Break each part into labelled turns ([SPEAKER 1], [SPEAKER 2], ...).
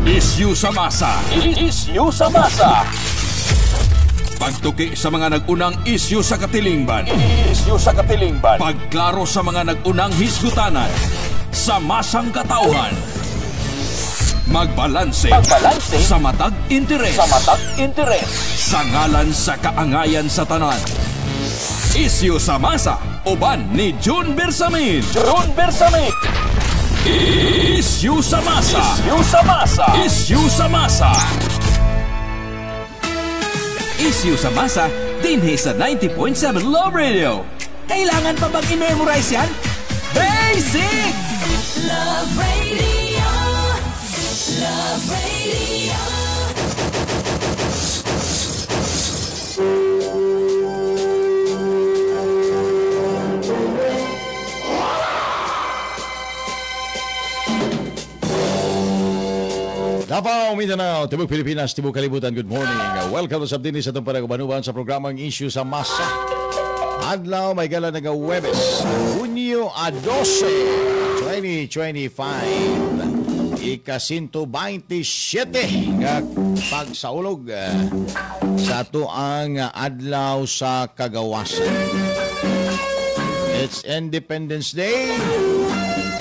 [SPEAKER 1] Isyu sa masa.
[SPEAKER 2] Isyu sa masa.
[SPEAKER 1] Pagtuki sa mga nag-unang isyu sa katilingban.
[SPEAKER 2] Isyu sa katilingban.
[SPEAKER 1] Pagklaro sa mga nag-unang hisgutanan. Sa masang katauhan. Magbalanse sa matag interes. Sa ngalan sa kaangayan sa tanan. Isyu sa masa. Uban ni June Bersamin. Isyu sa masa. Isyu sa masa. Isyu sa masa, dinhi sa 90.7 Love Radio. Kailangan pa bang i-memorize yan? Basic!
[SPEAKER 3] Love Radio. Love Radio.
[SPEAKER 4] Davao, Mindanao, Tibok Pilipinas, Tibok Kalibutan, good morning. Welcome to Sabdini sa itong panagabanuban sa programang Isyu sa Masa. Adlaw, may gala na Huwebes, Hunyo 12, 2025. Ika-127 nga pagsaulog sa ito ang adlaw sa kagawasan. It's Independence Day.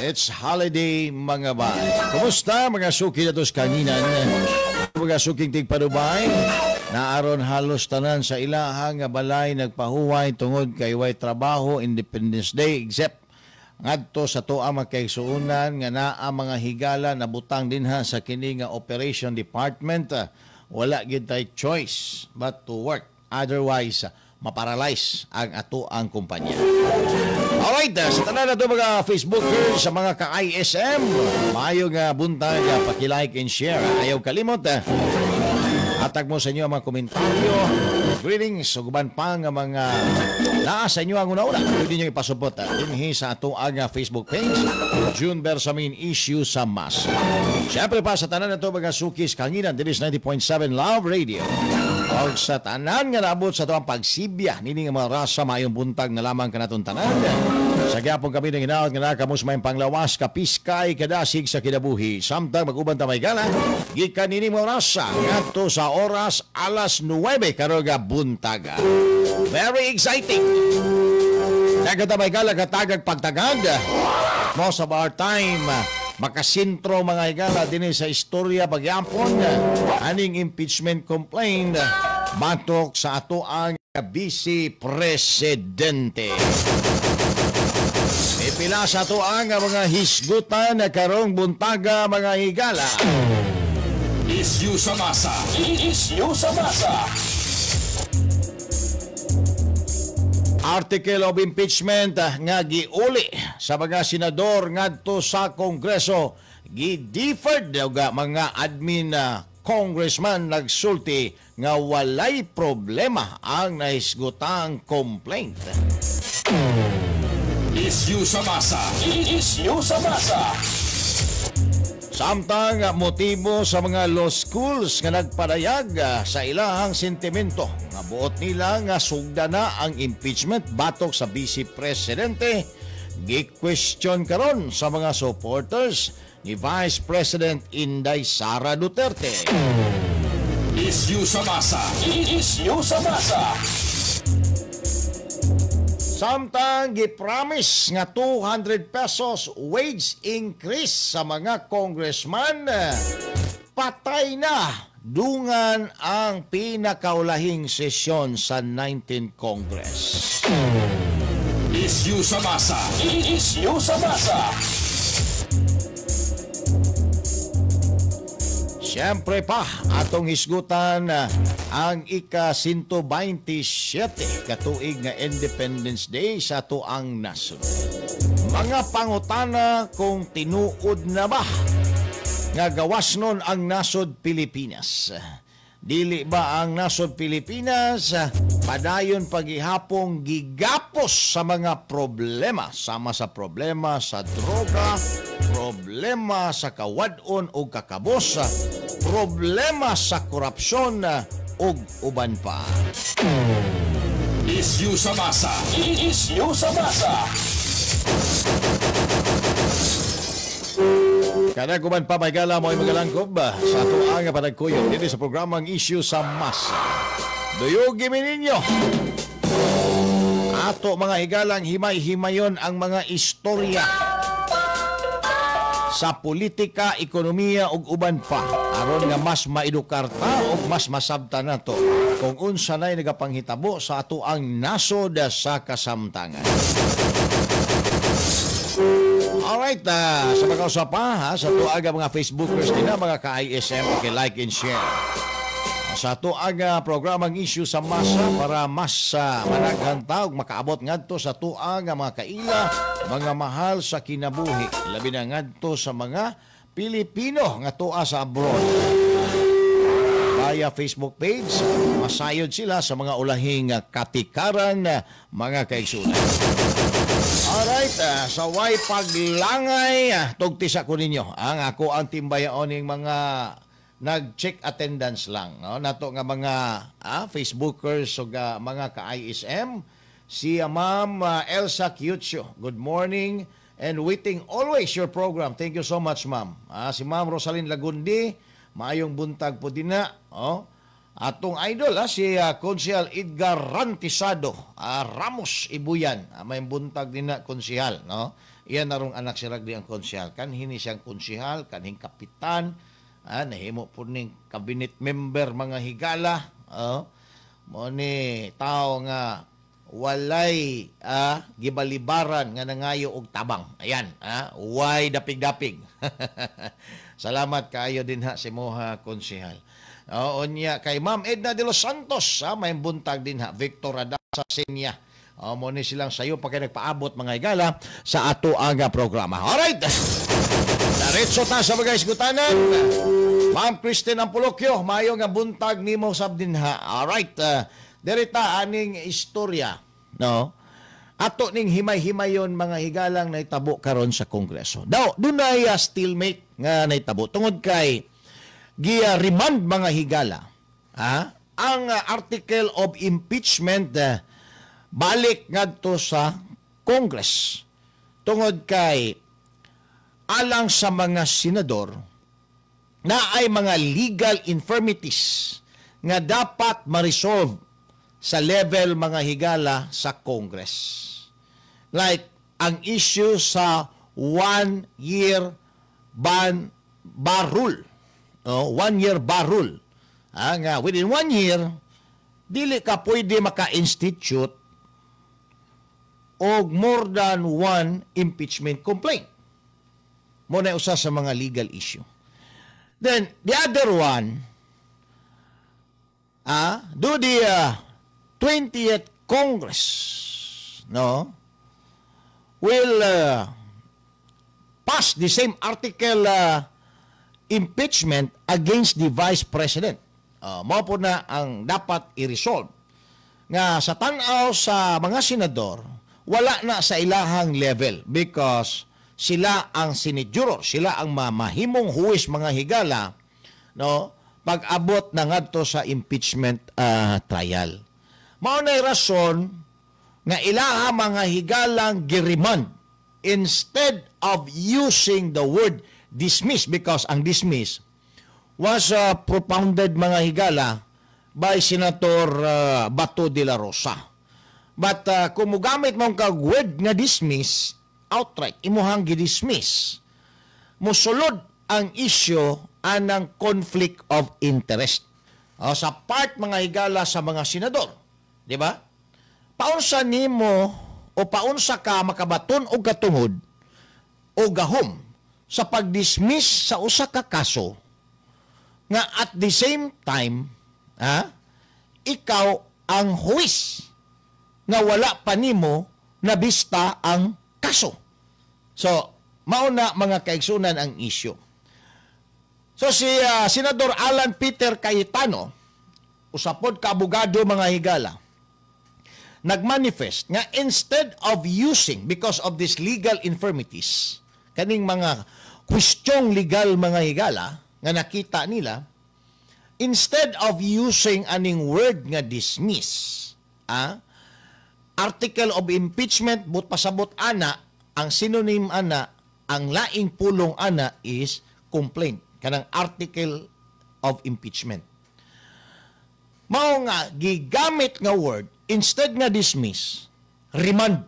[SPEAKER 4] It's holiday, mga bay. Kumusta, mga suki na tos kanginan? Mga suking tigpadubay, naaron halos tanan sa ilahang balay nagpahuway tungod kay way trabaho Independence Day, except ngadto sa tuwa magkaigsuunan nga naa mga higala na butang dinha sa kini nga operation department. Wala gid tay choice but to work. Otherwise, maparalyze ang ato ang kumpanya. Alright, sa tanan na ito mga Facebookers, sa mga ka-ISM, maayo nga buntag, paki-like and share. Ayaw kalimot. Atag mo sa inyo ang mga komentaryo. Greetings, suguban pa nga mga naa sa inyo ang una-una. Pwede nyo ipasupot dinhi sa ato ang Facebook page, June Bersamin, Isyu sa Mas. Siyempre pa sa tanan na ito mga sukis, kanginan, this 90.7 Love Radio. O sa tanan nga naabot sa ito ang pagsibya, nini nga mga rasa mayong buntag na lamang kanatong tanan. Sa gyapon kami ng hinaot nga nakamus may panglawas, kapiskay, kadasig sa kinabuhi. Samtang mag-uban tamay gala, gikan nini mga rasa ngadto sa oras alas 9 karoga buntaga. Very exciting. Nagatamay gala katagag pagtagad. Most of our time, makasintro mga higala din sa istorya pagyampon aning impeachment complaint batok sa ato ang Vice Presidente. Ipila sa ato ang mga hisgutan na karong buntaga mga higala.
[SPEAKER 1] Isyu sa masa.
[SPEAKER 2] Isyu sa masa.
[SPEAKER 4] Article of impeachment nga giuli sa mga senador ngadto sa Kongreso, gi-deferred nga mga admin congressman nagsulti nga walay problema ang nahisgutang complaint.
[SPEAKER 1] Isyu sa masa.
[SPEAKER 2] Isyu sa masa.
[SPEAKER 4] Samtang motibo sa mga law schools nga nagpadayag sa ilahang sentimento nga buot nila nga sugda na ang impeachment batok sa Vice Presidente, gi-question karon sa mga supporters ni Vice President Inday Sara Duterte.
[SPEAKER 1] Isyu sa masa.
[SPEAKER 2] Isyu sa masa.
[SPEAKER 4] Samtang gipromise nga 200 pesos wage increase sa mga congressman, patay na dungan ang pinakaulahing sesyon sa 19th Congress.
[SPEAKER 1] Isyu sa masa.
[SPEAKER 2] Isyu sa masa.
[SPEAKER 4] Siyempre pa, atong hisgutan ang ika-127 katuig nga Independence Day sa tuang nasod. Mga pangutana kung tinuod na ba nga gawas nun ang nasod Pilipinas. Dili ba ang nasod Pilipinas padayon paghihapong gigapos sa mga problema, sama sa problema sa droga, problema sa kawadon o kakabos, problema sa korupsyon ug uban pa.
[SPEAKER 1] Isyu sa masa.
[SPEAKER 2] Isyu sa masa.
[SPEAKER 4] Kada kuman pa may gala mo ay magalangkob sa ato ang panagkuyo dito sa programang Issue sa Masa. Duyugi mi ninyo. Ato mga higalang himay-himayon ang mga istorya sa politika, ekonomiya ug uban pa aron nga mas maedukar ta ug mas masabtan nato kung unsa nay nagapanghitabo sa ato ang nasod sa kasamtangan. Alright, sa mga usapa sa tuaga mga Facebookers din na mga ka-ISM, like and share. Sa tuaga programang Issue sa Masa para mas managhanta ug makaabot ngadto sa tuaga mga kaila, mga mahal sa kinabuhi, labi na ngadto sa mga Pilipino nga tua sa abroad. Via Facebook page, masayod sila sa mga ulahing katikaran mga kaigsunan. Alright, sa way paglangay, tugtisa ko ninyo. Ako ang timbayaon ng mga nag-check attendance lang. No? Nato nga mga Facebookers o mga ka-ISM. Si Ma'am Elsa Kiucho, good morning and waiting always your program. Thank you so much, Ma'am. Si Ma'am Rosalyn Lagundi, maayong buntag po din na. Atong idol, si Konsehal Edgar Rantisado, Ramos Ibuyan, may buntag din na konsehal. No? Iyan narong anak si Ragdi ang konsehal. Kanhini siyang konsehal, kanhing kapitan, nahimo po ning cabinet member mga higala. Mo ni tao nga walay gibalibaran nga nangayo og tabang. Ayan, way dapig-dapig. Salamat kaayo din si moha konsehal. Onya kay Ma'am Edna de los Santos, may buntag din Victor Adasa Senya. Mo ni silang sayo pa kay nagpaabot mga higala sa ato aga programa. Alright. Diretso ta sa mga isgutanan. Ma'am Christine Ampulokyo, mayo nga buntag nimo sab dinha. Alright. Derita aning istorya, no? Ato ning himay-himayon mga higalang naitabo karon sa Kongreso. Daw dunay stalemate nga naitabo tungod kay remand mga higala. Ang article of impeachment balik ngadto sa Congress tungod kay alang sa mga senador na ay mga legal infirmities nga dapat ma-resolve sa level mga higala sa Congress. Like ang issue sa 1-year bar rule. 1-year bar rule. Nga within 1 year, dili ka pwede maka-institute og more than one impeachment complaint. Muna usa sa mga legal issue. Then, the other one, do the 20th Congress, no, will pass the same article impeachment against the Vice President. Mao po na ang dapat i-resolve. Nga sa tanaw sa mga senador, wala na sa ilahang level because sila ang sinidjuror, sila ang mahimong huwis mga higala, no, pag-abot na ngadto sa impeachment trial. Mao na rason nga ilaha mga higalang giremand instead of using the word dismiss, because ang dismiss was propounded mga higala by Senator Bato de la Rosa. But kung mugamit mong kag-word nga dismiss, outright, imuhang gidismiss, musulod ang issue anang conflict of interest. Sa part mga higala sa mga senador, di ba? Paunsa nimo o paunsa ka makabaton o katungod o gahom sa pag-dismiss sa usa ka kaso nga at the same time ikaw ang huwis nga wala pa nimo nabista ang kaso. So, mauna mga kaigsunan ang issue. So, si Senador Alan Peter Cayetano, usapod ka abogado mga higala, nagmanifest nga instead of using, because of these legal infirmities, kaning mga kwestyong legal mga higala nga nakita nila, instead of using aning word nga dismiss, article of impeachment but pasabot ana, ang synonym ana, ang laing pulong ana is complaint, kanang article of impeachment. Mao nga gigamit nga word instead nga dismiss, remand.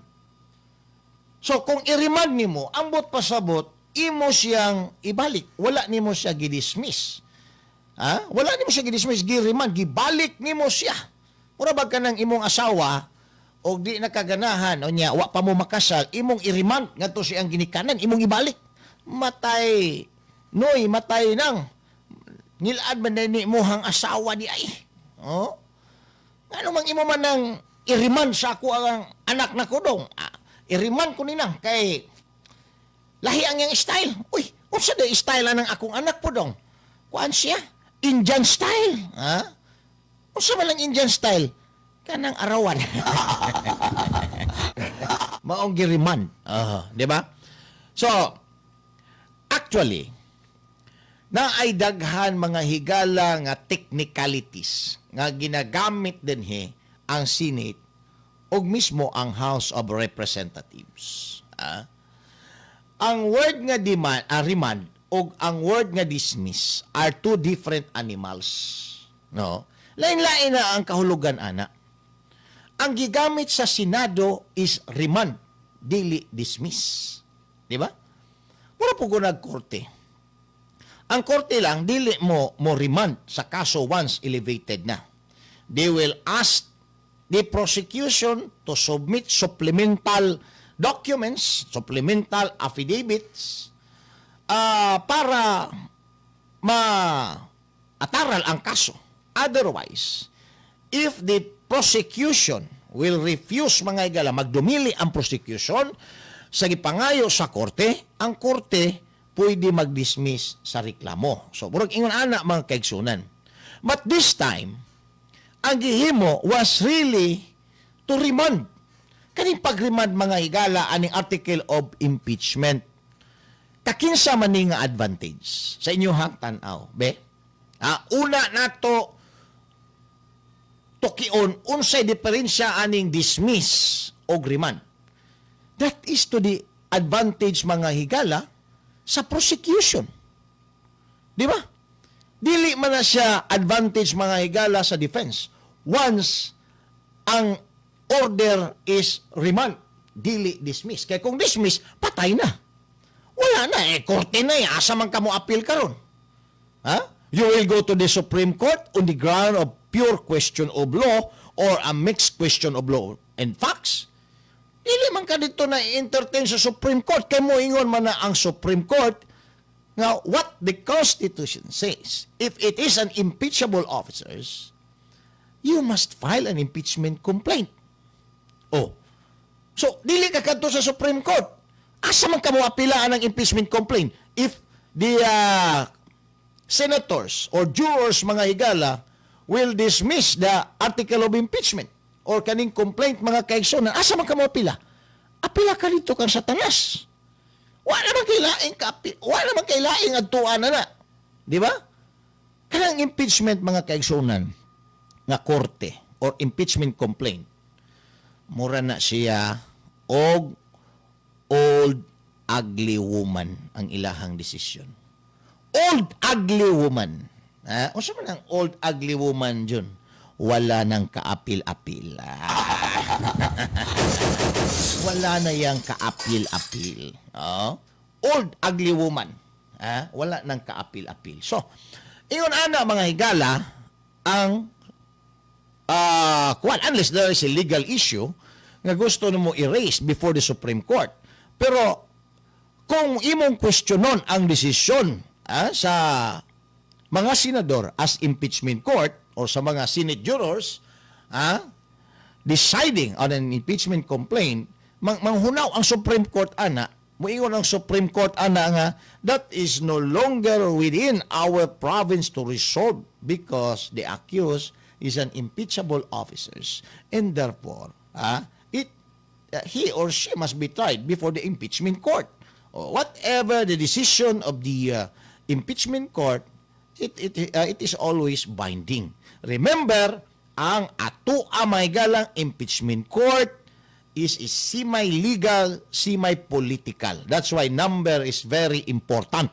[SPEAKER 4] So kung i-remand nimo, ambot pasabot, imo siyang ibalik. Wala nimo siya gidismiss. Ha? Wala nimo siya gidismiss, gi-remand, gibalik nimo siya. Mura bag ka ng imong asawa o di nakaganahan o niya, wa pa mo makasal, imong i-remand ngadto siyang ginikanan, imong ibalik. Matay, noy, matay nang. Nilad man ni mohang asawa di ay. Oh? Ano mang imo man nang i-remand sa ako ang anak na ko dong. I-remand ko ninang kay lahi ang yang style. Uy, unsa day style ng akong anak po dong? Kuan siya? Indian style. Ha? Unsa man lang Indian style? Kanang arawan. Maong gi-remand. Di ba? So, actually, na ay daghan mga higala nga technicalities nga ginagamit din ang Senate o mismo ang House of Representatives. Ang word nga remand o ang word nga dismiss are two different animals. No? Lain-lain na ang kahulugan, ana. Ang gigamit sa Senado is remand, dili dismiss. Di ba? Mura po ko nagkorte. Ang korte lang, dili mo remand sa kaso once elevated na. They will ask the prosecution to submit supplemental documents, supplemental affidavits, para ma-ataral ang kaso. Otherwise, if the prosecution will refuse, mga higala, magdumili ang prosecution, sa gipangayo sa korte, ang korte pwede mag-dismiss sa reklamo. So, burag ingon ana mga kaigsunan. But this time, ang gihimo was really to remand. Kaning pag-remand, mga higala, aning article of impeachment. Kakinsa man ni nga advantage sa inyong tanaw, be? Una nato tukion unsay diferensya aning dismiss o remand. That is to the advantage, mga higala, sa prosecution. Di ba? Dili man na siya advantage, mga higala, sa defense. Once ang order is remand, dili dismiss. Kaya kung dismiss, patay na. Wala na, korte na, asa man ka mo appeal karon. You will go to the Supreme Court on the ground of pure question of law or a mixed question of law and facts. Dili man ka dito na entertain sa Supreme Court. Kaya mo ingon man na ang Supreme Court nga what the Constitution says. If it is an impeachable officers, you must file an impeachment complaint. Oh. So, dili ka kadto sa Supreme Court. Asa man ka mo apilaan ng impeachment complaint? If the senators or jurors, mga higala, will dismiss the article of impeachment or kaning complaint, mga kaigsunan, asa man ka mo apila? Apila ka dito kang satanas. Wala naman kailaing adtuan na. Di ba? Kanang impeachment, mga kaigsunan, nga korte or impeachment complaint, mura na siya og old ugly woman ang ilahang desisyon. Old ugly woman. O sa man ang old ugly woman dyan? Wala nang kaapil-apil. Wala na yang kaapil-apil. Old ugly woman. Wala nang kaapil-apil. So, ingon ana, mga higala, ang unless there is a legal issue nga gusto mo erase before the Supreme Court. Pero kung imong questionon ang desisyon sa mga senador as impeachment court or sa mga Senate jurors deciding on an impeachment complaint, manghunaw ang Supreme Court, ana, muingon ang Supreme Court, ana, nga that is no longer within our province to resolve because the accused is an impeachable officers and therefore he or she must be tried before the impeachment court. Whatever the decision of the impeachment court, it is always binding. Remember, ang atua may galang impeachment court is semi-legal, semi-political. That's why number is very important.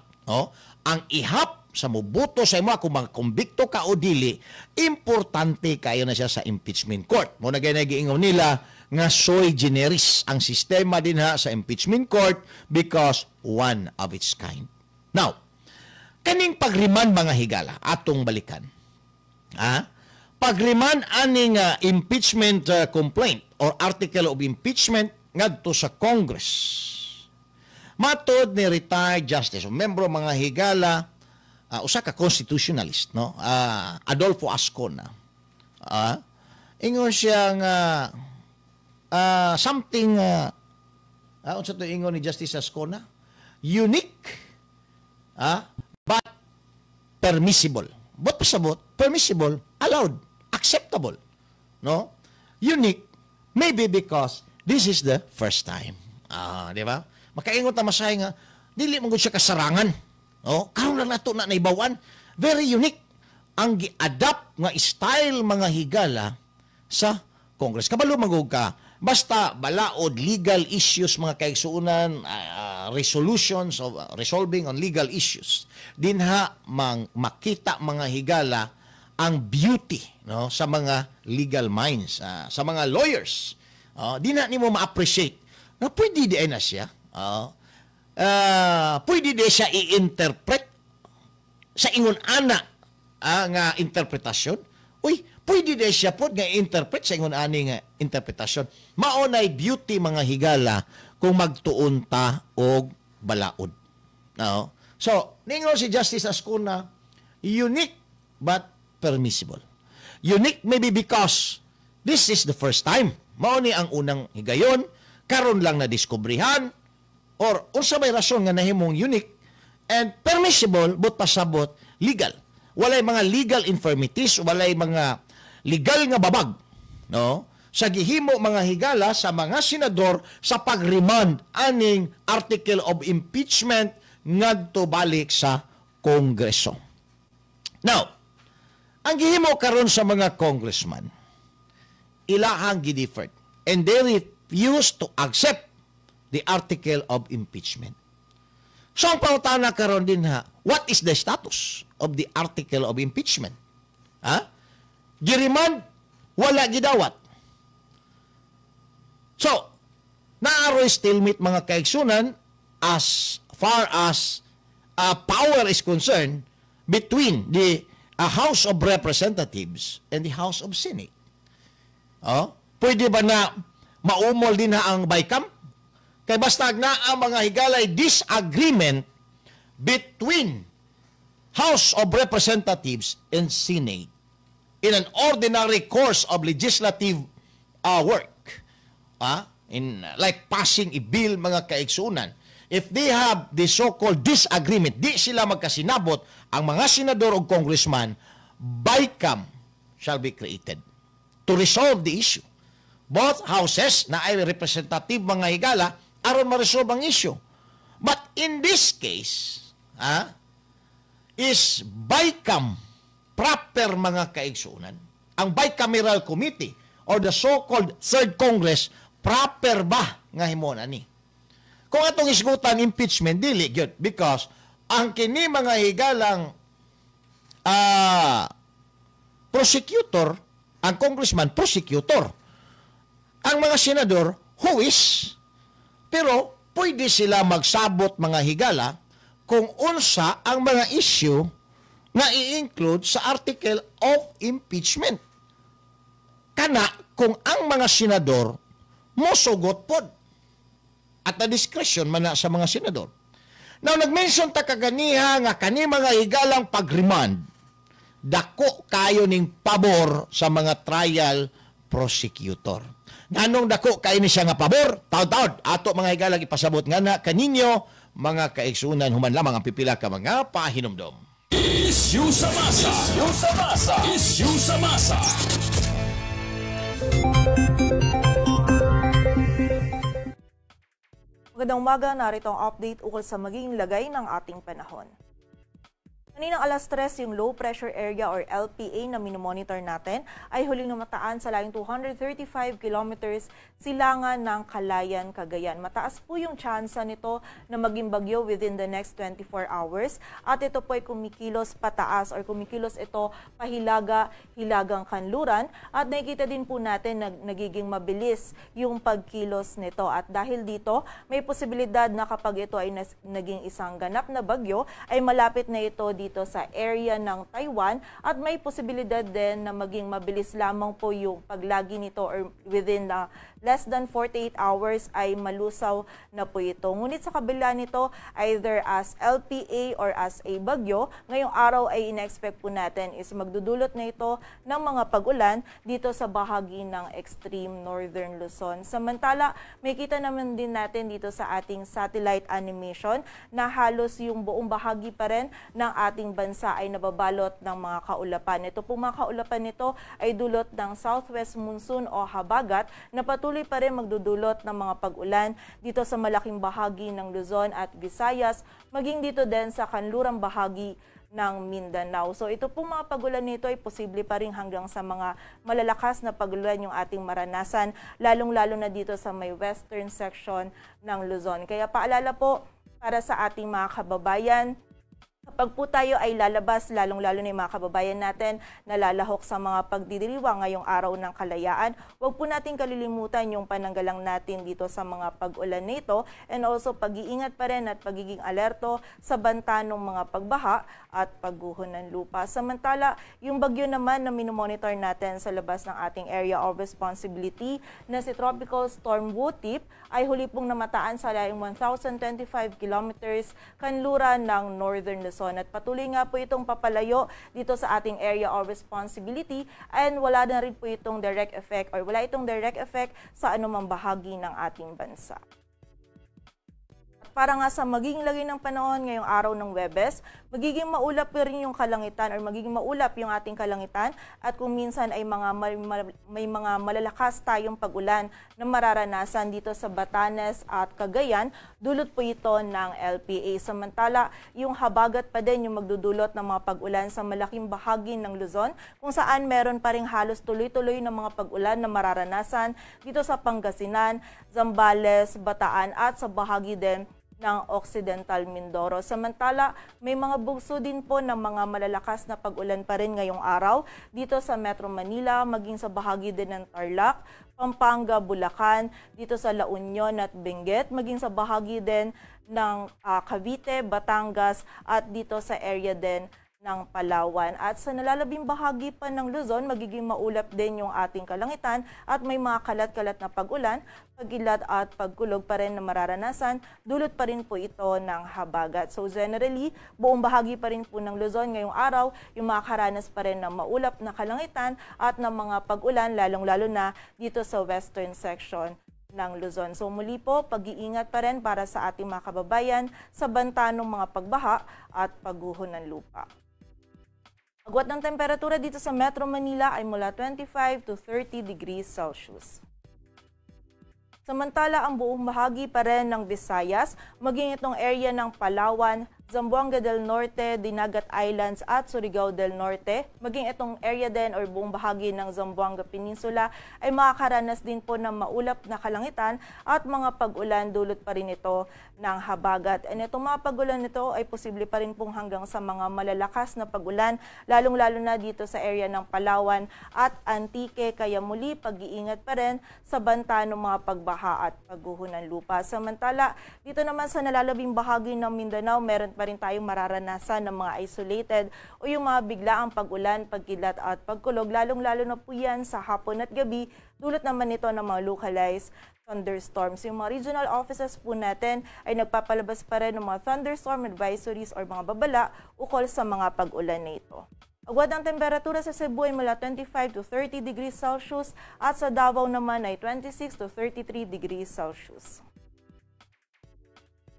[SPEAKER 4] ang ihap sa mubuto sa imo kung mangkumbikto ka o dili, importante kayo na siya sa impeachment court. Muna gaya nagiingon nila nga sui generis ang sistema din ha sa impeachment court because one of its kind. Now, kaning pagriman mga higala, atong balikan. Pagriman aning impeachment complaint or article of impeachment ngadto sa Congress. Matod ni retired justice, membro mga higala, usa ka constitutionalist, no? Adolfo Ascona. Ingon siya nga something unsa to ingon ni Justice Ascona? Unique but permissible. But pasabot, permissible, allowed, acceptable, no? Unique maybe because this is the first time. Di ba? Makaingon ta masahay nga dili man gud siya kasarangan. No? Karon lang nato na naibawan. Very unique ang gi-adapt nga style mga higala sa Congress. Kabalo magug ka basta balaod legal issues mga kaigsuonan, resolutions of resolving on legal issues. Dinha makita mga higala ang beauty, no, sa mga legal minds, sa mga lawyers. Dinha nimo ma-appreciate na pwede di na siya. Pwede di siya i-interpret sa ingon ana nga interpretasyon. Uy, pwede di siya po nga i-interpret sa ingon ani nga interpretasyon. Maunay beauty mga higala kung magtuon ta og balaod. No? So, ningon si Justice Ascona, unique but permissible. Unique maybe because this is the first time. Mao ni ang unang higayon, karon lang na diskubrihan or unsa may rason nga nahimong unique and permissible but pasabot legal. Walay mga legal infirmities, walay mga legal nga babag, no? Sa gihimo mga higala sa mga senador sa pag-remand aning article of impeachment ngadto balik sa Kongreso. Now, ang gihimo karon sa mga congressman, ilahang gidiffered and they refuse to accept the article of impeachment. So ang pangutana karon din ha, what is the status of the article of impeachment? Giriman, wala gidawat. So, naaroy stalemate mga kaigsunan as far as power is concerned between the House of Representatives and the House of Senate. Pwede ba na maumol din na ang BICAM? Kay basta na ang mga higalay disagreement between House of Representatives and Senate in an ordinary course of legislative work. In like passing a bill mga kaigsunan. If they have the so-called disagreement, di sila magkasinabot, ang mga senador o congressman, BICAM shall be created to resolve the issue. Both houses na ay representative mga higala aron ma-resolve ang issue. But in this case, is BICAM proper mga kaigsunan? Ang bicameral committee or the so-called Third Congress, proper ba nga himona ni? Kung atong isgutan impeachment, dili gyud because ang kini mga higalang prosecutor, ang congressman prosecutor, ang mga senador huwis. Pero pwede sila magsabot mga higala kung unsa ang mga issue na i-include sa article of impeachment. Kana kung ang mga senador mosugot pod at na discretion man na sa mga senador. Now, nag-mention ta kaganiha nga kani mga higalang pag-remand, dako kayo ning pabor sa mga trial prosecutor. Nanong dako kayo ni siya nga pabor, taod-taod, ato mga higalang ipasabot nga na kaninyo, mga kaigsunan, human lamang ang pipila ka mga pahinumdom.
[SPEAKER 1] Issue sa masa!
[SPEAKER 2] Issue sa masa!
[SPEAKER 1] Issue sa masa!
[SPEAKER 5] Magandang umaga, narito ang update ukol sa maging lagay ng ating panahon. Kaninang alas 3, yung low pressure area or LPA na minomonitor natin ay huling namataan sa layong 235 kilometers silangan ng Calayan, Cagayan. Mataas po yung tsansa nito na maging bagyo within the next 24 hours at ito po ay kumikilos pataas or kumikilos ito pahilaga-hilagang kanluran at nakikita din po natin na nagiging mabilis yung pagkilos nito at dahil dito may posibilidad na kapag ito ay naging isang ganap na bagyo ay malapit na ito dito sa area ng Taiwan at may posibilidad din na maging mabilis lamang po yung paglagi nito or within less than 48 hours ay malusaw na po ito. Ngunit sa kabila nito, either as LPA or as a bagyo, ngayong araw ay ina-expect po natin is magdudulot na ito ng mga pag-ulan dito sa bahagi ng extreme northern Luzon. Samantala, may kita naman din natin dito sa ating satellite animation na halos yung buong bahagi pa rin ng ating bansa ay nababalot ng mga kaulapan. Ito po mga kaulapan nito ay dulot ng southwest monsoon o habagat na patuloy pa rin magdudulot ng mga pag-ulan dito sa malaking bahagi ng Luzon at Visayas, maging dito din sa kanlurang bahagi ng Mindanao. So ito pong mga pag-ulan nito ay posible pa rin hanggang sa mga malalakas na pag-ulan yung ating maranasan, lalong-lalo na dito sa may western section ng Luzon. Kaya paalala po para sa ating mga kababayan, kapag po tayo ay lalabas, lalong-lalo na yung mga kababayan natin na lalahok sa mga pagdidiriwang ngayong araw ng kalayaan, huwag po natin kalilimutan yung pananggalang natin dito sa mga pag-ulan nito and also pag-iingat pa rin at pagiging alerto sa banta ng mga pagbaha at pagguho ng lupa. Samantala, yung bagyo naman na minomonitor natin sa labas ng ating area of responsibility na si Tropical Storm Wutip ay huli pong namataan sa layong 1,025 kilometers kanluran ng northern Luzon. At patuloy nga po itong papalayo dito sa ating area of responsibility and wala na rin po itong direct effect or wala itong direct effect sa anumang bahagi ng ating bansa. Para nga sa magiging lagay ng panahon ngayong araw ng Huwebes, magiging maulap rin yung kalangitan or magiging maulap yung ating kalangitan at kung minsan ay may mga malalakas tayong pag-ulan na mararanasan dito sa Batanes at Cagayan, dulot po ito ng LPA. Samantala, yung habagat pa din yung magdudulot ng mga pag-ulan sa malaking bahagi ng Luzon kung saan meron pa rin halos tuloy-tuloy ng mga pag-ulan na mararanasan dito sa Pangasinan, Zambales, Bataan at sa bahagi din ng Occidental Mindoro. Samantala, may mga bugso din po ng mga malalakas na pag-ulan pa rin ngayong araw dito sa Metro Manila, maging sa bahagi din ng Tarlac, Pampanga, Bulacan, dito sa La Union at Benguet, maging sa bahagi din ng Cavite, Batangas at dito sa area din ng Palawan. At sa nalalabing bahagi pa ng Luzon, magiging maulap din yung ating kalangitan at may mga kalat-kalat na pag-ulan, pag-ilat at pagkulog pa rin na mararanasan, dulot pa rin po ito ng habagat. So generally, buong bahagi pa rin po ng Luzon ngayong araw, yung makakaranas pa rin ng maulap na kalangitan at ng mga pag-ulan, lalong-lalo na dito sa western section ng Luzon. So muli po, pag-iingat pa rin para sa ating mga kababayan sa banta ng mga pagbaha at pagguho ng lupa. Agwat ng temperatura dito sa Metro Manila ay mula 25 to 30 degrees Celsius. Samantala, ang buong bahagi pa rin ng Visayas, maging itong area ng Palawan, Zamboanga del Norte, Dinagat Islands at Surigao del Norte, maging itong area din or buong bahagi ng Zamboanga Peninsula ay makakaranas din po ng maulap na kalangitan at mga pag-ulan, dulot pa rin ito ng habagat. And itong mga pag-ulan nito ay posible pa rin pong hanggang sa mga malalakas na pag-ulan, lalong-lalo na dito sa area ng Palawan at Antique, kaya muli pag-iingat pa rin sa banta ng mga pagbaha at pagguho ng lupa. Samantala, dito naman sa nalalabing bahagi ng Mindanao, meron pa rin tayong mararanasan ng mga isolated o yung mga biglaang pag-ulan, pagkilat at pagkulog, lalong-lalo na po yan sa hapon at gabi, dulot naman ito ng mga localized thunderstorms. Yung mga regional offices po natin ay nagpapalabas pa rin ng mga thunderstorm advisories or mga babala ukol sa mga pag-ulan na ito. Agwat ng temperatura sa Cebu ay mula 25 to 30 degrees Celsius at sa Davao naman ay 26 to 33 degrees Celsius.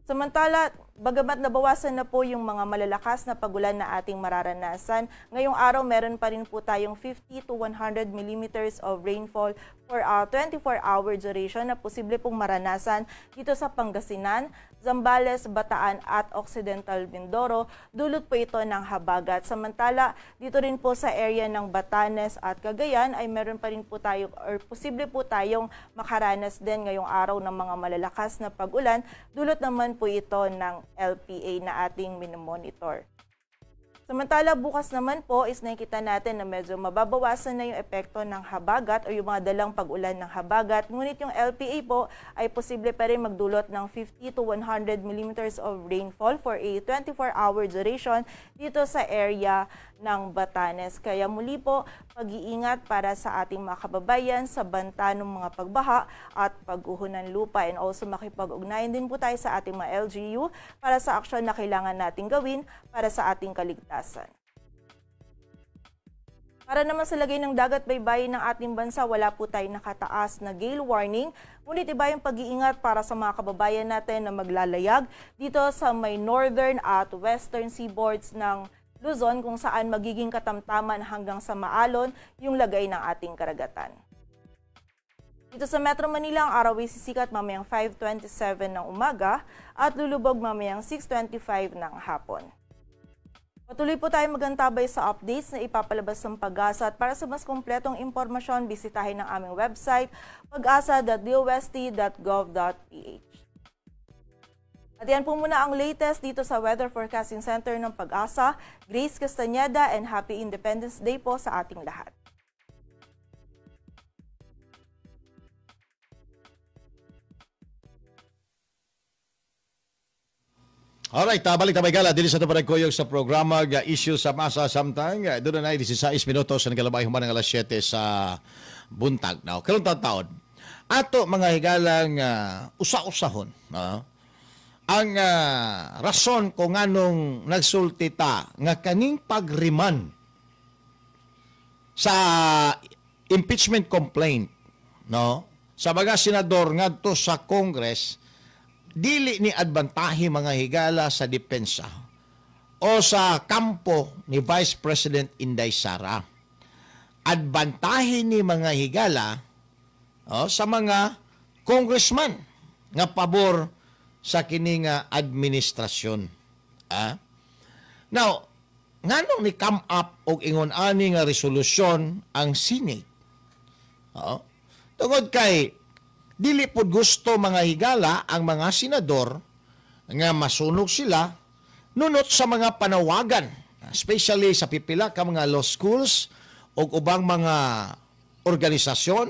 [SPEAKER 5] Samantala, Bagamat nabawasan na po yung mga malalakas na pagulan na ating mararanasan, ngayong araw meron pa rin po tayong 50 to 100 millimeters of rainfall for a 24-hour duration na posible pong maranasan dito sa Pangasinan, Zambales, Bataan at Occidental Mindoro. Dulot po ito ng habagat. Samantala, dito rin po sa area ng Batanes at Cagayan ay meron pa rin po tayo or posible po tayong makaranas din ngayong araw ng mga malalakas na pag-ulan. Dulot naman po ito ng LPA na ating minomonitor. Samantala, bukas naman po is nakikita natin na medyo mababawasan na yung epekto ng habagat o yung mga dalang pag-ulan ng habagat. Ngunit yung LPA po ay posible pa rin magdulot ng 50 to 100 millimeters of rainfall for a 24-hour duration dito sa area ng Batanes. Kaya muli po, pag-iingat para sa ating mga kababayan sa banta ng mga pagbaha at pagguho ng lupa. And also makipag-ugnayan din po tayo sa ating mga LGU para sa aksyon na kailangan nating gawin para sa ating kaligtasan. Para naman sa lagay ng dagat baybayin ng ating bansa, wala po tayong nakataas na gale warning. Ngunit iba yung pag-iingat para sa mga kababayan natin na maglalayag dito sa may northern at western seaboards ng Luzon kung saan magiging katamtaman hanggang sa maalon yung lagay ng ating karagatan. Dito sa Metro Manila, ang araw ay sisikat mamayang 5:27 ng umaga at lulubog mamayang 6:25 ng hapon. Patuloy po tayo magantabay sa updates na ipapalabas ng Pag-asa at para sa mas kumpletong impormasyon, bisitahin ang aming website pag-asa.dost.gov.ph. At yan po muna ang latest dito sa Weather Forecasting Center ng Pag-asa. Grace Castañeda and Happy Independence Day po sa ating lahat.
[SPEAKER 4] Alright, balik na may gala. Dili sa ito panagkuyog sa programa Issue sa Masa Samtang. Doon na 16 minutos na kalabay human ng alas 7 sa buntag. Now, kalong taon, ato mga higalang usa-usahon. Ang rason kung anong nagsulti ta nga kaning pagriman sa impeachment complaint sa mga senador ngadto sa Congress, dili ni adbantahi mga higala sa depensa o sa kampo ni Vice President Inday Sara. Adbantahi ni mga higala sa mga congressman nga pabor sa kining administrasyon. Now, nganong ni come up og ingon ani nga resolusyon ang Senate? Tungod kay dili pod gusto mga higala ang mga senador nga masunog sila nunot sa mga panawagan, especially sa pipila ka mga law schools o ubang mga organisasyon,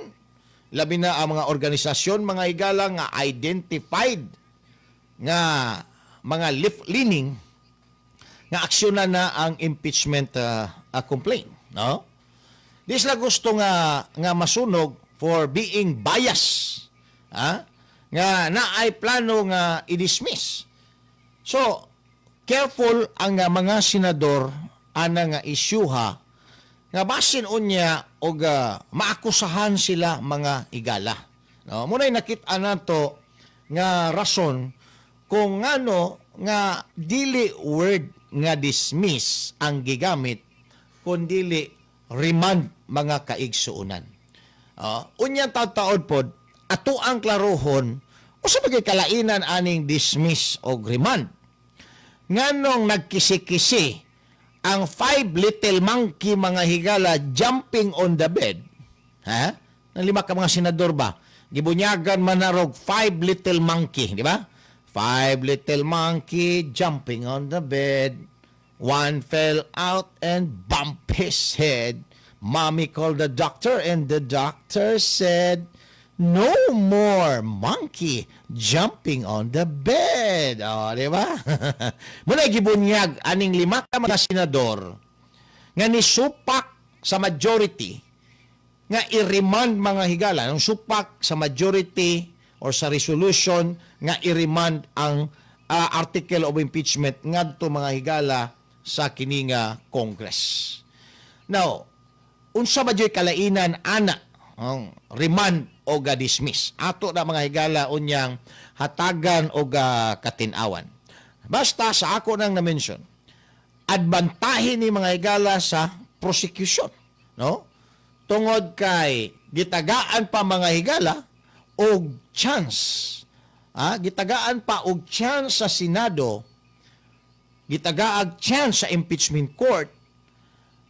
[SPEAKER 4] labi na ang mga organisasyon mga higala nga identified nga mga left-leaning nga aksyonan na ang impeachment complaint. Di sila gusto nga masunog for being biased. Nga naay plano nga i-dismiss. So, careful ang mga senador ana nga isyuha nga basin unya og maakusahan sila mga igala. Munay nakita nato nga rason kung ngano nga dili word nga dismiss ang gigamit kundi remand mga kaigsuunan. Unyang taod pod ato ang klarohon o sa bagay kalainan aning dismiss o remand. Nganong nagkisi-kisi ang 5 little monkey mga higala jumping on the bed. Nang 5 ka mga senador ba? Gibunyagan man narog 5 little monkey, di ba? 5 little monkey jumping on the bed. One fell out and bumped his head. Mommy called the doctor and the doctor said, "No more monkey jumping on the bed." Di ba? Muna gibunyag aning 5 ka mga senador nga nisupak sa majority nga i-remand mga higala. Nung supak sa majority or sa resolution nga i-remand ang article of impeachment ngadto mga higala sa kining Congress. Now, unsa ba joy kalainan ana ang remand o dismiss? Ato na mga higala unyang hatagan o katinawan. Basta sa ako nang na-mention, adbantahin ni mga higala sa prosecution, no? Tungod kay gitagaan pa mga higala og chance. Gitagaan pa og chance sa Senado, gitagaag chance sa impeachment court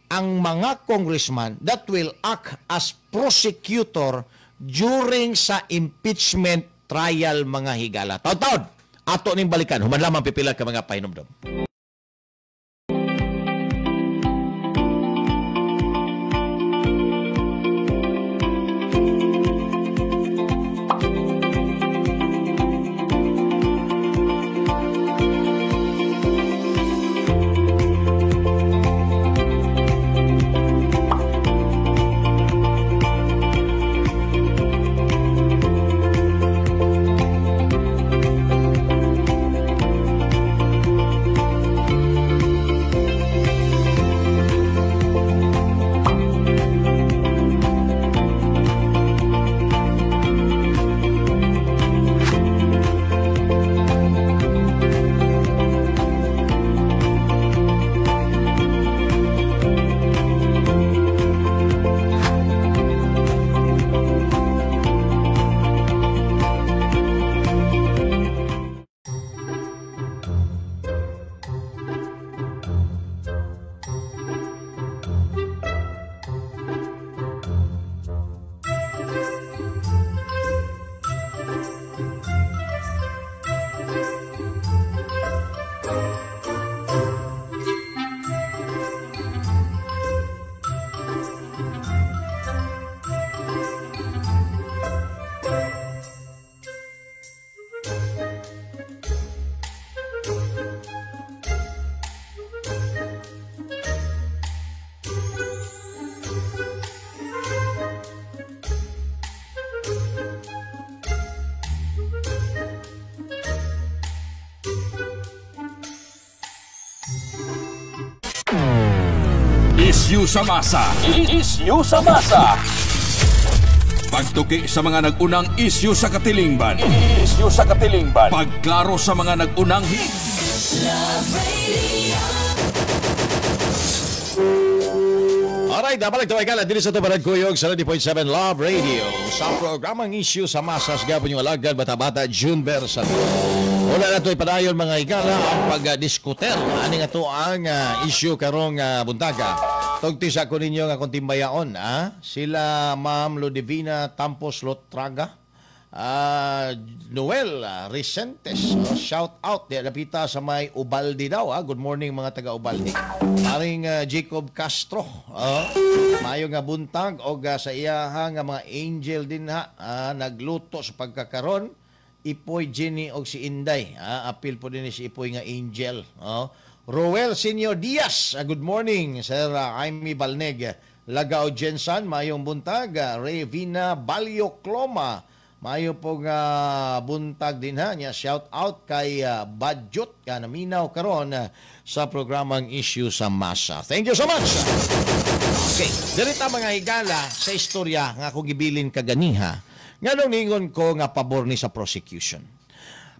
[SPEAKER 4] ang mga congressman that will act as prosecutor during sa impeachment trial mga higala. Taon-taon, ato ning balikan. Human lamang pipila ka mga pahinomdom.
[SPEAKER 1] Isyu sa masa.
[SPEAKER 2] Isyu sa masa.
[SPEAKER 1] Pagtuki sa mga nag-unang isyu sa katilingban.
[SPEAKER 2] Isyu sa katilingban.
[SPEAKER 1] Pagklaro sa mga nag-unang hit.
[SPEAKER 3] Love Radio.
[SPEAKER 4] Alright, napalik ito ay kala din sa Tubarad Kuyog sa 90.7 Love Radio. Sa programang Isyu sa Masas, gapon yung alagad, bata-bata, June Bersado. Wala na ito ipadayon mga higala ang pag-diskuter. Ani nga ito ang issue karong buntaga. Tugti sa ko ninyo nga kontimbayaon. Sila Ma'am Ludivina Tampos Lotraga, Noel Recentes, shout out di napita sa may Ubaldi daw. Good morning mga taga Ubaldi. Paring Jacob Castro, mayo nga buntag o sa iyaha nga mga angel din nagluto sa pagkakaron. Ipoy Jenny og si Inday. Apil po din si Ipoy nga angel. Roel Senyor Diaz, good morning. Sir Jaime Balneg, Lagao Jensan, mayong buntag. Revina Balyo Cloma, mayo po nga buntag din niya. Shout out kay Badjot ka naminaw karon sa programang Issue sa Masa. Thank you so much. Okay, dirita mga higala sa istorya nga ako gibilin kaganiha. Nga ningon ko nga pabor ni sa prosecution.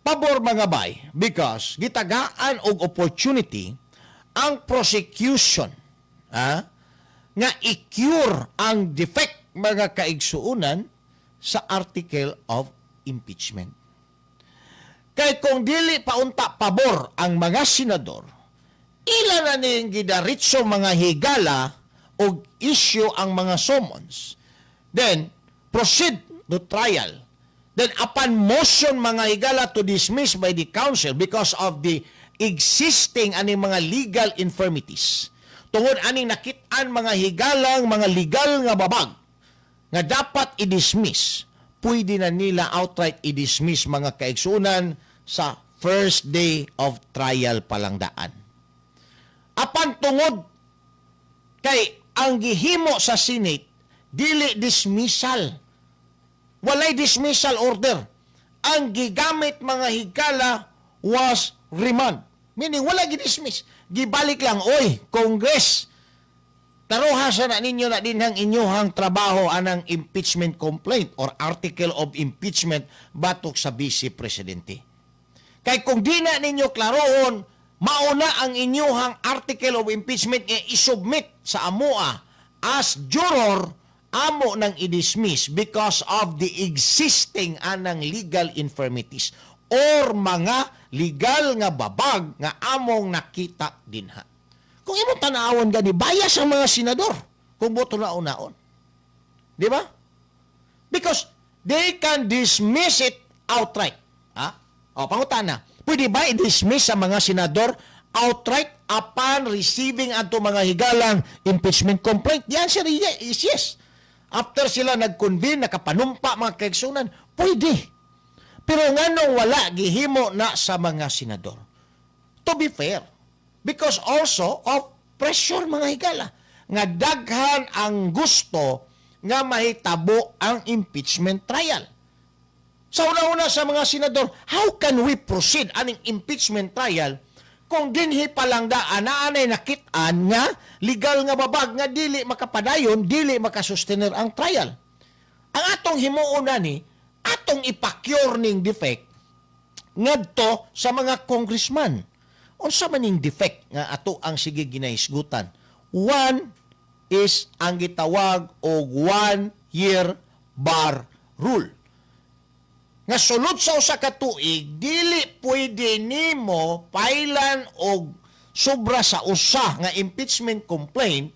[SPEAKER 4] Pabor mga bay, because gitagaan og opportunity ang prosecution nga i-cure ang defect mga kaigsuunan sa article of impeachment. Kay kung dili paunta pabor ang mga senador, ila na ning gidaritso mga higala og issue ang mga summons, then proceed to trial. Then upon motion mga higala to dismiss by the council because of the existing aning mga legal infirmities. Tungod aning nakitaan mga higalang mga legal nga babag nga dapat i-dismiss, pwede na nila outright i-dismiss mga kaigsunan sa first day of trial palang daan. Apan tungod kay ang gihimo sa Senate, dili dismissal. Walay dismissal order. Ang gigamit mga higala was remand. Meaning, wala gidismiss. Gibalik lang, oy, Congress, taruha sa na ninyo na din ang inyong trabaho anang impeachment complaint or article of impeachment batok sa Vice Presidente. Kay kung di na ninyo klaroon, mauna ang inyuhang article of impeachment isubmit sa AMUA as juror, amo nang i-dismiss because of the existing anang legal infirmities or mga legal nga babag nga among nakita dinha. Kung imo tanawon gani bias ang mga senador kung boto na unaon. Di ba? Because they can dismiss it outright. Ha? O, pangutana. Pwede ba i-dismiss sa mga senador outright upon receiving ato mga higalang impeachment complaint? The answer is yes. After sila nag-convene, nakapanumpa mga kaigsunan, pwede. Pero nganong wala gihimo na sa mga senador? To be fair, because also of pressure mga higala, nga daghan ang gusto nga mahitabo ang impeachment trial. Sa una-una sa mga senador, how can we proceed aning impeachment trial kung dinhi palang daan na anay nakitaan nga legal nga babag nga dili makapadayon, dili makasustener ang trial. Ang atong himuon ni atong ipacure ning defect ngadto sa mga congressman. Unsa man ning defect nga ato ang sige ginahisgutan? One is ang gitawag og 1-year bar rule. Nga sulod sa usa ka tuig, dili pwede nimo pailan og sobra sa usa nga impeachment complaint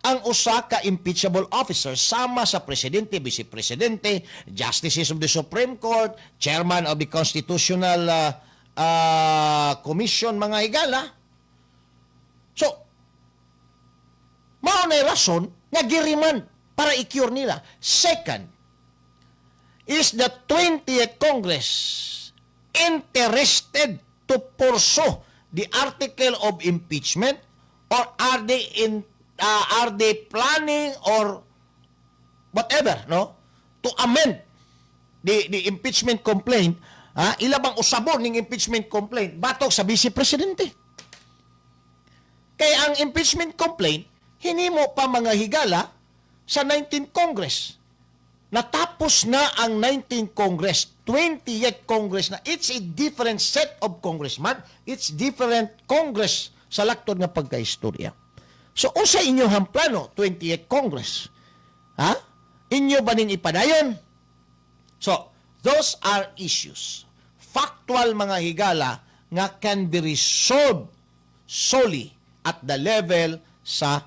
[SPEAKER 4] ang usa ka impeachable officer sama sa presidente, vice-presidente, justices of the Supreme Court, chairman of the Constitutional Commission, mga higala. So, mao na rason nga giriman para i-cure nila. Second, is the 20th Congress interested to pursue the article of impeachment, or are they planning or whatever, no, to amend the impeachment complaint? Ilabang usabon ng impeachment complaint batok sa vice presidente. Kaya ang impeachment complaint hinimo pa mga higala sa 19th Congress. Natapos na ang 19th Congress, 20th Congress na. It's a different set of congressman. It's different Congress sa laktod nga pagkaistorya. So, unsa inyohang plano, 20th Congress? Inyo ba ning ipadayon? So, those are issues. Factual mga higala nga can be resolved solely at the level sa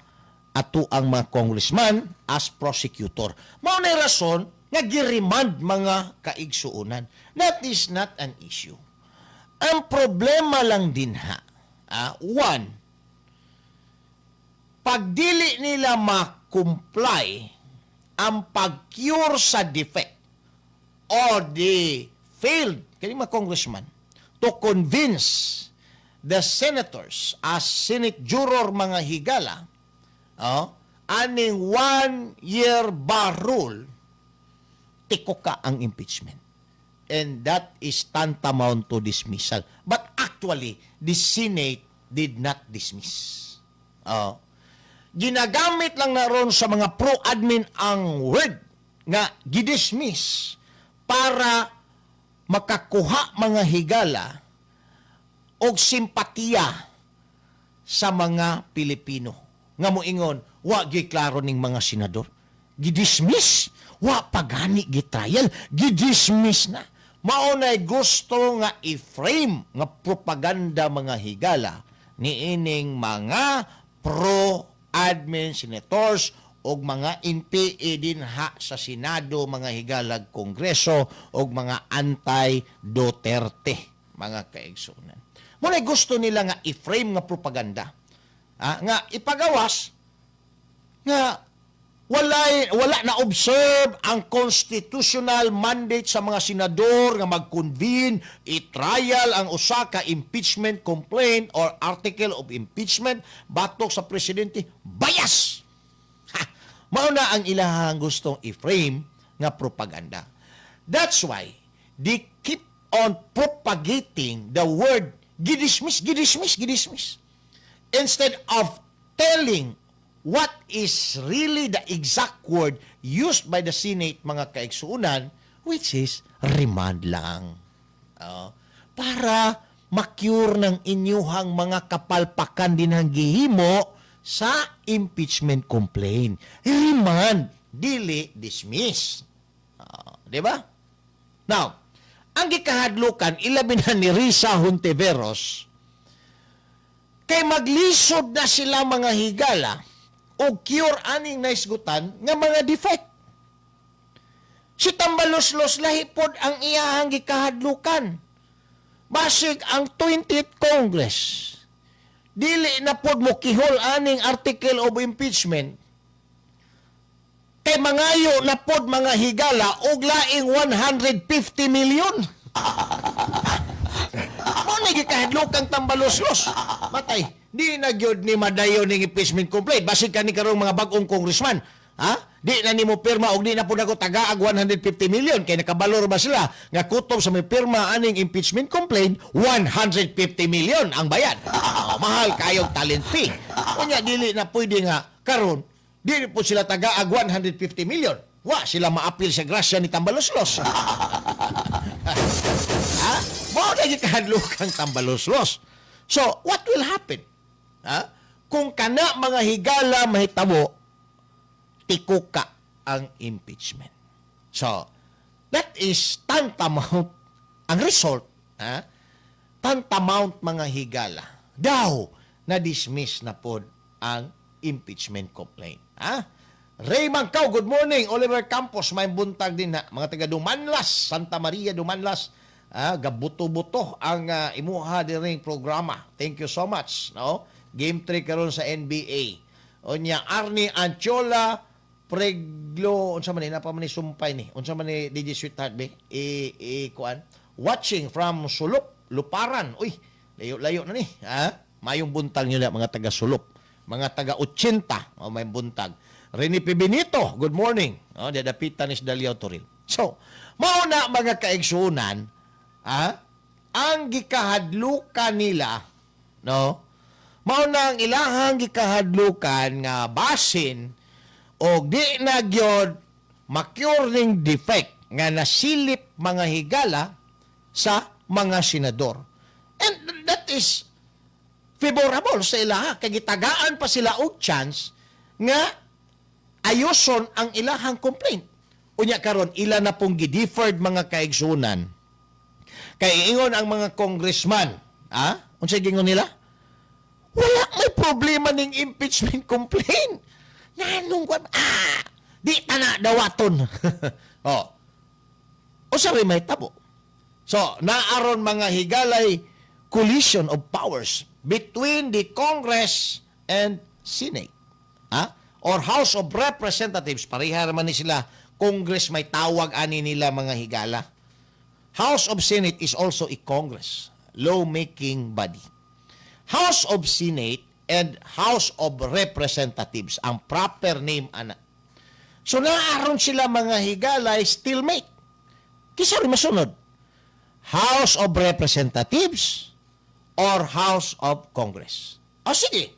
[SPEAKER 4] ato ang mga congressman as prosecutor. Mao na rason nga giremand mga kaigsuunan. That is not an issue. Ang problema lang din one, pagdili nila ma-comply ang pag-cure sa defect or the failed mga congressman to convince the senators as Senate juror mga higala aning 1-year bar rule, tikoka ang impeachment. And that is tantamount to dismissal. But actually, the Senate did not dismiss. Ginagamit lang na ron sa mga pro-admin ang word nga gidismiss para makakuha mga higala og simpatiya sa mga Pilipino. Nga moingon, wa giklaro ning mga senador. Gidismiss, wa pagani gitrial, gidismiss na. Maunay gusto nga i-frame nga propaganda mga higala ni ining mga pro-admin senators og mga NPA dinha sa Senado, mga higalag Kongreso og mga anti-Duterte, mga kaigsunan. Maunay gusto nila nga i-frame nga propaganda. Nga ipagawas nga wala na observe ang constitutional mandate sa mga senador nga mag-convene, i-trial ang usa ka impeachment complaint or article of impeachment batok sa presidente. Bias! Mao na ang ilahang gustong i-frame nga propaganda. That's why they keep on propagating the word gidismiss, gidismiss, gidismiss. Instead of telling what is really the exact word used by the Senate, mga kaigsuunan, which is remand lang. para ma-cure ng inyuhang mga kapalpakan din ang gihimo sa impeachment complaint. Remand, dili dismiss. Di ba? Now, ang gikahadlukan, ilabi na ni Risa Hontiveros, kay maglisod na sila mga higala o cure aning naisgutan nga mga defect. Si Tambaloslos lahipod ang iyahang gikahadlukan. Basig ang 20th Congress, dili na pod mo kihol aning article of impeachment, kay mangayo na pod mga higala og laing 150 million. Mo ni gikahadlokang Tambaloslos. Matay, di na gyud ni madayon ning impeachment complaint. Basig kani karong mga bag-ong congressman. Di na nimo pirma og di na pud ako tagaag 150 million kay nakabalor ba sila nga kutob sa may pirma aning impeachment complaint 150 million ang bayad. Mahal kayong talent fee. Unya dili na pwede nga karon di po sila tagaag 150 million. Wa sila maapil sa grasya ni Tambaloslos. Mo lagi kahadlokang Tambaloslos. So, what will happen? Kung kana mga higala mahitabo tikuka ang impeachment. So, that is tantamount, ang result, tantamount mga higala. Daw, na-dismiss na pod ang impeachment complaint. Ray Mangkaw, good morning. Oliver Campos, may buntag din na. Mga taga Dumanlas, Santa Maria Dumanlas, gabuto-buto ang imuha din ring programa. Thank you so much. No? Game 3 karon sa NBA. O niya, Arnie Anchola, Preglo, unsa man ni napa man ni sumpay ni. Unsa man ni DJ Sweetheart be? Kuan. Watching from Sulup, Luparan. Uy, layo-layo na ni. Mayong buntag niyo mga taga Sulup. Mga taga 80, may buntag. Rene P. Benito, good morning. Dadapitan is Daliao Toril. So, mauna mga kaigsunan, ang gikahadlukan nila, no? Mauna ang ilahang gikahadlukan nga basin o di na gyud ma-cure ning defect nga nasilip mga higala sa mga senador. And that is favorable sa ilaha. Kay gitagaan pa sila og chance nga ayoson ang ilahang complaint. Unya karon ila na pong gideferred mga kaigsunan. Kay ingon ang mga congressman, unsay gingon nila? Wala may problema ning impeachment complaint. Nanong di na dawaton. O sa may tabo. So, naaron mga higalay collision of powers between the Congress and Senate. Or House of Representatives. Pareha naman ni sila. Congress may tawag ani nila mga higala. House of Senate is also a Congress, law-making body. House of Senate and House of Representatives, ang proper name ana. So naaron sila mga higalay stalemate. Kisa rin masunod? House of Representatives or House of Congress. O sige,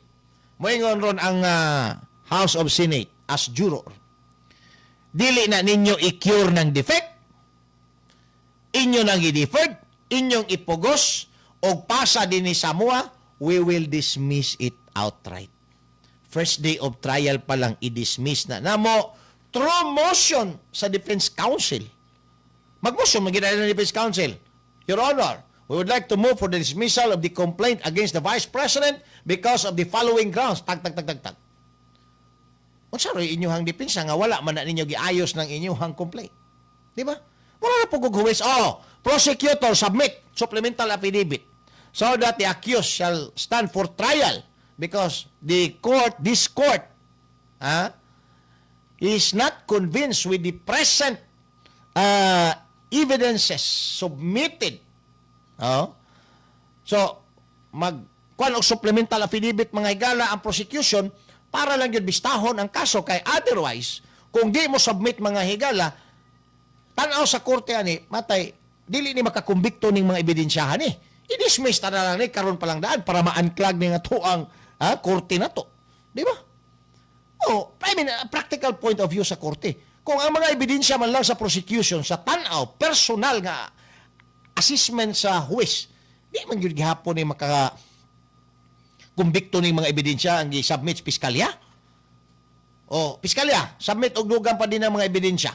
[SPEAKER 4] moingon ron ang House of Senate as juror. Dili na ninyo i-cure ng defect, inyo nang i-deferred, inyong ipugos, o pasa din ni Samoa, we will dismiss it outright. First day of trial pa lang i-dismiss na. Namo, through motion sa Defense Council. Mag-motion, mag-ginala ng Defense Council. Your Honor, we would like to move for the dismissal of the complaint against the Vice President because of the following grounds. Tag. Unsa ro inyong depensa nga wala man na ninyo giayos ng inyong complaint. Di ba? Wala na po guguwis. Prosecutor, submit supplemental affidavit so that the accused shall stand for trial because this court is not convinced with the present evidences submitted. So, kuan og supplemental affidavit mga higala ang prosecution para lang yun bistahon ang kaso kay otherwise, kung di mo submit mga higala, tanaw sa korte ani, matay, dili ni makakumbikto ning mga ebidensyahan ni. I-dismiss ta na lang ni, karon pa lang daan para ma-unclog ni nga to ang korte na to. Di ba? I mean, a practical point of view sa korte. Kung ang mga ebidensya man lang sa prosecution, sa tanaw, personal nga assessment sa huwes. Di man gyud gihapon ni maka kumbikto ning mga ebidensya ang gi-submit sa piskalya. O piskalya, submit og dugang pa din ang mga ebidensya.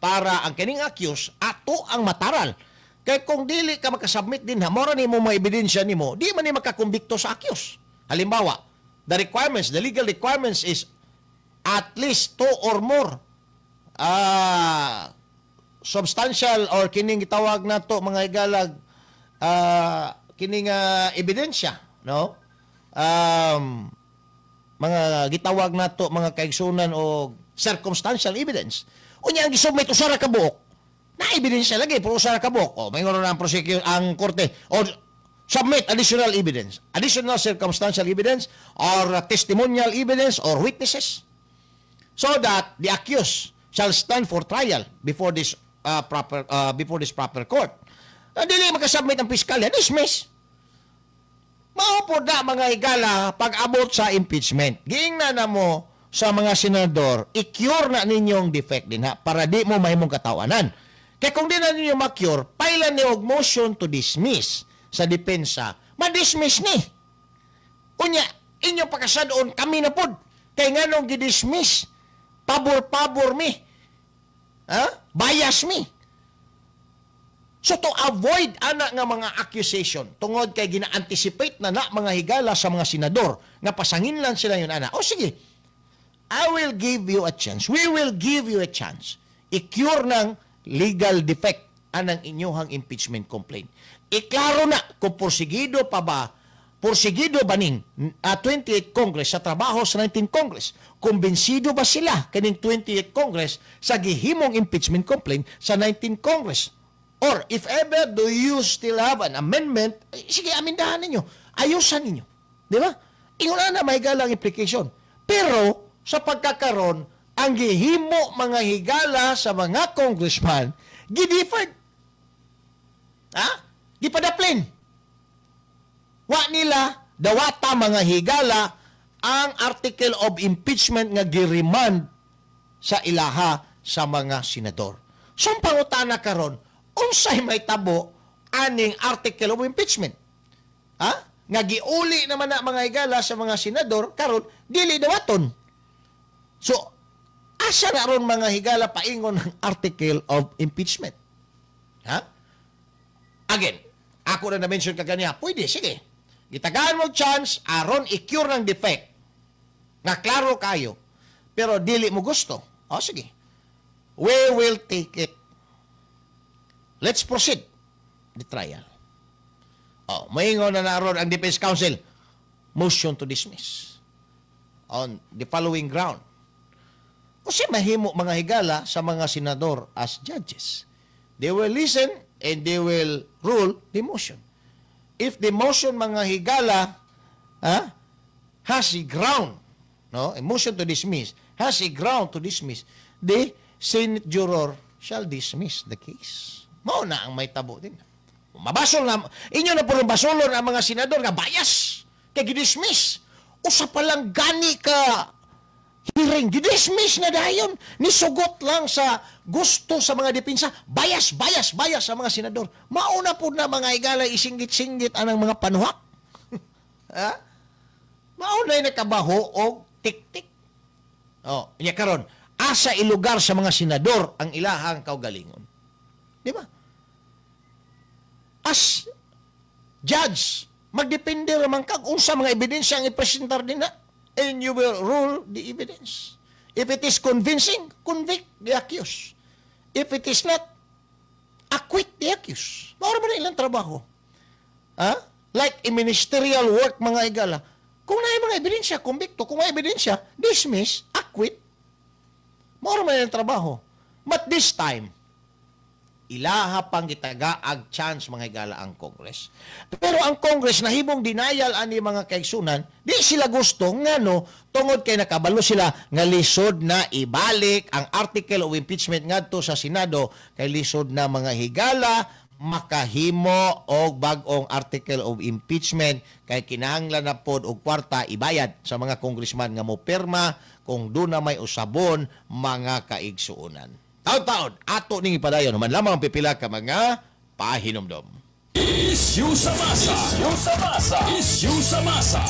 [SPEAKER 4] Para ang kining accused ato ang mataral. Kay kung dili ka makasubmit din ha, mora nimo mga ebidensya nimo, di man ni makakumbikto sa accused. Halimbawa, the legal requirements is at least 2 or more substantial or kining gitawag nato mga igalag kining ebidensya, no? Mga gitawag nato mga kaigsunan o circumstantial evidence. Unya ang gisubmit usara ka buok, na ebidensya lagi pero usara ka buok. O mayroon na ang korte o submit additional evidence, additional circumstantial evidence or testimonial evidence or witnesses so that the accused shall stand for trial before this proper court. Dili makasubmit ang piskalya, dismiss. Maupod na mga higala pag-abot sa impeachment. Giingnan na mo sa mga senador, i-cure na ninyong defect din ha, para di mo mahimong katawanan. Kaya kung di na ninyo ma-cure, pailan niyo og motion to dismiss sa depensa, ma-dismiss ni. Unya, inyong pagkasadoon, kami na pod. Kaya nga nung gidismiss, pabor-pabor mi. Bias mi. So to avoid ana nga mga accusation, tungod kay gina-anticipate na mga higala sa mga senador, nga pasanginlan sila yun ana. O sige, I will give you a chance. We will give you a chance. I-cure ng legal defect anang inyong impeachment complaint. Iklaro na kung porsigido ba ning 28th Congress sa trabaho sa 19th Congress. Kumbensido ba sila kaning 28th Congress sa gihimong impeachment complaint sa 19th Congress? Or if ever do you still have an amendment, sige, amindahan ninyo. Ayusan ninyo. Di ba? Ingon na may galang implication. Pero sa pagkakaroon, ang gihimo mga higala sa mga congressman, gidiffered. Gipadaplin. Wa nila, dawata mga higala, ang article of impeachment nga giremand sa ilaha sa mga senador. So, ang pangutana karon, unsay may tabo aning article of impeachment? Nga giuli naman na mga higala sa mga senador, karon dili dawaton. So, asa na ron mga higala paingon ng article of impeachment? Again, ako na na-mention kaganya, pwede, sige. Gitagaan mo chance, aron i-cure ng defect. Nga klaro kayo. Pero dili mo gusto. O, sige. We will take it. Let's proceed the trial. Maingon na naroon ang Defense Counsel, motion to dismiss on the following ground. Kasi mahimo mga higala sa mga senador as judges. They will listen and they will rule the motion. If the motion mga higala has a ground, a motion to dismiss, has a ground to dismiss, the Senate juror shall dismiss the case. Mao na ang may tabo din. Mabasol na, inyo na po basolon ang mga senador nga bias, kay gidismiss. Usa pa lang gani ka hearing, gidismiss na dayon. Nisugot lang sa gusto sa mga depensa, bias sa mga senador. Mauna po na mga higala isinggit-singgit anang mga panuhak. Mauna yung nakabaho o tik-tik. Iya karon, asa ilugar sa mga senador ang ilahang kaugalingon. Di ba? As judge, magdepende naman kag unsa mga ebidensya ang ipresentar din na, and you will rule the evidence. If it is convincing, convict the accused. If it is not, acquit the accused. Maura ba na ilang trabaho? Like a ministerial work, mga higala. Kung na mga ebidensya, convicto. Kung may ebidensya, dismiss, acquit. Maura ba na ilang trabaho? But this time, ilaha pang gitagaag chance mga higala ang Congress. Pero ang Congress nahimong denial ani mga kaigsunan, di sila gusto ngano tungod kay nakabalo sila nga lisod na ibalik ang article of impeachment ngadto sa Senado kay lisod na mga higala makahimo og bag-ong article of impeachment kay kinahanglan na pod og kwarta ibayad sa mga congressman nga mo pirma kung doon na may usabon mga kaigsuonan. Taon-taon, ato ning ipadayon, man lamang pipila ka mga pahinomdom.
[SPEAKER 1] Isyu sa masa.
[SPEAKER 2] Isyu sa masa.
[SPEAKER 1] Isyu sa masa.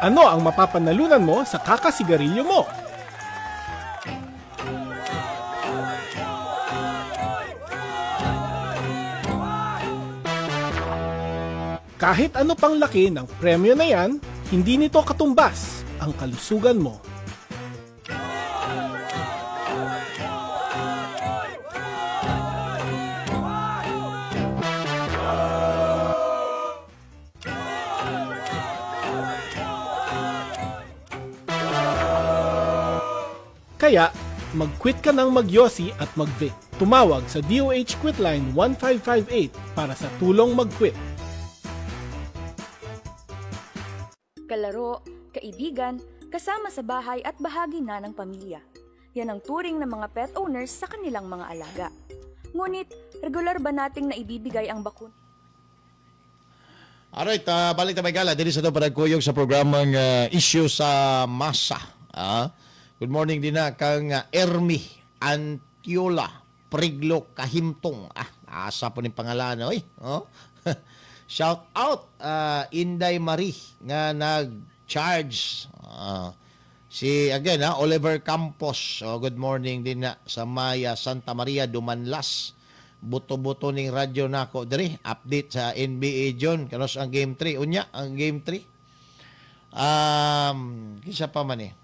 [SPEAKER 6] Ano ang mapapanalunan mo sa kakasigarilyo mo? Kahit ano pang laki ng premyo na yan, hindi nito katumbas ang kalusugan mo. Kaya, mag-quit ka ng magyosi at mag-vape. Tumawag sa DOH Quitline 1558 para sa tulong mag-quit.
[SPEAKER 7] Kalaro, kaibigan, kasama sa bahay at bahagi na ng pamilya. Yan ang turing ng mga pet owners sa kanilang mga alaga. Ngunit, regular ba nating naibibigay ang bakuna?
[SPEAKER 4] Alright, balik na may gala. Dili sa ito panagkuyog sa programang Isyu sa Masa. Good morning din na kang Ermi Antiola Priglo Kahimtong. Asa po ni pangalan. Oy. Oh. Shout out Inday Marie nga nag-charge. Si again Oliver Campos. Good morning din na sa Maya Santa Maria Dumanlas. Buto-buto ning radyo nako diri. Update sa NBA John kanos ang game 3. Unya ang game 3. Kisa pa man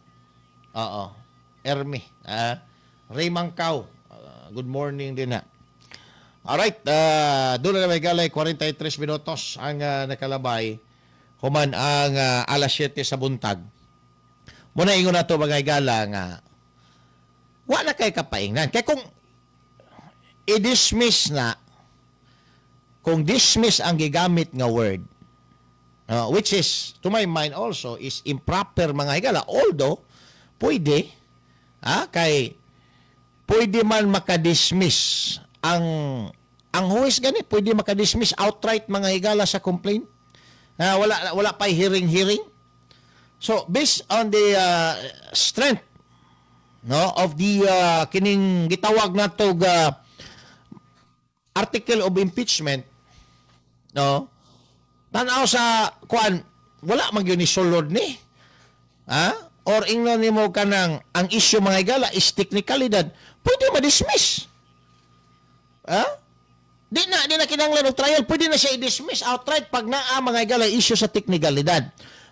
[SPEAKER 4] Ermi. Ray Mangkaw. Good morning din na. Alright, doon na may galay, 43 minutos ang nakalabay. Human ang alas 7 sa buntag. Muna ingon na ito mga gala nga, wala kay kapaingnan. Kaya kung i-dismiss na, kung dismiss ang gigamit nga word, which is, to my mind also, is improper mga higala. Although, pwede, kay pwede man makadismiss ang huwis gani, pwede makadismiss outright mga higala sa complaint. Wala pa hearing. So, based on the strength of the kining gitawag nato article of impeachment, tanaw sa kuan wala man gyud ni sulod ni. Or ingnon nimo kanang ang issue mga higala is technicalidad, pwede ma-dismiss. Di na kinahanglan og trial, pwede na siya i-dismiss outright pag naa mga higala issue sa technicalidad.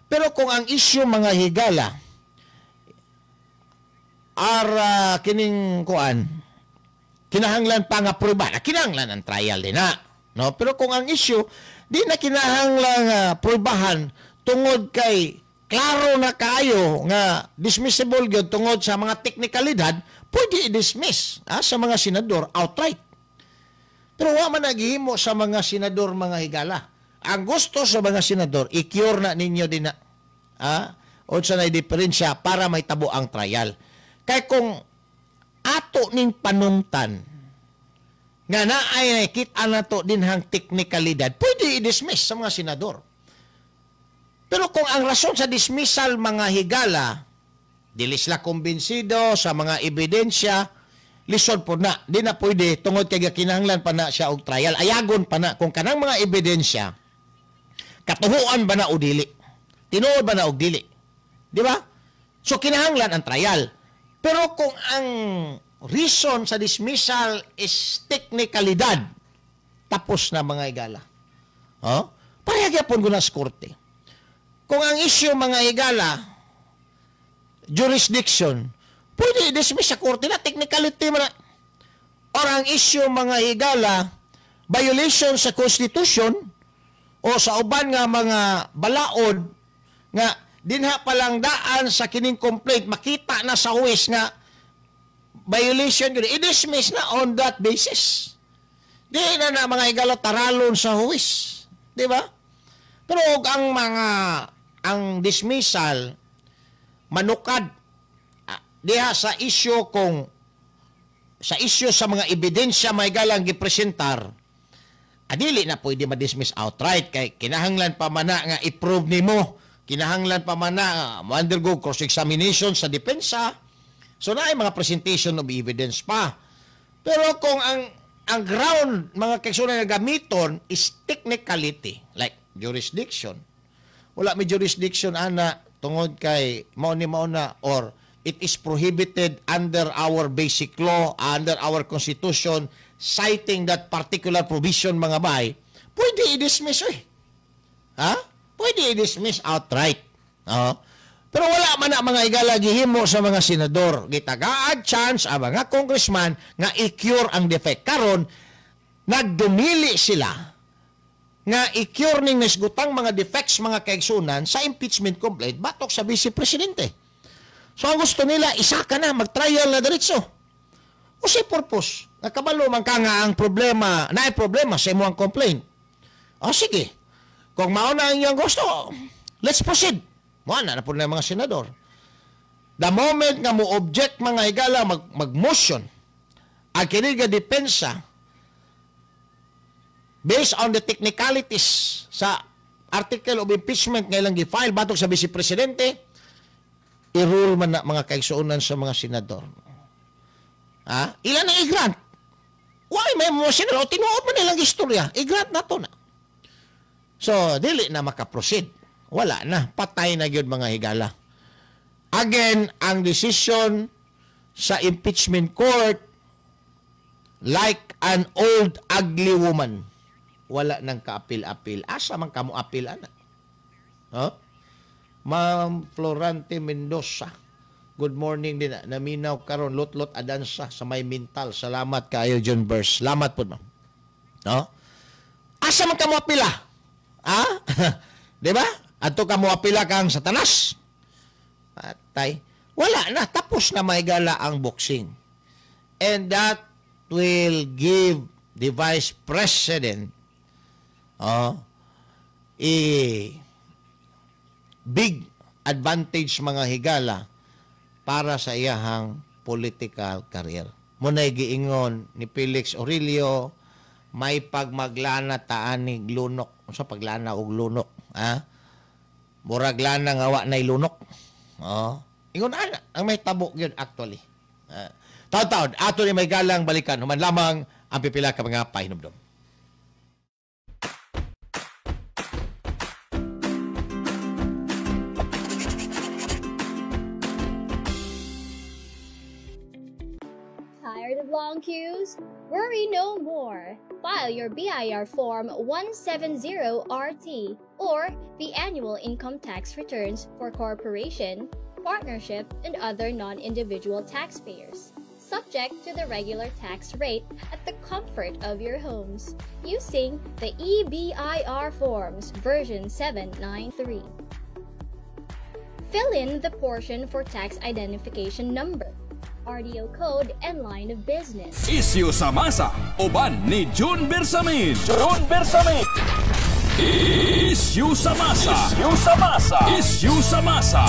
[SPEAKER 4] Pero kung ang issue mga higala kining kuan kinahanglan pa nga pruba, kinahanglan ang trial din na. No? Pero kung ang issue di na kinahanglan prubahan tungod kay klaro na kayo nga dismissible gyud tungod sa mga technicalidad, pwede i-dismiss sa mga senador outright. Pero wa man naghihimo sa mga senador mga higala. Ang gusto sa mga senador, i-cure na ninyo din na. Unsa na diferensya para may tabo ang trial. Kay kung ato ning panungtan nga naay kita na to dinhang teknikalidad, pwede i-dismiss sa mga senador. Pero kung ang rason sa dismissal mga higala, dili sila kumbinsido sa mga ebidensya, lisod po na, di na pwede, tungod kay kinahanglan pa na siya og trial, ayagon pa na, kung kanang mga ebidensya, katuhuan ba na o dili? Tinuod ba na o dili? Di ba? So, kinahanglan ang trial. Pero kung ang reason sa dismissal is teknikalidad, tapos na mga higala. Parehagyan ko na sa korte. Kung ang issue mga higala, jurisdiction, pwede i-dismiss sa korte na, technicality mo na. Or ang issue mga higala, violation sa Constitution o sa uban nga mga balaod nga dinha palang daan sa kining complaint, makita na sa huwes nga violation yun, i-dismiss na on that basis. Di na mga higala taralon sa huwes. Di ba? Pero ang dismissal manukad diha sa issue sa mga ebidensya may galang gipresentar, adili na pwede ma-dismiss outright kay kinahanglan pa man nga i-prove nimo, kinahanglan pa man nga undergo cross-examination sa depensa. So naay mga presentation of evidence pa. Pero kung ang ground mga kaigsunan nga gamiton is technicality like jurisdiction, wala may jurisdiction ana tungod kay mao na or it is prohibited under our basic law, under our constitution, citing that particular provision mga bay, pwede i-dismiss pwede i-dismiss outright. Pero wala man na mga higala gihimo sa mga senador. Gitagaad chance ang mga congressman nga i-cure ang defect. Karon nagdumili sila nga i-cure ning nasgutang mga defects mga kaigsunan sa impeachment complaint batok sa Vice Presidente. So ang gusto nila, isa ka na, mag-trial na diretso. O si purpose, nakabalo man ka nga ang problema, naay problema sa imo ang complaint. O sige, kung mauna ang iyong gusto, let's proceed. Mauna na po na mga senador. The moment nga mo object mga higala, mag-motion, ang kiniga depensa, based on the technicalities sa article of impeachment nga ilang gi-file batok sa Vice Presidente, i-rule man na mga kaigsuonan sa mga senador. Ilan na i-grant? Why may mga senador? Tinuod man nilang istorya. I-grant na to na. So, dili na makaproceed. Wala na. Patay na yun mga higala. Again, ang decision sa impeachment court, like an old ugly woman, wala nang kaapil-apil. Asa man kamo apil ana? Ma'am Florante Mendoza, good morning din. Naminaw karon lot-lot adansa sa may mental. Salamat kayo John Burst. Salamat po ma'am. Asa man kamo apila? Di ba? Adto kamo apila kang Satanas. Patay. Wala na, tapos na maigala ang boxing. And that will give the Vice President big advantage mga higala para sa iyahang political career. Muna'y giingon ni Felix Aurelio, may pagmaglana taanig lunok. Sa paglana og lunok, murag lana nga wa nay lunok. Ingon ana ang may tabo gyud actually. Taon-taon ato ni may galang balikan human lamang ang pipila ka mga pahinumdom.
[SPEAKER 8] long queues? Worry no more. File your BIR Form 170RT or the annual income tax returns for corporation, partnership, and other non-individual taxpayers, subject to the regular tax rate at the comfort of your homes, using the EBIR Forms version 793. Fill in the portion for tax identification number, RDO code, and line of business.
[SPEAKER 1] Isyu sa masa, uban ni June Bersamin.
[SPEAKER 2] June Bersamin.
[SPEAKER 1] Isyu sa masa.
[SPEAKER 2] Isyu sa masa.
[SPEAKER 1] Isyu sa masa.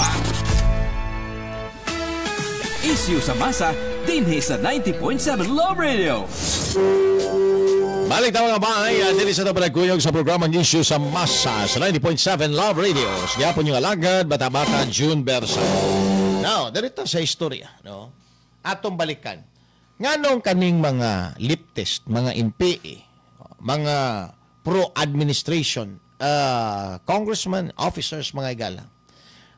[SPEAKER 1] Isyu sa masa, dinhi sa 90.7 Love Radio.
[SPEAKER 4] Balik na mga bahay, dili sa ito panagkuyog sa programang Issue sa Masa sa 90.7 Love Radio. Siya po yung alagad, bata-bata, June Bersa. Now, dito sa istorya, no? Atong balikan. Nga nung kaning mga leftist, mga NPA, mga pro-administration, congressman, officers, mga igala,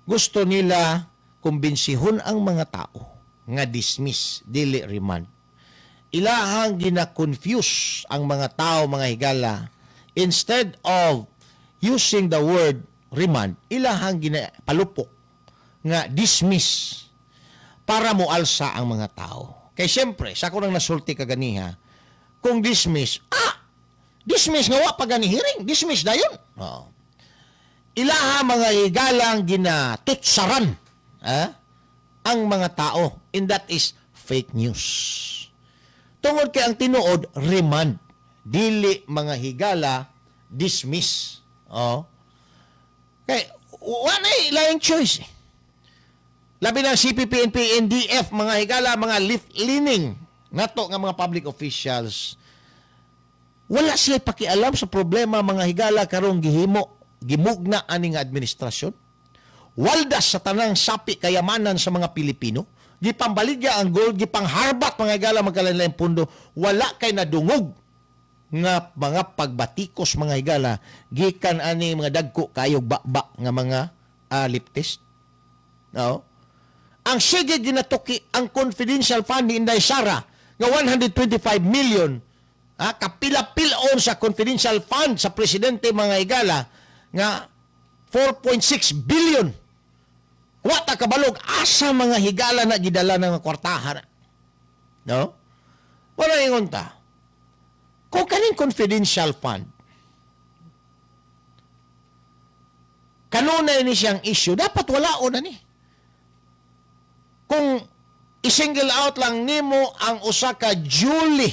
[SPEAKER 4] gusto nila kumbinsihon ang mga tao nga dismiss, dili remand. Ilahang gina-confuse ang mga tao, mga higala. Instead of using the word remand, ilahang ginapalupok nga dismiss para moalsa ang mga tao. Kaya siyempre, sa ko nang nasulti kaganiha, kung dismiss, dismiss nga wa pa gani hearing, dismiss na yun. Ilaha mga higalang ginatutsaran ang mga tao, and that is fake news. Tungod kay ang tinuod, remand. Dili mga higala, dismiss. Kaya, wala ilang choice. Labi ng CPP, NP, NDF, mga higala, mga left-leaning, nato nga mga public officials, wala sila pakialam sa problema mga higala karong gimugna aning administrasyon. Waldas sa tanang sapi kayamanan sa mga Pilipino, gipambaligya ang gold, gipangharbat mga higala magkalain pundo, wala kay nadungog nga mga pagbatikos mga higala, gikan ani mga dagko kayog bakba nga mga leftist. No? Ang sige ginatuki ang confidential fund ni Inday Sara nga 125 million kapila-pilon sa confidential fund sa presidente mga higala nga 4.6 billion. Wata kabalog asa mga higala na gidala ng kwartahan. No? Wala ingon ta. Kung kaning confidential fund, kanunay ni siyang issue, dapat walaon na ni. Kung i-single out lang nimo ang usa ka duly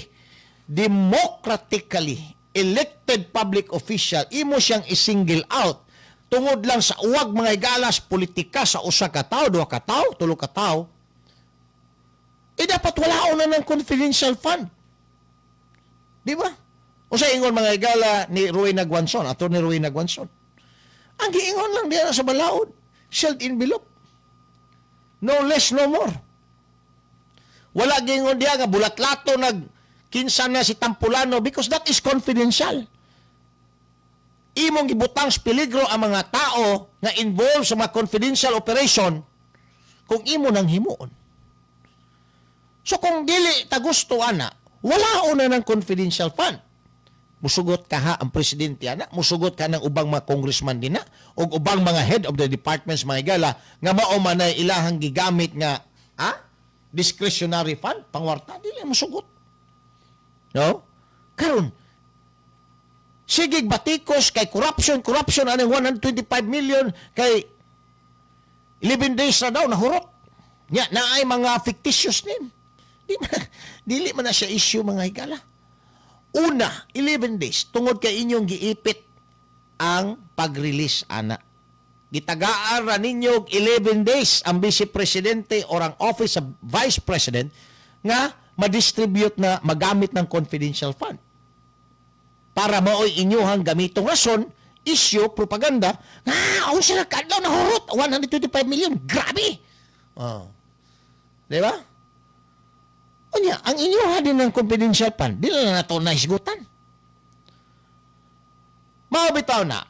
[SPEAKER 4] democratically elected public official, imo siyang i-single out tungod lang sa uwag mga igalas politika sa usa ka tawo, duha ka tawo, tulo ka tawo, dapat walaon na ng confidential fund. Di ba? Usa ingon mga igala ni Rowena Guanzon, ato ni Rowena Guanzon. Ang giingon lang diya sa balaod, sealed envelope. No less, no more. Wala giingon diya nga bulat-lato kinsa na si Tampulano because that is confidential. Imong gibutang sa peligro ang mga tao na involved sa mga confidential operation kung imo nang himuon. So kung dili ta gusto ana, wala una ng confidential fund. Musugot ka ha ang presidente ana, musugot ka ng ubang mga congressman din na, o ubang mga head of the departments mga igala, nga mao man ay ilahang gigamit nga discretionary fund, pangwarta, dili musugot. No? Karon, sigig batikos kay corruption anong 125 million kay 11 days na daw nahurot. Nya naay mga fictitious name. Dili man na siya issue mga higala. Una, 11 days tungod kay inyong giipit ang pag-release ana. Gitagaan ra ninyo 11 days ang vice presidente or ang office of vice president nga ma-distribute na magamit ng confidential fund. Para maoy inyuhang gamitong rason, issue, propaganda, ang sila kadlaw na hurot, 125 million, grabe! Diba? O niya, ang inyuha din ng confidential fund, di na nato na isgutan. Mabitaw na,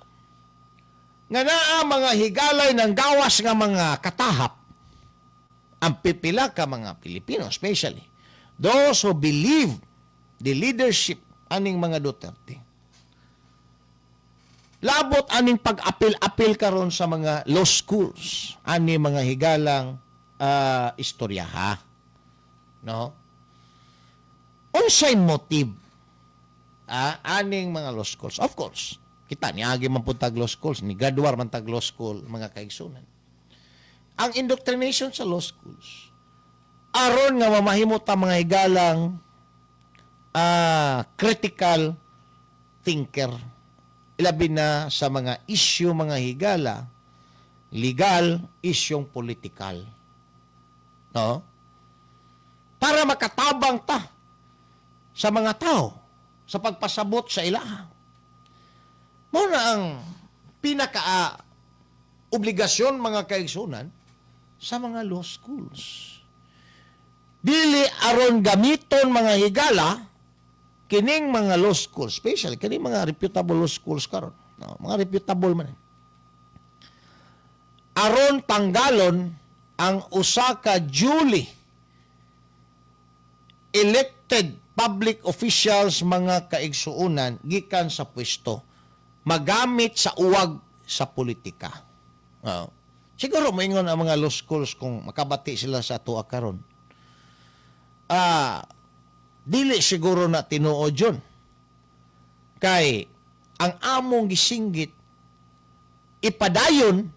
[SPEAKER 4] nga naa mga higalay ng gawas nga mga katahap, ang pipila ka mga Pilipino, especially, those who believe the leadership aning mga Duterte, labot aning pag-apil-apil karon sa mga law schools, ani mga higalang istoryaha. No? Unsay motive aning mga law schools? Of course, kita niagi man pud tag law schools, ni graduar man tag law school, mga kaigsunan. Ang indoctrination sa law schools, aron nga mamahimo ta mga higalang critical thinker, ilabi na sa mga issue, mga higala, legal, isyong political. No? Para makatabang ta sa mga tao, sa pagpasabot sa ilaha. Muna ang pinaka-obligasyon, mga kaigsunan, sa mga law schools. Dili aron gamiton mga higala, kining mga law schools, especially kining mga reputable law schools karon, no, mga reputable man, aron tanggalon ang usa ka duly elected public officials, mga kaigsuunan, gikan sa pwesto, magamit sa uwag sa politika. Siguro moingon ang mga law schools kung makabati sila sa tuwa karon. Dili siguro na tinuod yun. Kay ang among gisinggit, ipadayon,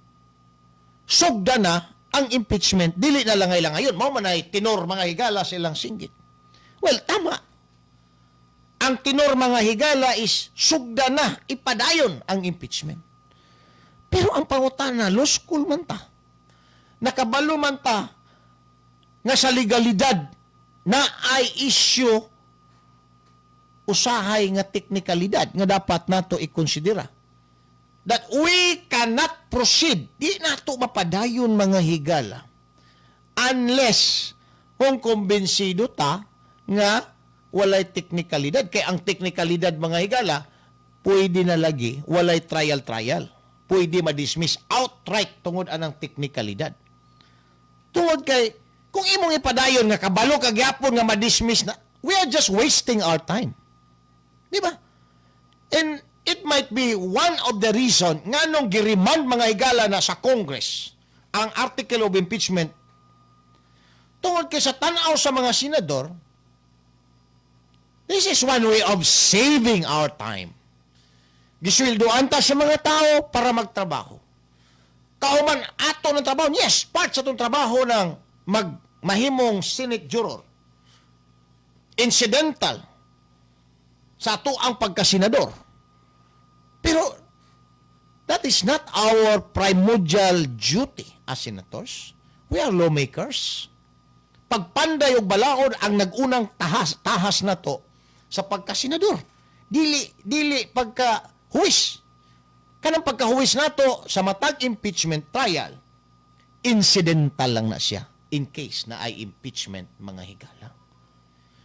[SPEAKER 4] sugda na ang impeachment, dili na lang ngayon. Mao man ay tinor mga higala silang singgit. Well, tama. Ang tinor mga higala is sugda na, ipadayon ang impeachment. Pero ang pangutana, law school man ta, nakabalo man ta, nga sa legalidad, na ay issue usahay nga teknikalidad nga dapat nato ikonsidera. That we cannot proceed, di nato mapadayon mga higala, unless kung kumbinsido ta nga walay teknikalidad. Kaya ang teknikalidad mga higala, pwede na lagi, walay trial. Pwede ma-dismiss outright tungod anang teknikalidad. Tungod kay, kung imong ipadayon nga kabalo kagyapon nga ma-dismiss na, we are just wasting our time. Di ba? And it might be one of the reason nga nung giremand mga higala na sa Congress ang article of impeachment, tungod kay sa tanaw sa mga senador, this is one way of saving our time. Gisweldoan ta sa mga tao para magtrabaho. Kauman ato ng trabaho, yes, part sa itong trabaho ng mahimong Senate juror. Incidental sa ato ang pagkasenador. Pero that is not our primordial duty as senators. We are lawmakers. Pagpanday o balaod ang nagunang tahas na to sa pagkasenador. Dili pagkahuwis. Kanang pagkahuwis nato sa matag impeachment trial, incidental lang na siya in case na ay impeachment mga higala.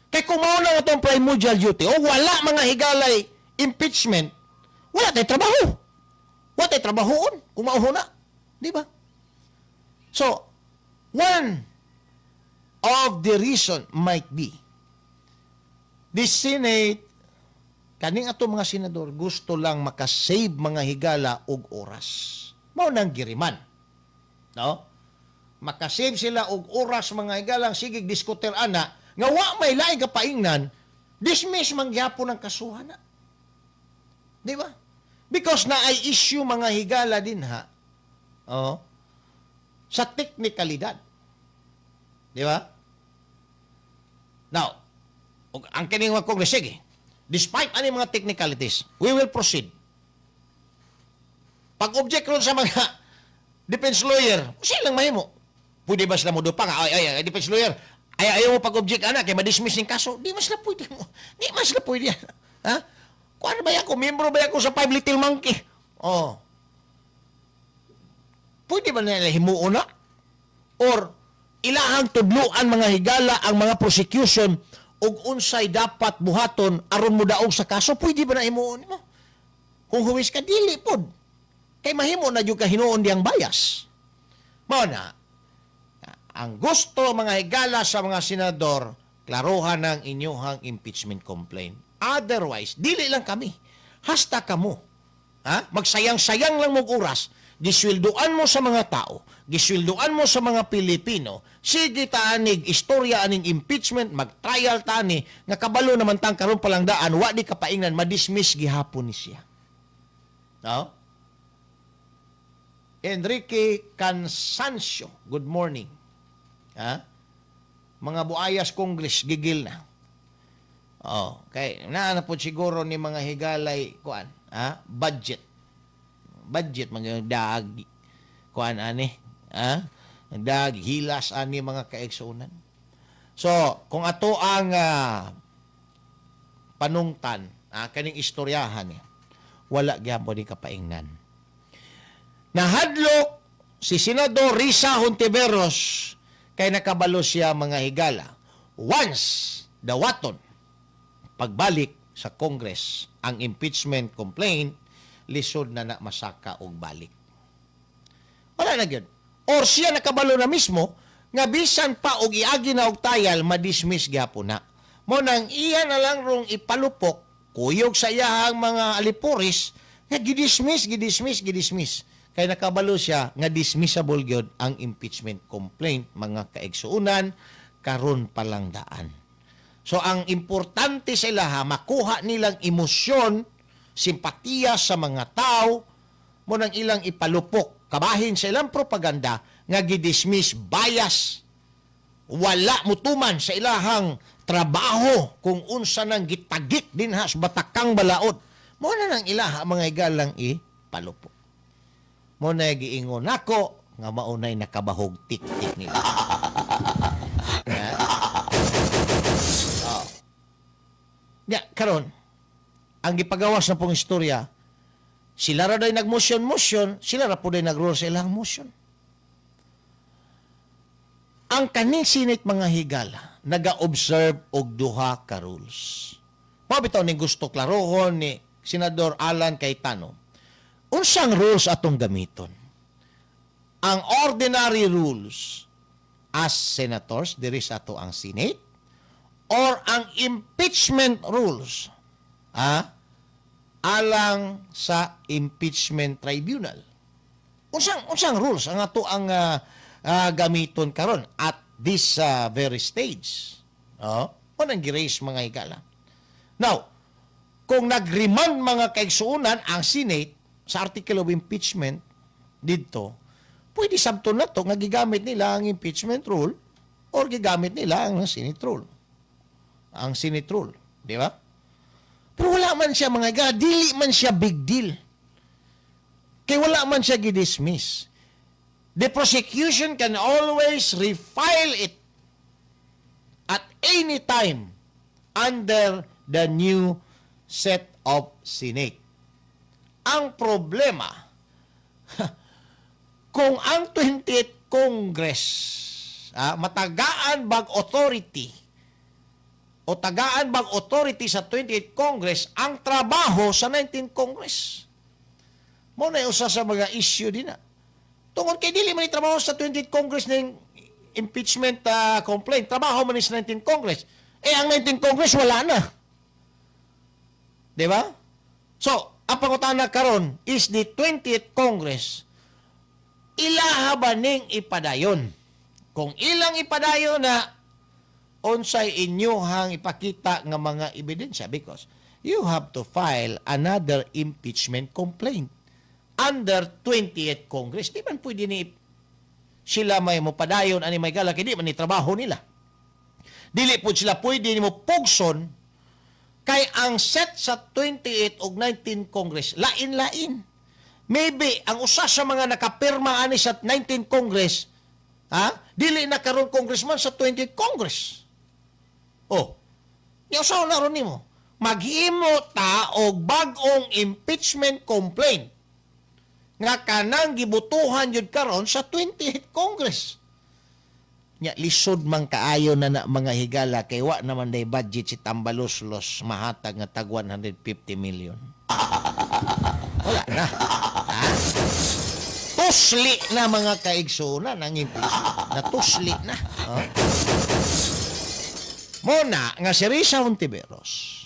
[SPEAKER 4] Kaya kung mauna nga itong primordial duty, o wala mga higalay impeachment, wala tayo trabaho. Wala tayo trabahoon kung mauhuna. Di ba? So, one of the reason might be the Senate, kaning ato mga senador, gusto lang makasave mga higala og oras. Mao nang giriman. No? Makasave sila og oras mga higalang sigig diskuter ana nga wa may laing kapaingnan, dismiss man gyapon ang kasuhan na. Di ba? Because na ay issue mga higala din ha. Sa teknikalidad. Di ba? Now, ang kining mga Congress, sige, despite ani mga technicalities, we will proceed. Pag-object ron sa mga defense lawyer, silang mahimo. Pwede ba sila mo dupang? Ay, defense lawyer, ayaw mo pag-object, anak, kaya ma-dismiss yung kaso. Di mas na pwede mo. Di mas na pwede yan. Ha? Kung ano ba ako? Membro ba ako sa Five Little Monkey? Pwede ba nila himuon na? Or, ilahang tudluan mga higala ang mga prosecution ug unsay dapat buhaton aron mo daog sa kaso, pwede ba na himuon mo? Kung huwis ka, dili pod. Kay mahimo na yung kahinuon diyang bias. Mao na, ang gusto mga higala sa mga senador, klarohan ng inyong impeachment complaint. Otherwise, dili lang kami. Hasta kamo. Magsayang-sayang lang mong oras, giswilduan mo sa mga tao, giswilduan mo sa mga Pilipino, sige taanig, istorya aning impeachment, mag-trial tani, nga kabalo naman tang karon palang daan, wa di kapaingnan, madismiss gihapon ni siya. No? Enrique Cansancio, good morning. Mga buayas Congress, gigil na. Okay, naanapod siguro ni mga higalay, kuan, budget, mga dag, kuan ani, dag, hilas ani mga kaigsunan. So, kung ato ang panungtan, kaning istoryahan niya, wala gyapon ni kapaingnan. Nahadlok si Senador Risa Hontiveros kay nakabalo siya mga higala. Once dawaton pagbalik sa Congress ang impeachment complaint, lisod na masaka og balik. Wala na gyud. Or siya nakabalo na mismo nga bisan pa og iagi na og tayal, madismiss gyapon na. Mo nang iya na lang rong ipalupok kuyog sa iyahang mga alipuris nga gidismiss. Kay nakabalo siya nga dismissible gyud ang impeachment complaint, mga kaigsuunan, karon palang daan. So ang importante sa ilaha, makuha nilang emosyon, simpatiya sa mga tao, mo nang ilang ipalupok, kabahin sa ilang propaganda, nga gidismiss, bias, wala mutuman sa ilahang trabaho, kung unsa nang gitagik din sa batakang balaod. Mo na nang ilaha, mga igalang ipalupok. Mo na giingon nako, nga maunay nakabahog tik-tik nila. Karon, ang gipagawas na pong istorya, sila ra day nag-motion, sila ra po day nag-rule sa ilang motion. Ang kaning Senate mga higala, naga-observe og duha ka rules. Mabitaw ni gusto klarohon ni Senador Alan Cayetano. Unsang rules atong gamiton? Ang ordinary rules as senators, diri sa ato ang Senate, or ang impeachment rules alang sa impeachment tribunal. Unsang rules ang ato ang gamiton karon at this very stage. Unang gi-raise mga higala. Now, kung nag-remand mga kaigsuunan ang Senate sa article of impeachment dito, pwede sabton na to nga gigamit nila ang impeachment rule or gigamit nila ang Senate rule. Ang Senate rule, di ba? Pero wala man siya mga higala, dili man siya big deal. Kaya wala man siya gidismiss. The prosecution can always refile it at any time under the new set of Senate. Ang problema, kung ang 28th Congress, matagaan bag authority o tagaan bag authority sa 28th Congress ang trabaho sa 19th Congress. Mo na usa sa mga issue din na. Tungod kay dili man trabaho sa 20th Congress ng impeachment complaint, trabaho man sa 19th Congress. Ang 19th Congress wala na. Di ba? So, ang pangutana karon is the 20th Congress. Ilaha ba ning ipadayon? Kung ilang ipadayon na unsay inyohang ipakita nga mga ebidensya, because you have to file another impeachment complaint under 20th Congress. Di man pwede ni sila may mopadayon ani may galak, di man ni trabaho nila. Dili po sila pwede ni mo pugson kay ang set sa 28th ug 19th Congress lain-lain. Maybe ang usa sa mga nakapirma ani sa 19th Congress, dili na karon congressman sa 20th Congress. Usaw na ron nimo. Maghimo ta og bag-ong impeachment complaint nga kanang gibutuhan jud karon sa 20th Congress. Nya lisod man kaayo na mga higala kay wa naman day budget si Tambaluslos mahatag nga tag 150 million. Wala na. Tusli na mga kaigsunan ang impeachment. Natusli na. Muna, nga si Risa Hontiveros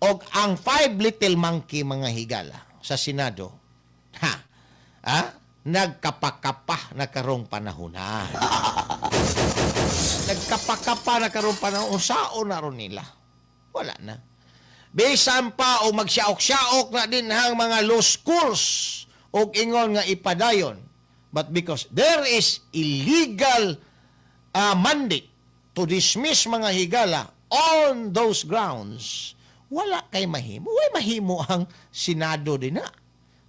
[SPEAKER 4] og ang 5 little monkey mga higala sa Senado, nagkapakapa na karong panahon na. Nagkapakapa na karong panahon, usaon na ron nila. Wala na. Bisan pa o magsiaok-siaok na din hang mga law schools o ingon nga ipadayon. But because there is illegal mandate to dismiss mga higala on those grounds, wala kay mahimo. Way mahimo ang Senado din na.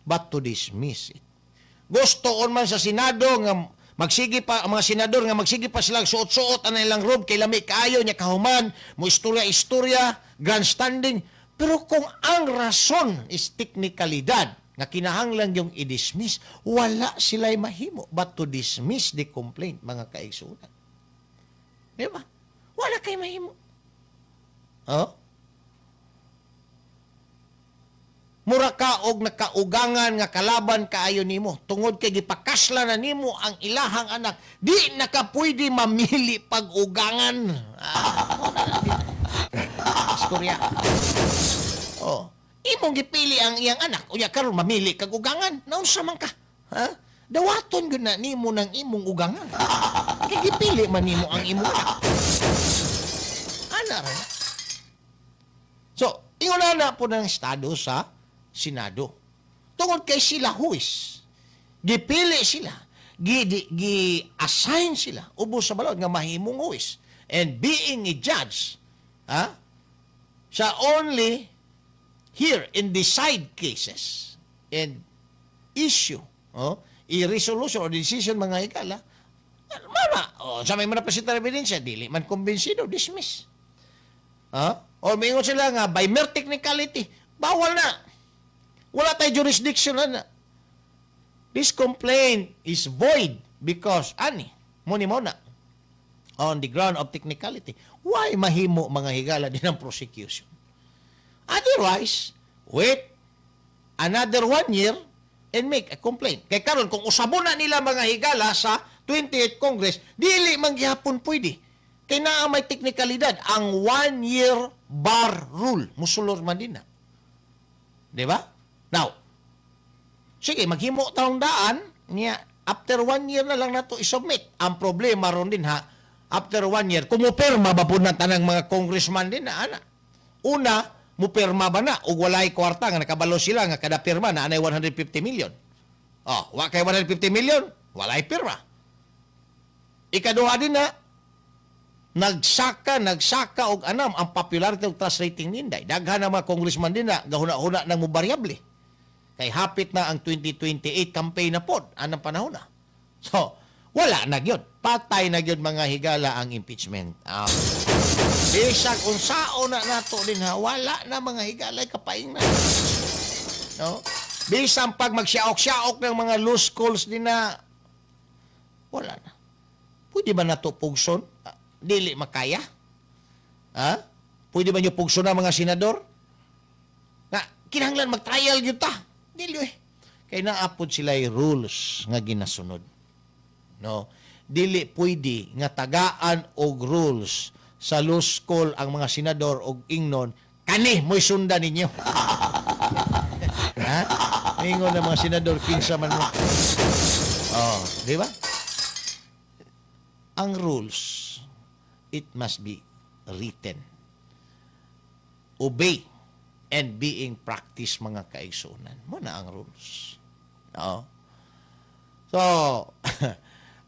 [SPEAKER 4] But to dismiss it. Gustoon man sa Senado nga magsige pa ang mga senador nga magsige pa silang suot-suot ang ilang robe kay lami kaayo nya kahuman mo istorya grandstanding, pero kung ang rason is teknikalidad nga kinahanglan yung i-dismiss, wala sila'y mahimo but to dismiss the complaint, mga kaigsunan. Di ba? Wala kay mahimo. Mura ka og nakaugangan nga kalaban kaayo nimo tungod kay gipakasla na nimo ang ilahang anak, di nakapwede mamili pag-ugangan. Istorya. Imong gipili ang iyang anak unya karon mamili kag ugangan, naunsa man ka? Dawaton gyud na nimo ng imong ugangan. Kay gipili man nimo ang imong anak. Ana ra. So, ingon na po ng Estado sa Senado. Tungod kay sila huwis, gipili sila, gi-assign sila, ubos sa balod nga mahimong huwis. And being a judge, siya only here in decide cases and issue i-resolution or decision mga higala, sa may manapresenta na ebidensya, dili man kumbinsido, dismiss. O maingon sila nga, by mere technicality, bawal na. Wala tayo jurisdiction na. This complaint is void because, mo na, on the ground of technicality. Why mahimo mga higala din ang prosecution? Otherwise, wait another 1 year and make a complaint. Kaya karon kung usabon na nila mga higala sa 28th Congress, dili man gihapon pwede. Kaya na may teknikalidad. Ang 1-year bar rule. Musulor man din na. Diba? Now, sige, maghimo taong daan, niya, after 1 year na lang na to isubmit. Ang problema ron din after 1 year, kumupirma ba po na tanang mga congressman din na, Una, mupirma ba na? O walay kwarta nga nakabalo sila nga kada pirma na anay 150 million. Wa kay 150 million, walay pirma. Ikaduha din na, nagsaka og anam ang popularity ug trust rating ninday. Daghan na mga congressman din na gahuna-huna nang mo variable. Kay hapit na ang 2028 campaign na pod anang panahon na. So, wala na gyud. Patay na gyud mga higala ang impeachment. Bisag unsao na nato din wala na mga higala kapaing na. No? Bisang pag magsiaok-siaok ng mga loose calls din na wala na. Pwede ba nato pugson? Dili makaya? Pwede ba nyo pugso na mga senador? Kinahanglan mag-trial yun ta. Dili Kaya naapod sila rules nga ginasunod. No? Dili pwede nga tagaan og rules sa law school ang mga senador og ingnon, kani mo'y sundan ninyo. Ingon na mga senador, kinsa man mo. Di ba? Ang rules, it must be written, obey, and being practiced mga kaigsunan. Muna ang rules. So,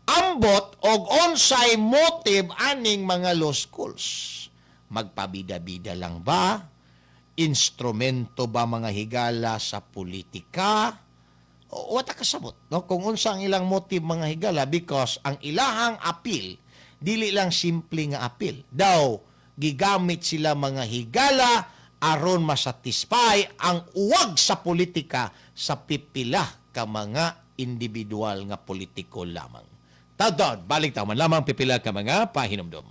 [SPEAKER 4] ambot og unsay motive aning mga law schools. Magpabida-bida lang ba? Instrumento ba mga higala sa politika? Wata kasabot. No? Kung unsa ang ilang motive mga higala, because ang ilahang appeal, dili lang simple nga appeal. Daw, gigamit sila mga higala aron masatisfy ang uwag sa politika sa pipila ka mga individual nga politiko lamang. Taon, balik taman lamang pipila ka mga pahinumdum.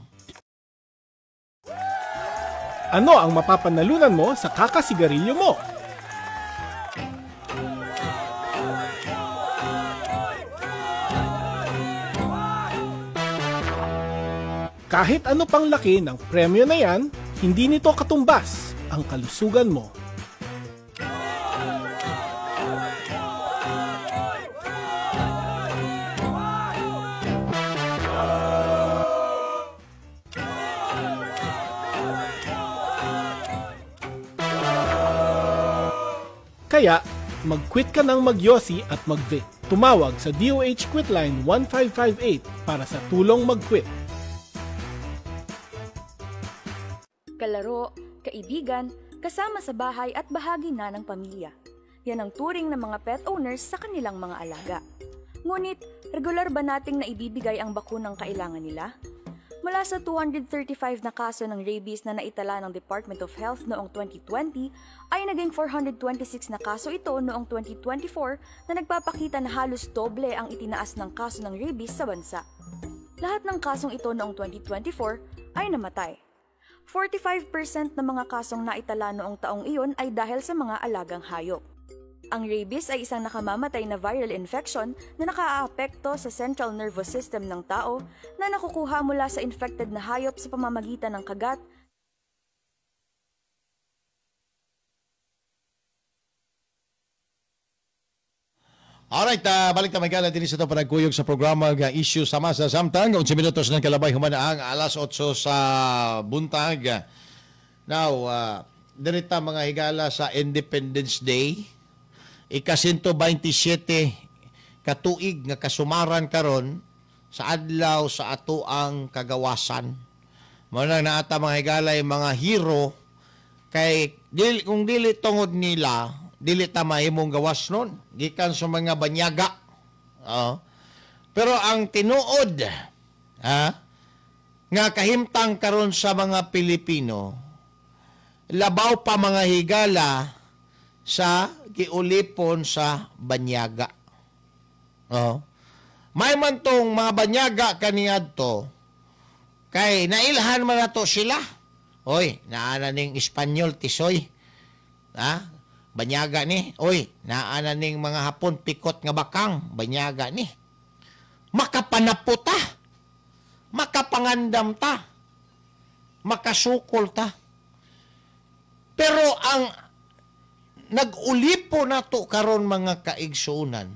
[SPEAKER 6] Ano ang mapapanalunan mo sa kakasigarilyo mo? Kahit ano pang laki ng premyo na yan, hindi nito katumbas ang kalusugan mo. Kaya, mag-quit ka ng mag-yosi at mag-vape. Tumawag sa DOH Quitline 1558 para sa tulong mag-quit.
[SPEAKER 7] Kalaro, kaibigan, kasama sa bahay at bahagi na ng pamilya. Yan ang turing ng mga pet owners sa kanilang mga alaga. Ngunit, regular ba nating naibibigay ang bakunang kailangan nila? Mula sa 235 na kaso ng rabies na naitala ng Department of Health noong 2020, ay naging 426 na kaso ito noong 2024 na nagpapakita na halos doble ang itinaas ng kaso ng rabies sa bansa. Lahat ng kasong ito noong 2024 ay namatay. 45% ng mga kasong naitala noong taong iyon ay dahil sa mga alagang hayop. Ang rabies ay isang nakamamatay na viral infection na nakaaapekto sa central nervous system ng tao na nakukuha mula sa infected na hayop sa pamamagitan ng kagat,
[SPEAKER 4] Alright, balik na magkala din sa ito panagkuyog sa programa ng Issue sa Masa Samtang. 11 minutos ng kalabay humanaang alas 8 sa buntag. Now, dirita mga higala sa Independence Day. Ika-127 katuig nga kasumaran karon sa adlaw sa atoang kagawasan. Muna naata mga higala yung mga hero kay kung dili tungod nila, dili ta mahimong gawas nun. Gikan sa mga banyaga. Pero ang tinuod nga kahimtang karon sa mga Pilipino, labaw pa mga higala sa giulipon sa banyaga. May man tong mga banyaga kaniadto kay nailhan man nato sila. Oy, naana ning Espanyol tisoy. Banyaga ni. Oy, naana ning mga Hapon pikot nga bakang. Banyaga ni. Makapanaputa. Makapangandam ta. Makasukol ta. Pero ang nag-ulipo na to karon mga kaigsuunan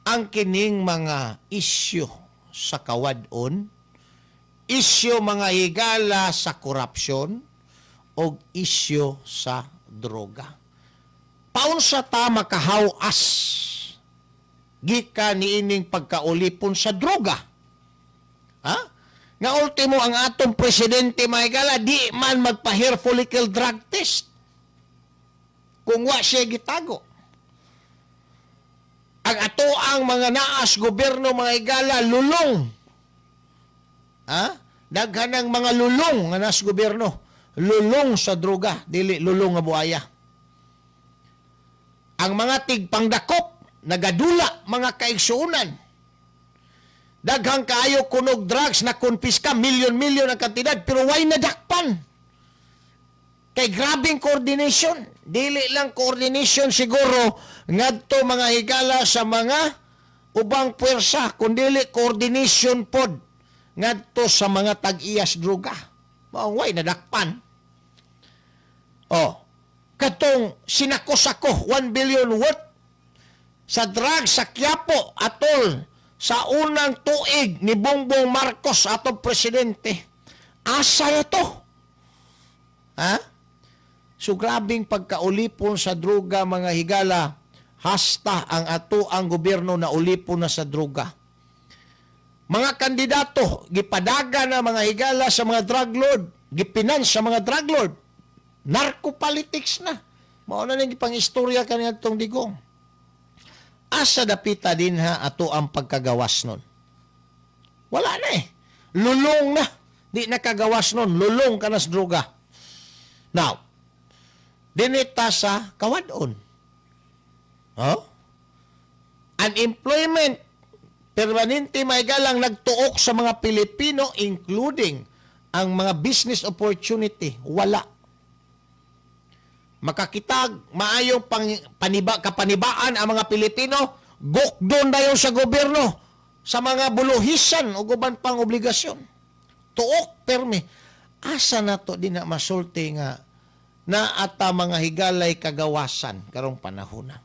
[SPEAKER 4] ang kining mga isyu sa kawadon, isyu mga higala sa korupsyon o isyu sa droga. Paunsa ta makahawas gika niining pagkaulipon sa droga? Nga ultimo ang atong presidente mga higala di man magpa-hair follicle drug test kung wa siya gitago. Ang ato ang mga naas gobyerno mga higala lulong. Daghan ang mga lulong nga naas gobyerno. Lulong sa droga, dili lulong nga buaya. Ang mga tigpangdakop, nagadula mga kaigsuunan. Daghang kaayo kunog drugs na konpiska, milyon-milyon ang kantidad, pero why nadakpan? Kay grabing coordination. Dili lang coordination siguro ngadto mga higala sa mga ubang puwersa, kundi coordination pod ngadto sa mga tag-iyas droga. Why nadakpan? Katong sinako-sako 1 billion worth sa drugs sa Quiapo atol sa unang tuig ni Bongbong Marcos atong presidente. Asa na to? So grabing pagkaulipon sa droga mga higala, hasta ang ato ang gobyerno na ulipon na sa droga. Mga kandidato, gipadaga na mga higala sa mga drug lord, gipinans sa mga drug lord. Narco-politics na. Mauna nang ipang-istorya kanina itong digong. Asa dapita din ato ang pagkagawas nun? Wala na Lulong na. Di nakagawas nun. Lulong ka na sa droga. Now, dinita sa kawadon. Unemployment permanente may galang nagtuok sa mga Pilipino, including ang mga business opportunity. Wala. Makakitag, maayong kapanibaan ang mga Pilipino, gukdon na yun sa gobyerno. sa mga buluhisan o guban pang obligasyon. Tuok permi. Asa na to din na masulti nga na ata mga higalay kagawasan karong panahon na.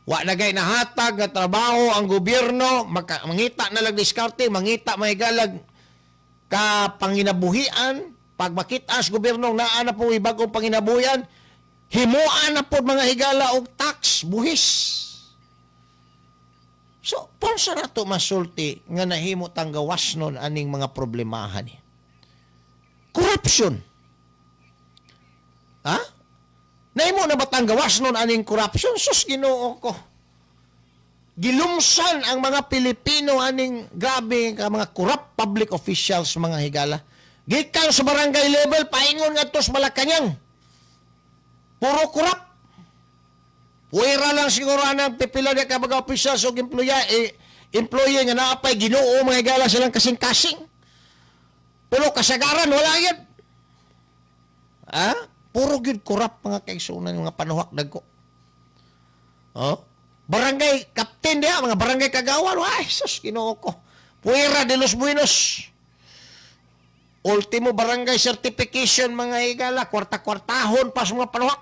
[SPEAKER 4] Wa na gay nahatag nga trabaho ang gobyerno, mangita na lang diskarte, mangita mahigalag ka panginabuhian, pag makita sa gobyerno naa na po ibagong panginabuhian, himuan na po mga higala og tax, buhis. So, pansa na to masulti nga nahimo tang gawas nun aning mga problemahan ni. Corruption. Ha? Nahimo na ba tang gawas nun aning corruption? Sus, Ginoo ko. Gilumsan ang mga Pilipino aning grabe ka mga corrupt public officials mga higala. Gikan sa barangay level, paingon nga to sa Malacañang. Puro corrupt. Puwera lang siguro ang pipila na ka mga officials o employee nga naapay Ginoo mga higala silang kasing-kasing. Pero kasagaran, wala yan. Ha? Puro gid corrupt mga kaigsunan yung mga panuhak dagko. Oh? Barangay captain dia, mga barangay kagawan. Ay, sus, Ginoo ko. Puwera de los Buenos. Ultimo barangay certification mga higala, kwarta-kwartahon pa sa mga panuhak.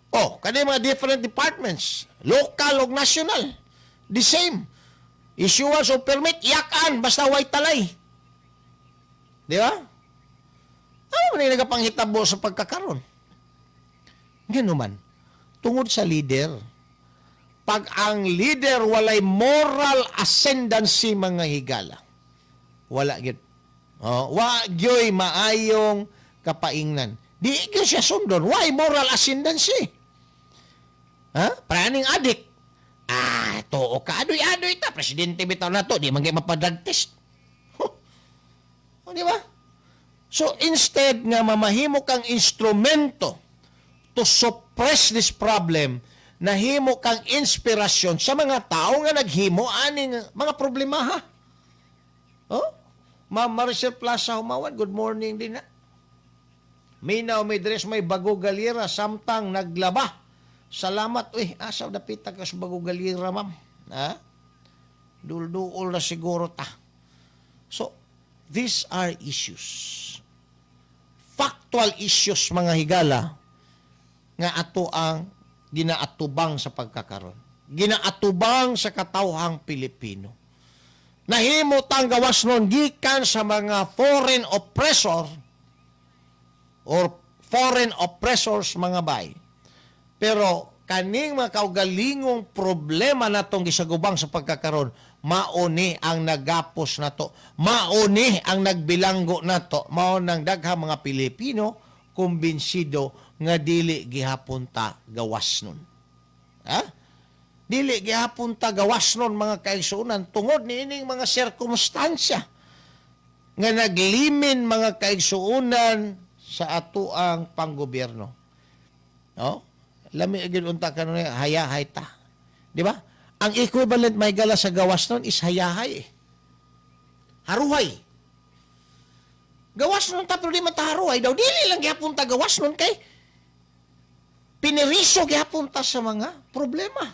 [SPEAKER 4] Oh, kani mga different departments, local o national, the same. Issuance of permit, yakan, basta way talay. Di ba? Ano man yung nagapanghitabo sa pagkakaroon? Ganun man, tungod sa leader, pag ang leader walay moral ascendancy mga higala, wala gid. Oh, wa gyoy maayong kapaingnan. Di gyo siya sundon. Why moral ascendancy? Ha? Praning adik. To ka adoy-adoy ta. Presidente bitaw na to. Di man kayo mapadrag test. Di ba? So, instead nga mamahimo kang instrumento to suppress this problem, nahimo kang inspirasyon sa mga tao nga naghimo aning mga problema, ha? Oh? Ma'am Maricel Plaza Humawan, good morning din na. Minaw may dress may bago galira samtang naglaba. Salamat. Uy, asaw dapita ka sa bago galira, ma'am. Ha? Dul-duol na siguro ta. So, these are issues. Factual issues mga higala nga ato ang ginaatubang sa pagkakaroon. Ginaatubang sa katawhang Pilipino. Nahimo tang gawas nun gikan sa mga foreign oppressor or foreign oppressors mga bay. Pero kaning mga kaugalingong problema natong gisagubang sa pagkakaroon, mauni ang nagapos nato, mauni ang nagbilanggo nato, mao nang daghang mga Pilipino kumbinsido nga dili gihapon ta gawas nun. Ha? Dili gihapon ta gawas nun mga kaigsuunan tungod niining mga sirkumstansya nga naglimin mga kaigsuunan sa atoang panggobyerno. No? Lami agad unta kanunay hayahay ta. Di ba? Ang equivalent may gala sa gawas nun is hayahay. Haruhay. Gawas nun ta pero di man ta haruhay daw. Dili lang gihapon ta gawas nun kay piniriso gihapon ta sa mga problema.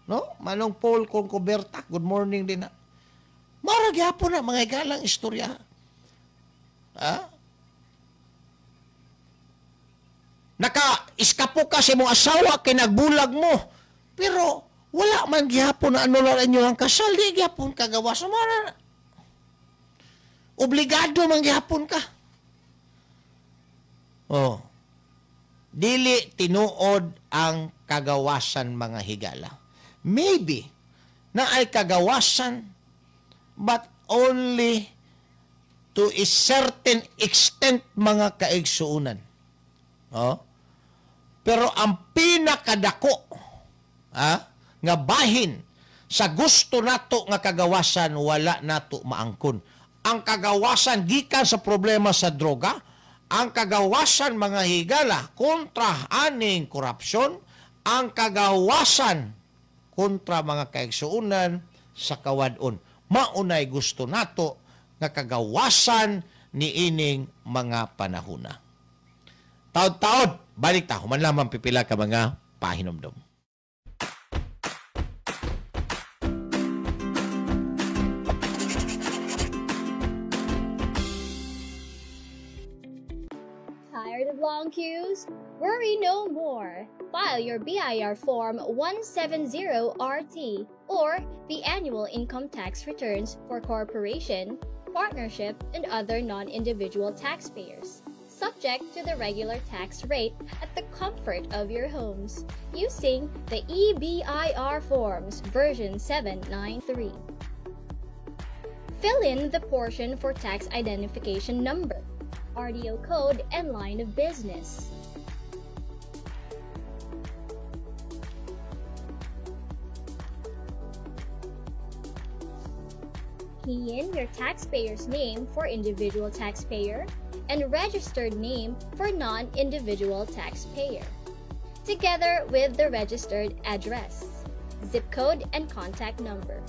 [SPEAKER 4] No? Manong Paul Concoberta, good morning din na. Mara gihapon na mga galang istorya. Ha? Naka-iskapo ka sa mong asawa kay nagbulag mo. Pero wala man gihapon na anulan inyo ang kasal. Di gihapon ka gawas. Mara obligado man gihapon ka. Oh. Dili tinuod ang kagawasan mga higala. Maybe na ay kagawasan but only to a certain extent mga kaigsuunan. Oh? Pero ang pinakadako nga bahin sa gusto nato nga kagawasan wala nato maangkon. Ang kagawasan gikan sa problema sa droga, ang kagawasan mga higala kontra aning korupsyon, ang kagawasan kontra mga kaigsuunan sa kawadon. Maunay gusto nato nga kagawasan niining mga panahuna. Taod-taod, balik ta, human lamang pipila ka mga pahinomdom.
[SPEAKER 8] Tired of long queues? Worry no more. File your BIR Form 170RT or the annual income tax returns for corporation, partnership, and other non-individual taxpayers, subject to the regular tax rate at the comfort of your homes, using the EBIR Forms version 793. Fill in the portion for tax identification number, RDO code, and line of business. Key in your taxpayer's name for individual taxpayer and registered name for non-individual taxpayer, together with the registered address, zip code, and contact number.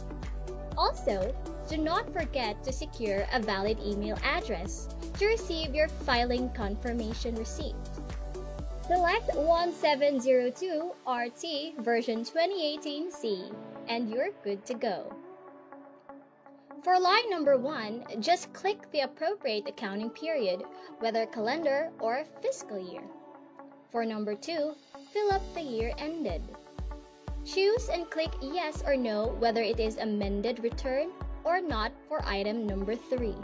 [SPEAKER 8] Also, do not forget to secure a valid email address to receive your filing confirmation receipt. Select 1702 RT version 2018C and you're good to go. For line number 1, just click the appropriate accounting period, whether calendar or fiscal year. For number 2, fill up the year ended. Choose and click yes or no whether it is amended return or not for item number 3,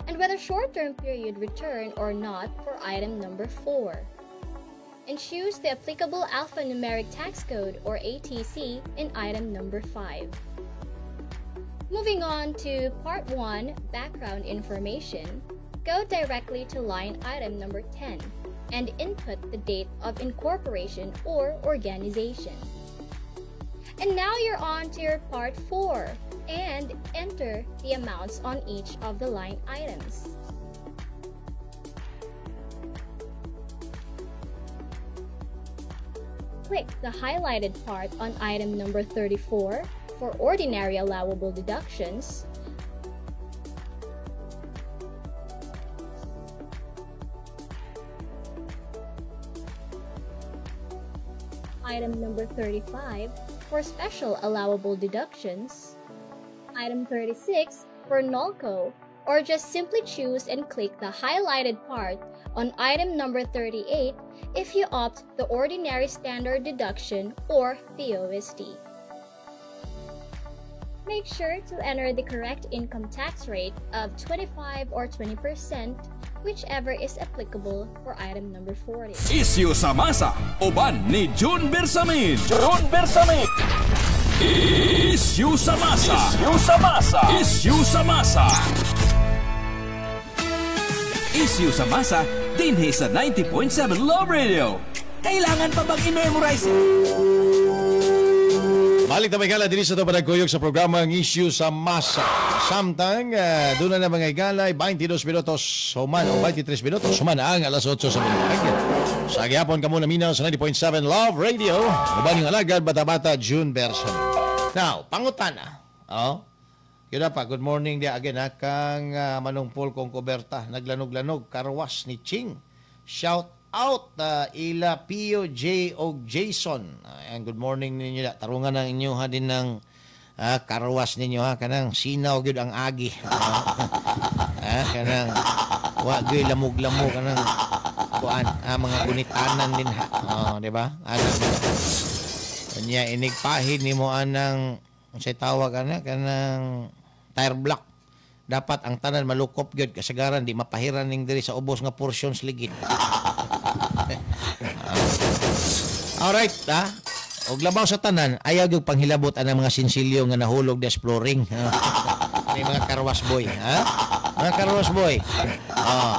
[SPEAKER 8] and whether short-term period return or not for item number 4. And choose the applicable alphanumeric tax code or ATC in item number 5. Moving on to Part 1, Background Information, go directly to line item number 10 and input the date of incorporation or organization. And now you're on to your Part 4 and enter the amounts on each of the line items. Click the highlighted part on item number 34 for ordinary allowable deductions, item number 35 for special allowable deductions, item 36 for NOLCO, or just simply choose and click the highlighted part on item number 38 if you opt the ordinary standard deduction or the OSD. Make sure to enter the correct income tax rate of 25 or 20%, whichever is applicable for item number 40.
[SPEAKER 1] Isyu sa masa, uban ni June Bersamin.
[SPEAKER 2] June Bersamin.
[SPEAKER 1] Isyu sa masa.
[SPEAKER 2] Isyu sa masa.
[SPEAKER 1] Isyu sa masa. Isyu sa masa, dinhi sa 90.7 Love Radio. Kailangan pa bang i-memorize?
[SPEAKER 4] Balik na may gala diri sa ito panagkuyog sa programang Issue sa Masa. Samtang, doon na mga galay, 22 minutos human o 23 minutos human ang alas 8 sa mga. Sa agyapon ka muna minaw sa 90.7 Love Radio. Uban yung alagad, bata-bata, June Berson. Now, pangutana. Oh, yun na pa, good morning dia again ha. Kang manungpol kong kuberta. Naglanog-lanog, karwas ni Ching. Shout out ila Pio J o Jason. And good morning ninyo da. Tarungan ng inyo ha din ng karwas ninyo ha. Kanang sinaw gyud ang agi. Kanang wag lamog-lamog kanang kuan mga gunitanan din ha. Di ba? Kanya inigpahid nimo anang say tawag kanang tire block. Dapat ang tanan malukop gyud kasagaran di mapahiran ning diri sa ubos nga portions ligid. Alright, og labaw sa tanan, ayaw gyud panghilabot ang mga sinsilyo nga nahulog des flooring. May mga karwas boy, ha? Mga karwas boy.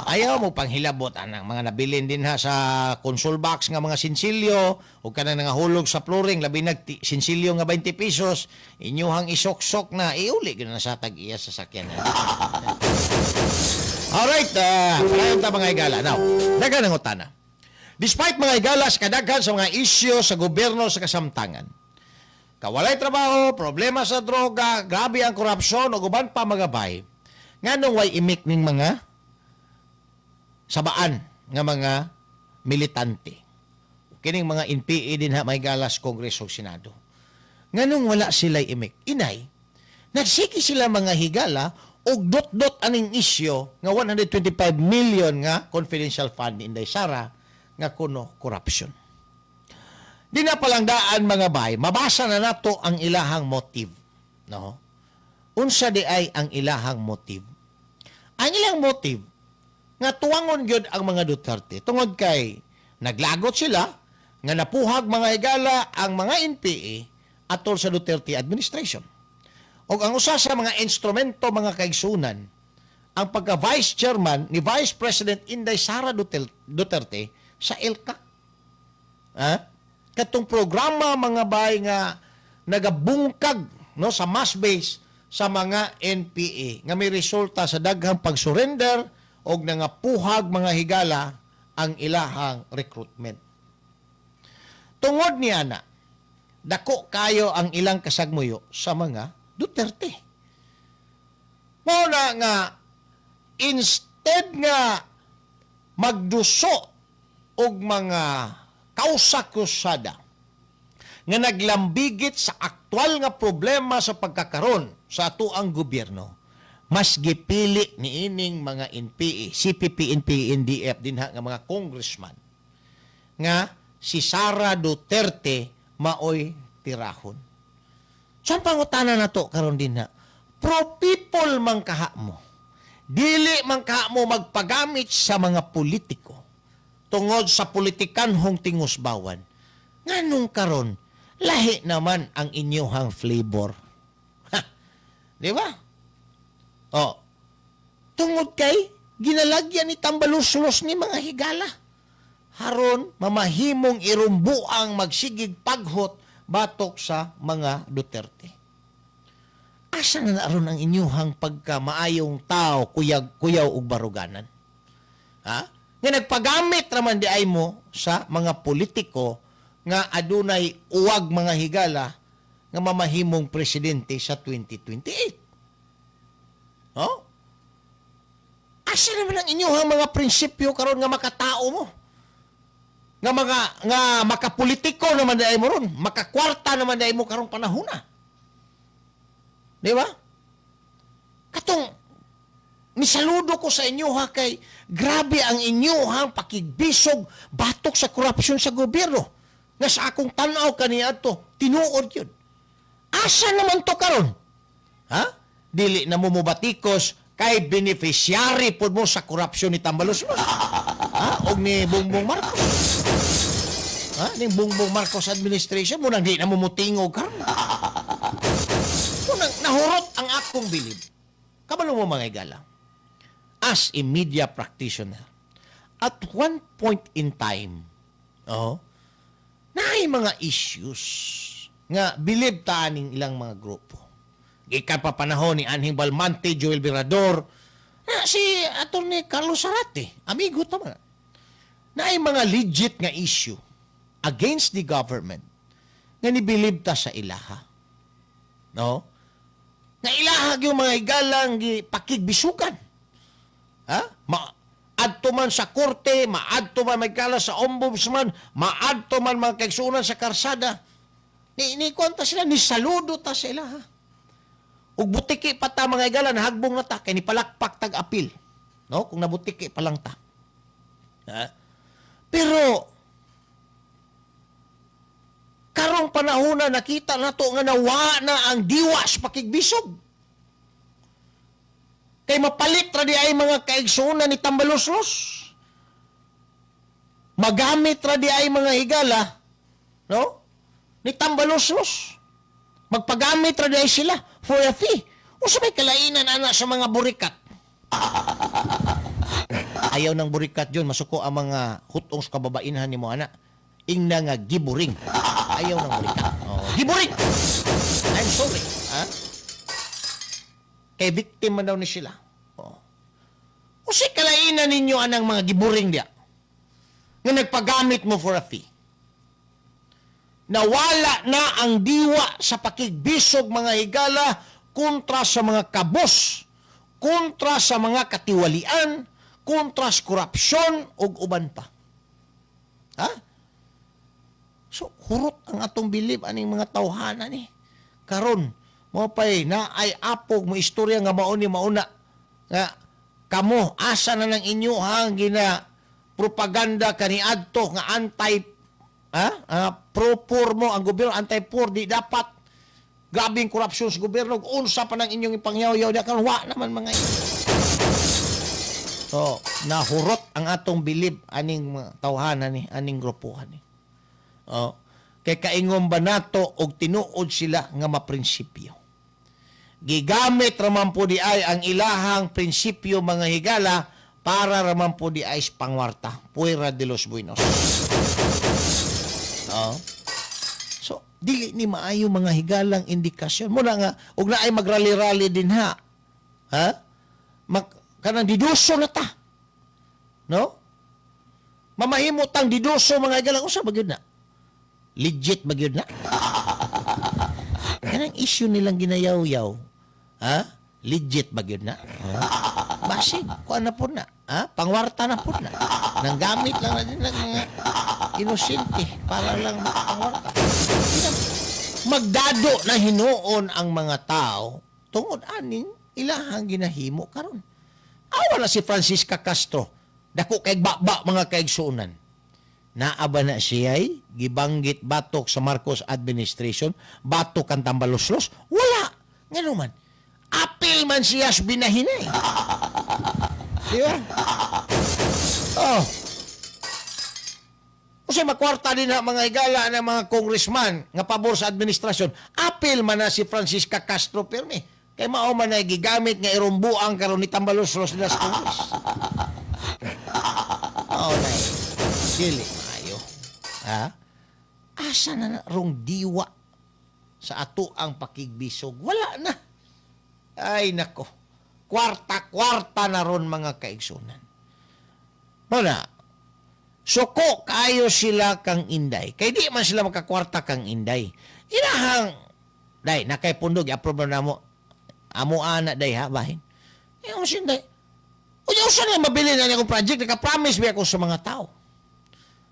[SPEAKER 4] Ayaw mo panghilabot ang mga nabilin din ha sa console box nga mga sinsilyo o kanang nahulog sa flooring labi nag sinsilyo nga 20 pesos, inyuhang isok-sok na iuli gyud na sa tag-iya sa sakyan. Alright, payon ta mga igala. Now, dagan ang utana. Despite mga igalas kadaghan sa mga isyu sa gobyerno sa kasamtangan, kawalay trabaho, problema sa droga, grabe ang korupsyon o guban pa magabay, nganong way imik ning mga sabaan nga mga militante. Kining mga NPA din ha may galas Kongreso ug Senado. Nganong wala sila imik? Inay, nagsiki sila mga higala og dot-dot aning isyo nga 125 million nga confidential fund ni Inday Sara nga kuno corruption. Di na palangdaan mga bay, mabasa na nato ang ilahang motive. No? Unsa di ay ang ilahang motive? Ang ilang motive nga tuwangon gyud ang mga Duterte tungod kay naglagot sila nga napuhag mga higala ang mga NPA atol sa Duterte administration. O ang usa sa mga instrumento, mga kaigsunan, ang pagka-vice chairman ni Vice President Inday Sara Duterte sa ELCA. Katong programa mga bay nga nagabungkag no, sa mass base sa mga NPA nga may resulta sa daghang pag-surrender o nangapuhag mga higala ang ilahang recruitment. Tungod niya na, dako kayo ang ilang kasagmuyo sa mga Duterte. Muna nga, instead nga magduso og mga kausa-kusada nga naglambigit sa aktwal nga problema sa pagkakaroon sa atuang gobyerno, mas gipili ni ining mga NPA, CPP, NPA, NDF, dinha nga mga congressman, nga si Sara Duterte maoy tirahon. Saan pangutana na to karon din na? Pro-people man kaha mo. Dili man kaha mo magpagamit sa mga politiko tungod sa politikanhong tingusbawan. Nganong karon, lahi naman ang inyuhang flavor. Ha? Di ba? O, tungod kay, ginalagyan ni tambalusulos ni mga higala. Haron, mamahimong irumbuang magsigig paghot batok sa mga Duterte. Asa na naroon ang inyuhang pagkamaayong tao, kuyaw ug baruganan? Ha? Nga nagpagamit raman di ay mo sa mga politiko nga adunay uwag mga higala nga mamahimong presidente sa 2028. Oh? Asa naman ang inyuhang mga prinsipyo karon nga makatao mo? Nga makapolitiko naman dahil mo ron, makakwarta naman dahil mo karong panahuna. Di ba? Katong, misaludo ko sa inyo ha, kay grabe ang inyo ha, pakigbisog, batok sa korupsyon sa gobyerno. Nga sa akong tanaw kaniya to, tinuod yun. Asa naman to karon? Ha? Dili na mo mubatikos kay beneficiary po mo sa korupsyon ni Tambalos. Ha? O ni Bongbong Marcos. Ha? Ni Bongbong Marcos administration mo nang di na mumutingog karon. Kung nahurot ang akong bilib, kabalo mo mga igala, as a media practitioner, at one point in time, naay mga issues nga bilib taaning ilang mga grupo. Gikan pa panahon ni Anhing Balmante, Joel Virador, si Atty. Carlos Zarate, amigo tama. Naay mga legit nga issue against the government nga nibilib ta sa ilaha. No? Nga ilaha yung mga igalang pakigbisukan. Ha? Maadto man sa korte, maadto man magkala sa ombudsman, maadto man mga kaigsunan sa karsada. Ni kwanta sila, ni saludo ta sa ilaha. Ug butiki pa ta mga igala, nahagbong na ta, kay ni palakpak tag-apil. No? Kung nabutiki pa lang ta. Ha? Pero, karong panahon na nakita na to nga nawa na ang diwa sa pakigbisog. Kay mapalit ra di ay mga kaigsunan ni Tambaluslos. Magamit ra di ay mga higala, no? Ni Tambaluslos. Magpagamit ra di ay sila for a fee. Usa may kalainan ana sa mga burikat. Ayaw ng burikat yun, masuko ang mga hutong sa kababainhan ni mo ana. Ingna nga giburing. Ayaw ng burikat. Oh, giburing! I'm sorry. Ha? Kay biktima daw ni sila. Oh. O si kalainan ninyo anang mga giburing diya nga nagpagamit mo for a fee. Nawala na ang diwa sa pakigbisog mga higala kontra sa mga kabos, kontra sa mga katiwalian, kontra sa korupsyon ug uban pa. Ha? So, hurot ang atong bilib aning mga tawhana ni. Karon, mo pay na ay apog mo istorya nga mauni mauna nga kamo asa na ng inyo hang gina propaganda kaniadto nga anti pro-poor mo ang gobyerno, anti-poor, di dapat grabing korupsyon sa gobyerno, unsa pa ng inyong ipangyaw-yaw na kanwa naman mga ito. So, nahurot ang atong bilib aning tawhanan ni, aning grupuhan ni. Kay kaingom ba nato og tinuod sila nga maprinsipyo. Gigamit raman po di ay ang ilahang prinsipyo mga higala para raman po di ay pangwarta. Puera de los buenos. So, dili ni maayo mga higalang indikasyon. Muna nga, huwag na ay magrali-rali din ha. Kanang diduso na ta. No? Mamahimutang diduso mga higalang. Usa ba yun na? Legit ba yun na? Kanang issue nilang ginayaw-yaw. Legit ba yun na? Basig, kuha na po na. Pangwarta na po na. Nang gamit lang na din ng inosente para lang makapangwarta. Magdado na hinuon ang mga tao tungod aning ilahang ginahimo karon. Awa na si Francisca Castro. Dako kay baba mga kaigsuunan. Naaba na siya'y gibanggit batok sa Marcos administration, batok ang tambaloslos. Wala. Nga naman. Apil man siyas binahinay. Di ba? Kasi makwarta din na mga higala ng mga congressman nga pabor sa administrasyon. Apil man na si Francisca Castro Pirme. Kay mao man na gigamit nga irumbuang karon ni tambaloslos nila sa Congress. Na dili maayo. Asa na rong diwa sa ato ang pakigbisog? Wala na. Ay nako. Kwarta-kwarta na ron mga kaigsunan. Muna, suko kayo sila kang inday. Kaya di man sila makakwarta kang inday. Inahang, day, nakay-pundog, approve na mo. Amo anak day ha, bahin. Yung sinday. Usa na mabili na niya kong project, nakapromise ba ako sa mga tao.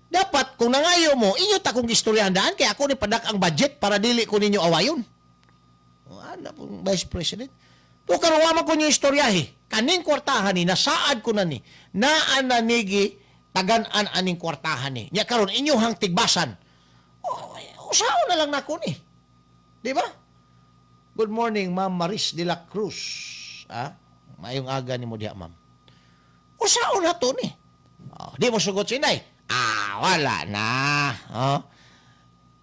[SPEAKER 4] Dapat, kung nangayo mo, inyo ta kong istoryahan kaya ako ni padak ang budget para dili ko ninyo awayon. Ano pong Vice President? O karuwa ko niyo istoryahe. Kaning kwartahan ni, nasaad ko na ni, naan na nigi, tagan-an aning kwartahan ni. Nya karon inyo hang tigbasan. Usaon na lang nako ni. Di ba? Good morning, Ma'am Maris de la Cruz. Mayong aga ni mo diha, ma'am. Usaon na to ni. Di mo sugot sinay. Wala na.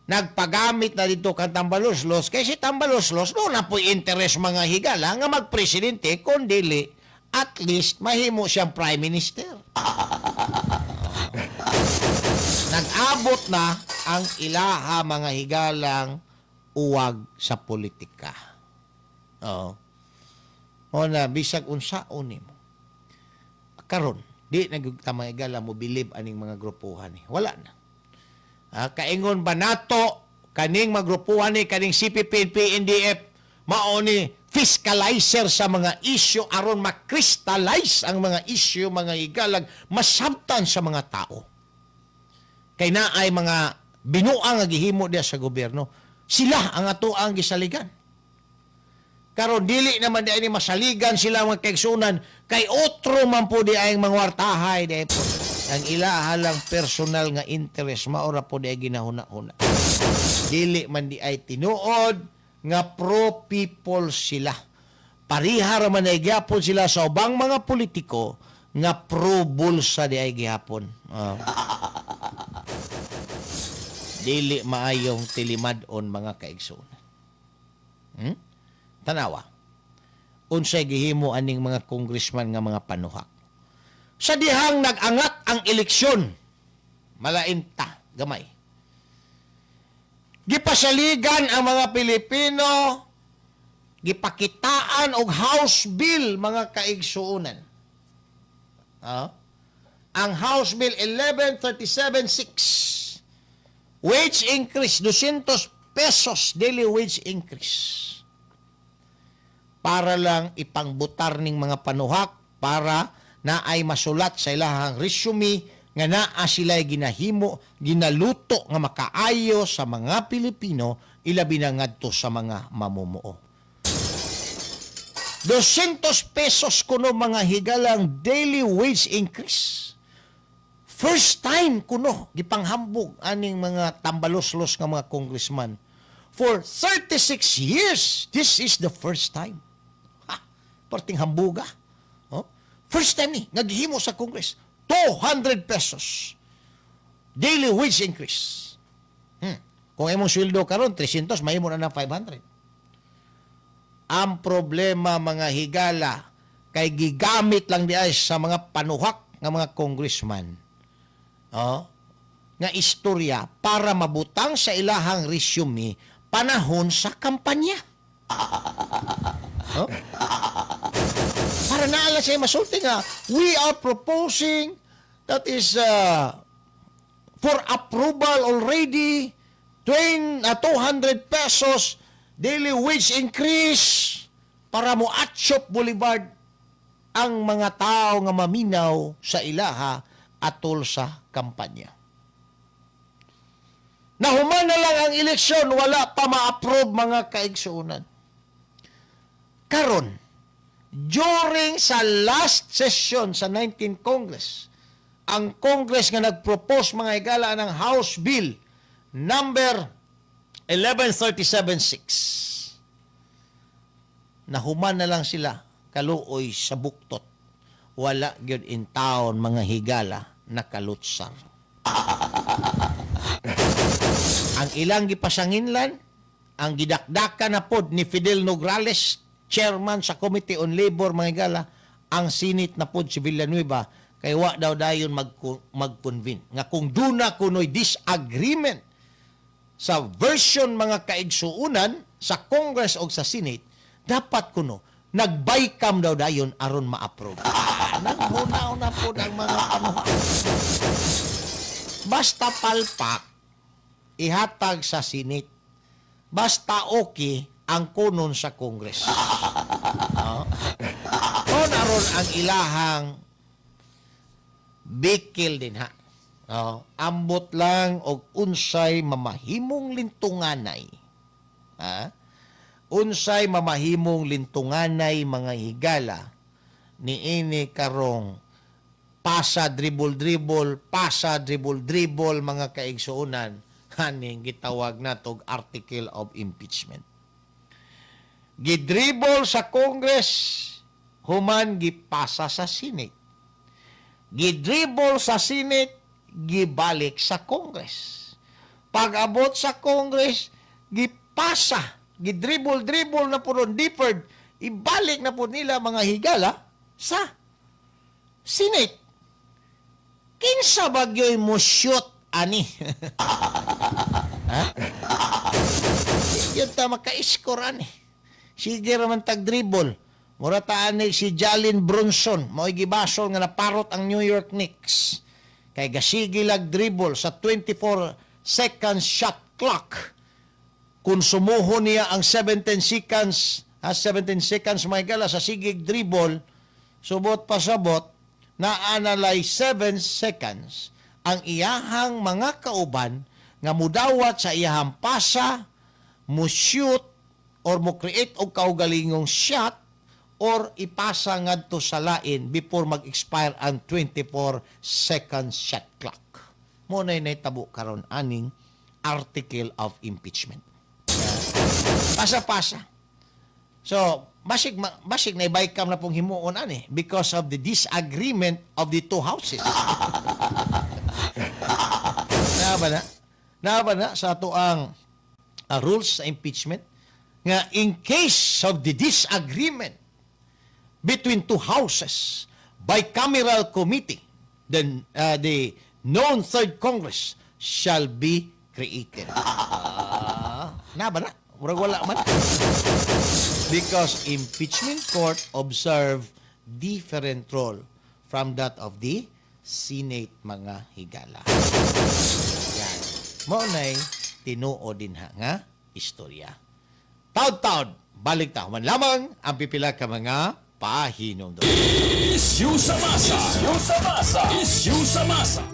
[SPEAKER 4] Nagpagamit na dito kang tambaloslos kasi tambaloslos no na po interest mga higala nga magpresidente kundili at least mahimo siyang prime minister. Nag-abot na ang ilaha mga higalang uwag sa politika. O na bisag unsaon nimo. Karon di nagtama higala mo bilib aning mga grupuhan ni. Wala na. Kaingon ba nato kaning magrupuhan ni kaning CPP, PNDF mao ni fiscalizer sa mga isyu aron makrystallize ang mga isyu mga higalag masabtan sa mga tao. Kay naay mga binuang nga gihimo diya sa gobyerno, sila ang ato ang gisaligan. Karon dili naman di ay masaligan sila mga kaigsunan kay otro man po di ay mga wartahay di po. Ang ilahalang personal nga interest maora po di ay ginahuna-huna. Dili man di ay tinuod nga pro-people sila. Parihar man ay gihapon sila sa ubang mga politiko nga pro-bulsa di ay gihapon. Dili maayong tilimad-on mga kaigsunan. Tanawa. Unsay gihimo aning mga congressman nga mga panuhak. Sa dihang nag-angat ang eleksyon, malainta, gamay. Gipasaligan ang mga Pilipino, gipakitaan og House Bill, mga kaigsuunan. Ang House Bill 1137-6, wage increase, 200 pesos daily wage increase. Para lang ipangbutar ning mga panuhak, para na ay masulat sa ilahang resume nga naa sila'y ginahimo, ginaluto nga makaayo sa mga Pilipino, ilabi na ngadto sa mga mamumuo. 200 pesos kuno mga higalang daily wage increase. First time kuno gipanghambog aning mga tambaloslos nga mga congressman. For 36 years, this is the first time. Ha, parting hambuga. Oh? First time ni naghimo sa Congress. 200 pesos. Daily wage increase. Kung imong sweldo karon 300, mahimo na ng 500. Ang problema mga higala kay gigamit lang diay sa mga panuhak nga mga congressman. Oh, nga istorya para mabutang sa ilahang resume panahon sa kampanya. Oh? Para naala siya masulti nga, we are proposing that is for approval already 200 pesos daily wage increase para mo Atchop Boulevard ang mga tao nga maminaw sa ilaha atol sa kampanya. Nahuman na lang ang eleksyon, wala pa ma-approve mga kaigsuunan. Karon, during sa last session sa 19th Congress, ang Congress nga nag-propose mga higala ng House Bill number 1137-6. Nahuman na lang sila kaluoy sa buktot. Wala gyud in town mga higala na kalutsar. Ang ilang gipasanginlan, ang gidakdaka na pod ni Fidel Nograles, chairman sa Committee on Labor mga higala, ang sinit na pod si Villanueva, kay wa daw dayon mag-convene. Nga kung duna kuno'y disagreement sa version mga kaigsuunan sa Congress o sa Senate, dapat kuno nagbaykam daw dayon aron ma-approve. Naghunaw na po ng mga panuhak. Basta palpak, ihatag sa Senate. Basta okay ang kunon sa Congress. O naron ang ilahang bikil din ha. Ambot lang og unsay mamahimong lintunganay. Unsay mamahimong lintunganay mga higala niini karong pasa dribble mga kaigsuunan haning gitawag natog article of impeachment. Gidribble sa Congress human gipasa sa Senate. Gidribble sa Senate gibalik sa Congress. Pag-abot sa Congress gipasa, gidribble na po ron, deferred, ibalik na po nila mga higala sa Senate. Kinsa bagyo'y mo shoot ani? Yun ta maka-score ani. Sige raman tag-dribble. Murataan ni si Jalen Brunson, mo'y gibasol nga naparot ang New York Knicks. Kay gasigi lag dribble sa 24 seconds shot clock. Kung sumuho niya ang 17 seconds mga higala sa sigig dribble, subot pasabot, na-analyze 7 seconds ang iyahang mga kauban nga mudawat sa iyahang pasa, mo shoot or mo create og kaugalingong shot or ipasa ngadto sa lain before mag-expire ang 24 seconds shot clock. Mo nay nahitabo karon aning article of impeachment. Pasa-pasa. So, basig na ibaykam na pong himuon ani because of the disagreement of the two houses. Naba na sa ato ang rules sa impeachment nga in case of the disagreement between two houses, bicameral committee, then the known third Congress shall be created. Naba na? Wala man. Because impeachment court observe different role from that of the Senate mga higala. Yan. Maunay, tinuo din ha nga istorya. Taud-taud, balik ta. Man lamang ang pipila ka mga pahinom doon.
[SPEAKER 1] Issue sa masa. Issue sa masa.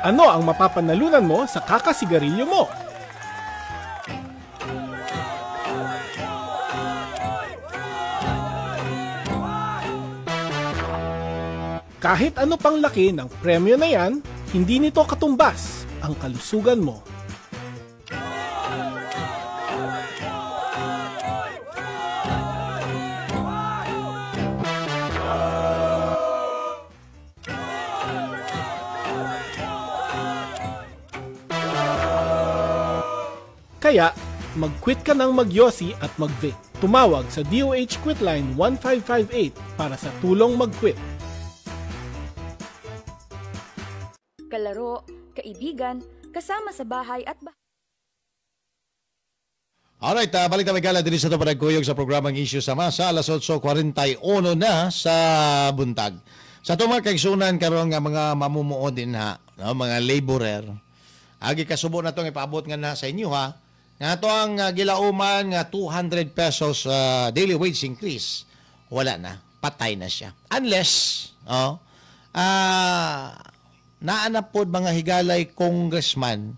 [SPEAKER 6] Ano ang mapapanalunan mo sa kakasigarilyo mo? Kahit ano pang laki ng premyo na yan, hindi nito katumbas ang kalusugan mo. Kaya, mag-quit ka ng mag-yosi at mag-vape. Tumawag sa DOH Quitline 1558 para sa tulong mag-quit.
[SPEAKER 7] Kalaro, kaibigan, kasama sa bahay at
[SPEAKER 4] Alright, balik na may gala din sa ito panagkuyog sa programang Issue sa Masa, alas 8:41 na sa buntag. Sa ito mga kaigsunan karon nga mga mamumuo din ha, no? Mga laborer. Agi kasubo na itong ipaabot nga na sa inyo ha. Nga ito ang gilauman nga 200 pesos daily wage increase. Wala na, patay na siya. Unless, naanap po mga higalay congressman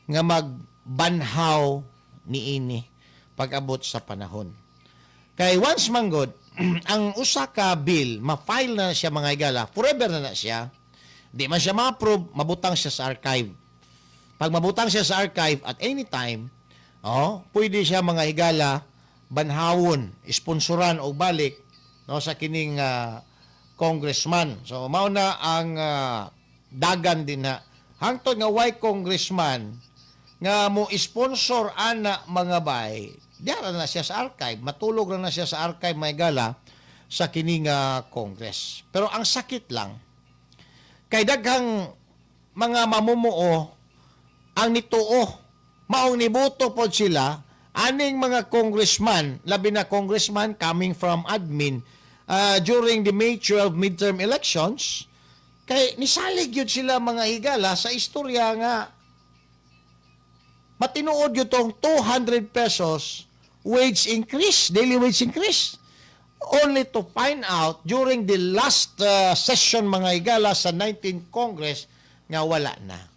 [SPEAKER 4] nga magbanhaw ni ini pag-abot sa panahon. Kay once manggod, ang usa ka bill, ma-file na siya mga higala, forever na siya. Di man siya ma-approve, mabutang siya sa archive. Pag mabutang siya sa archive at any time, pwede siya mga higala banhawon, sponsoran o balik sa kining congressman. So mao na ang dagan din na hangtod nga why congressman nga mo sponsor ana mga bay, diara na siya sa archive, matulog na siya sa archive may gala sa kining Congress. Pero ang sakit lang kay daghang mga mamumuo ang nituo maong niboto pod sila aning mga congressman, labi na congressman coming from admin during the May 12 midterm elections. Kay nisalig yun sila mga higala sa istorya nga matinuod yun tong 200 pesos wage increase, daily wage increase. Only to find out during the last session mga higala sa 19th Congress nga wala na.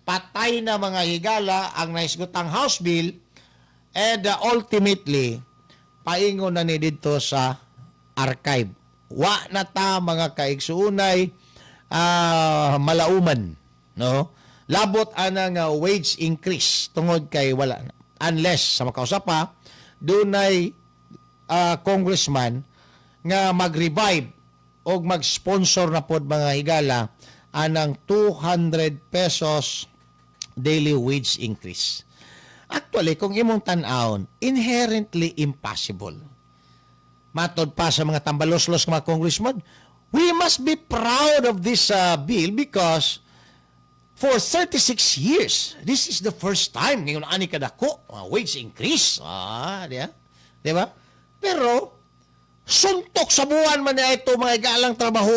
[SPEAKER 4] Patay na mga higala ang naisgutang House Bill and ultimately paingon na ni dito sa archive. Wa na ta mga kaigsuunay malauman, no? Labot anang wage increase tungod kay wala na. Unless sa makausap pa dunay congressman nga mag-revive o mag-sponsor na pod mga higala anang 200 pesos daily wage increase. Actually, kung imong tan-awon, inherently impossible. Matod pa sa mga tambaloslos mga congressman, we must be proud of this bill because for 36 years, this is the first time ngayon ani kadako wage increase. Di ba? Pero suntok sa buwan man na ito mga igalang trabaho.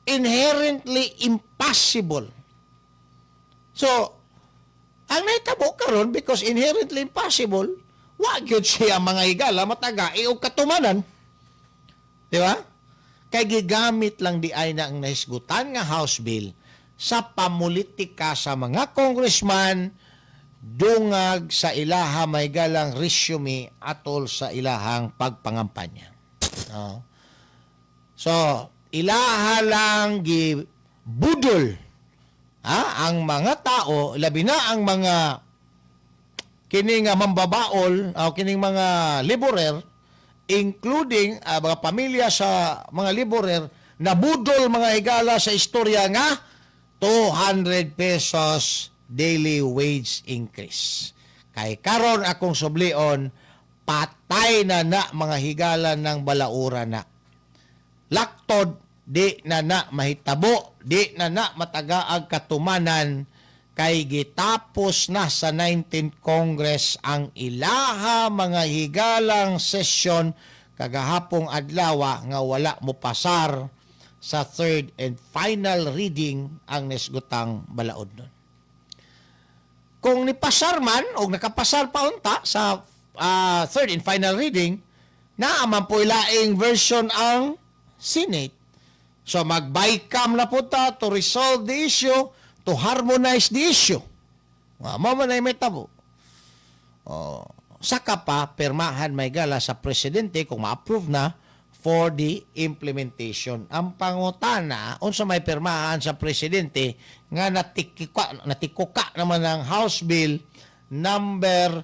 [SPEAKER 4] Inherently impossible. So, ang naitabo karon because inherently impossible, wag yun siya mga higala mataga o katumanan. Di ba? Kay gigamit lang di ay na ang nahisgutan nga House Bill sa pamulitika sa mga congressman dungag sa ilaha may galang resume atol sa ilahang pagpangampanya. So, ilaha lang gibudol ang mga tao, labi na ang mga kining mambabaol o kining mga laborer, including mga pamilya sa mga laborer, nabudol mga higala sa istorya nga 200 pesos daily wage increase. Kay karon akong sublion, patay na mga higala ng balaura na. Laktod, di na mahitabo, di na matagaag katumanan, kay gitapos na sa 19th Congress ang ilaha mga higalang sesyon kagahapong adlaw nga wala mo pasar sa third and final reading ang nesgutang balaod nun. Kung nipasar man o nakapasar pa unta sa third and final reading, naaman po ilaing version ang Senate. So mag-bycam na po ta to resolve the issue, to harmonize the issue. Mama na may tabo. Saka pa, permahan may gala sa presidente kung ma-approve na for the implementation. Ang pangutana, unsa may permahan sa presidente, nga natikuka naman ng House Bill number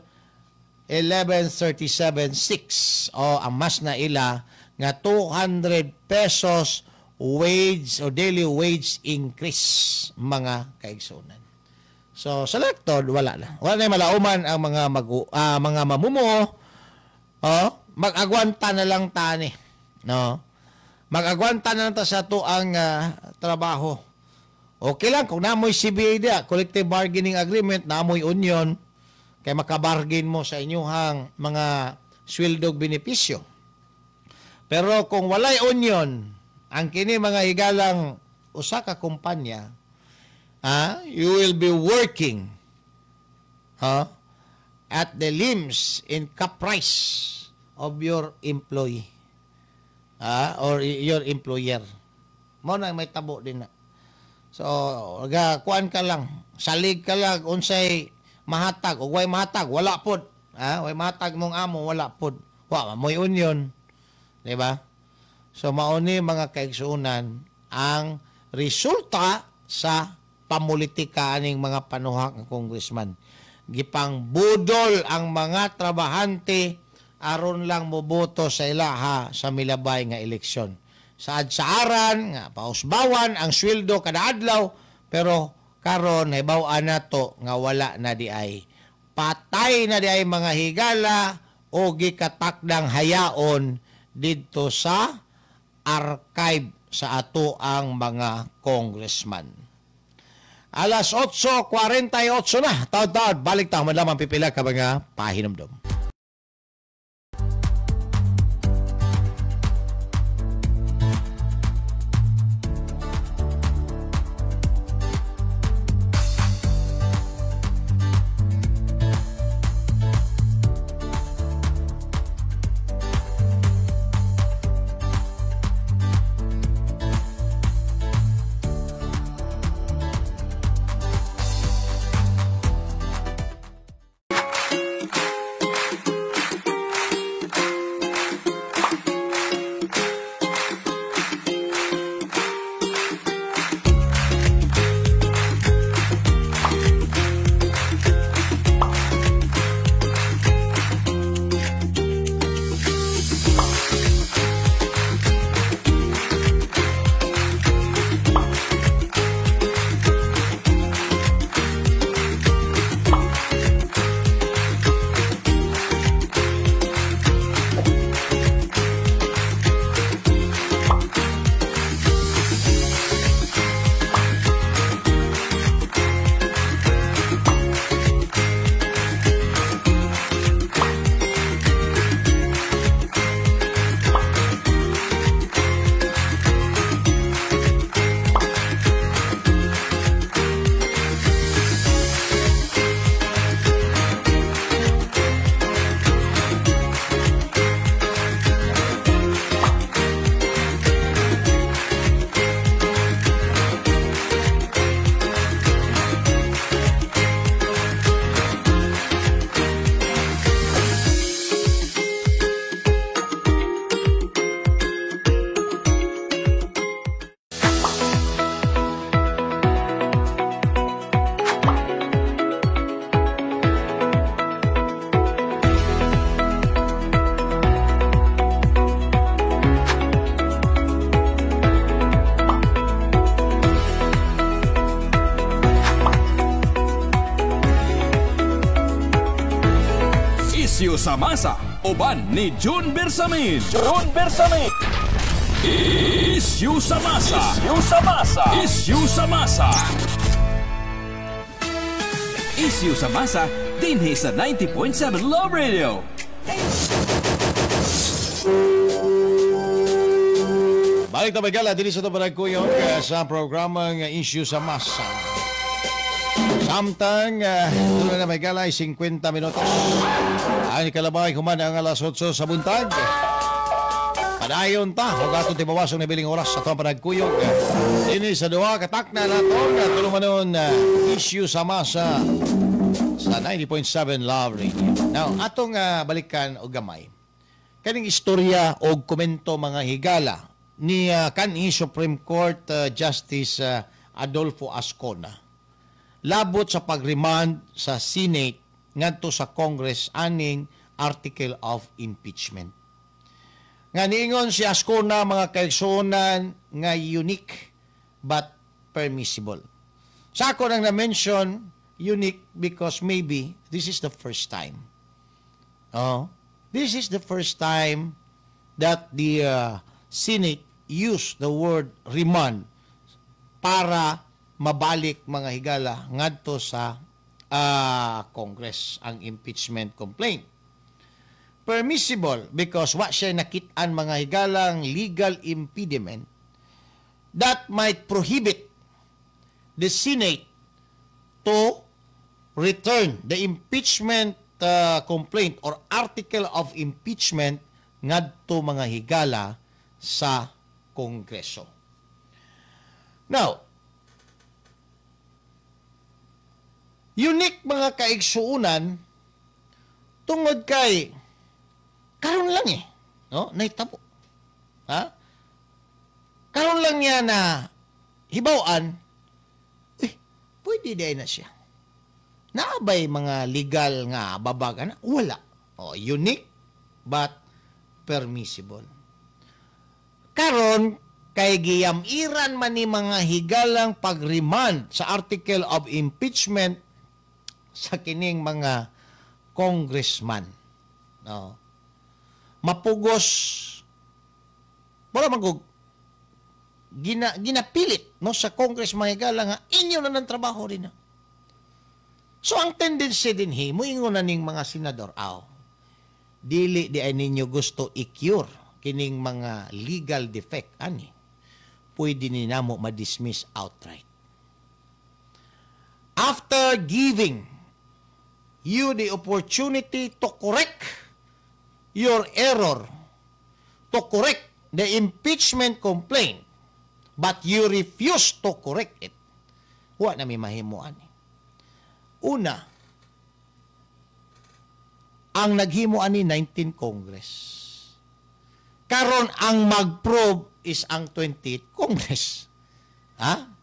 [SPEAKER 4] 11376 o ang mas na ila nga 200 pesos wage o daily wage increase mga kaigsunan. So sa elected wala na. Wala na malauman ang mga mamumuo. Mag-agwanta na lang tani, no? Mag-agwanta na lang ta sa tuang trabaho. Okay lang kung namoy CBA dia, collective bargaining agreement, namoy union, kay makabargain mo sa inyuhang mga sweldog benepisyo. Pero kung walay union, ang kini mga higalang usa ka kumpanya, you will be working at the limbs and caprice of your employee or your employer. Mo na may tabo din na. So, kuan ka lang, salig ka lang, unsay mahatag, o way mahatag, wala pod. Way mahatag mong amo, wala pod. Mo'y union. Diba? So, mauni mga kaigsuunan ang resulta sa pamulitika aning mga panuhak ng congressman. Gipang budol ang mga trabahante aron lang moboto sa ilaha sa milabay nga eleksyon. Saad saaran nga pausbawan ang sweldo kada adlaw, pero karon hibaw-an nato nga wala na di ay. Patay na di ay mga higala o gikatakdang hayaon didto sa archive sa ato ang mga congressman. Alas 8:48 na. Taod-taod, balik tayo madlamang pipila ka mga pahinumdum.
[SPEAKER 1] Isyu sa masa, uban ni June Bersamin.
[SPEAKER 2] June Bersamin.
[SPEAKER 1] Isyu sa masa.
[SPEAKER 2] Isyu sa masa.
[SPEAKER 1] Isyu sa masa. Isyu sa masa, dinhi sa 90.7 Love Radio.
[SPEAKER 4] Balik na magala, dili sa ito panagkuyog sa programang Issue sa Masa. Samtang, doon na magala ay 50 minutos. Ang ikalabay kumanda ang alas 8 sa buntag. Padayon ta, huwag ato tibawasong na biling oras sa ito panagkuyog. Dini sa duwa, katak na natin, tulumanon Issue sa Masa sa 90.7 Love Radio. Now, atong balikan o gamay. Kaning istorya o komento mga higala ni kanhi Supreme Court Justice Adolfo Ascona labot sa pag-remand sa Senate ngadto sa Congress aning article of impeachment. Nga niingon si Ascona mga kaigsuonan nga unique but permissible. Sa ako nang na-mention unique because maybe this is the first time. This is the first time that the Senate use the word remand para mabalik mga higala ngadto sa Congress ang impeachment complaint. Permissible because wa siya nakit-an mga higalang legal impediment that might prohibit the Senate to return the impeachment complaint or article of impeachment ngadto mga higala sa Kongreso. Now, unique mga kaigsuunan tungod kay karon lang no? Naitabo. Ha? Karon lang niya na hibawaan, pwede na siya. Naabay mga legal nga babagan? Wala. Unique but permissible. Karon kay giyamiran man ni mga higalang pag-remand sa article of impeachment sa kining mga congressman. Mapugos para magug ginapilit no sa Congress mga higala nga inyo na ng trabaho rin na. So ang tendency din moingon na ning mga senador, dili di ay ninyo gusto i-cure kining mga legal defect ani. Pwede ni namo ma-dismiss outright. After giving you the opportunity to correct your error, to correct the impeachment complaint, but you refuse to correct it, wa na may mahimuan. Una, ang naghimuan ni 19 Congress. Karon ang mag-probe is ang 28th Congress.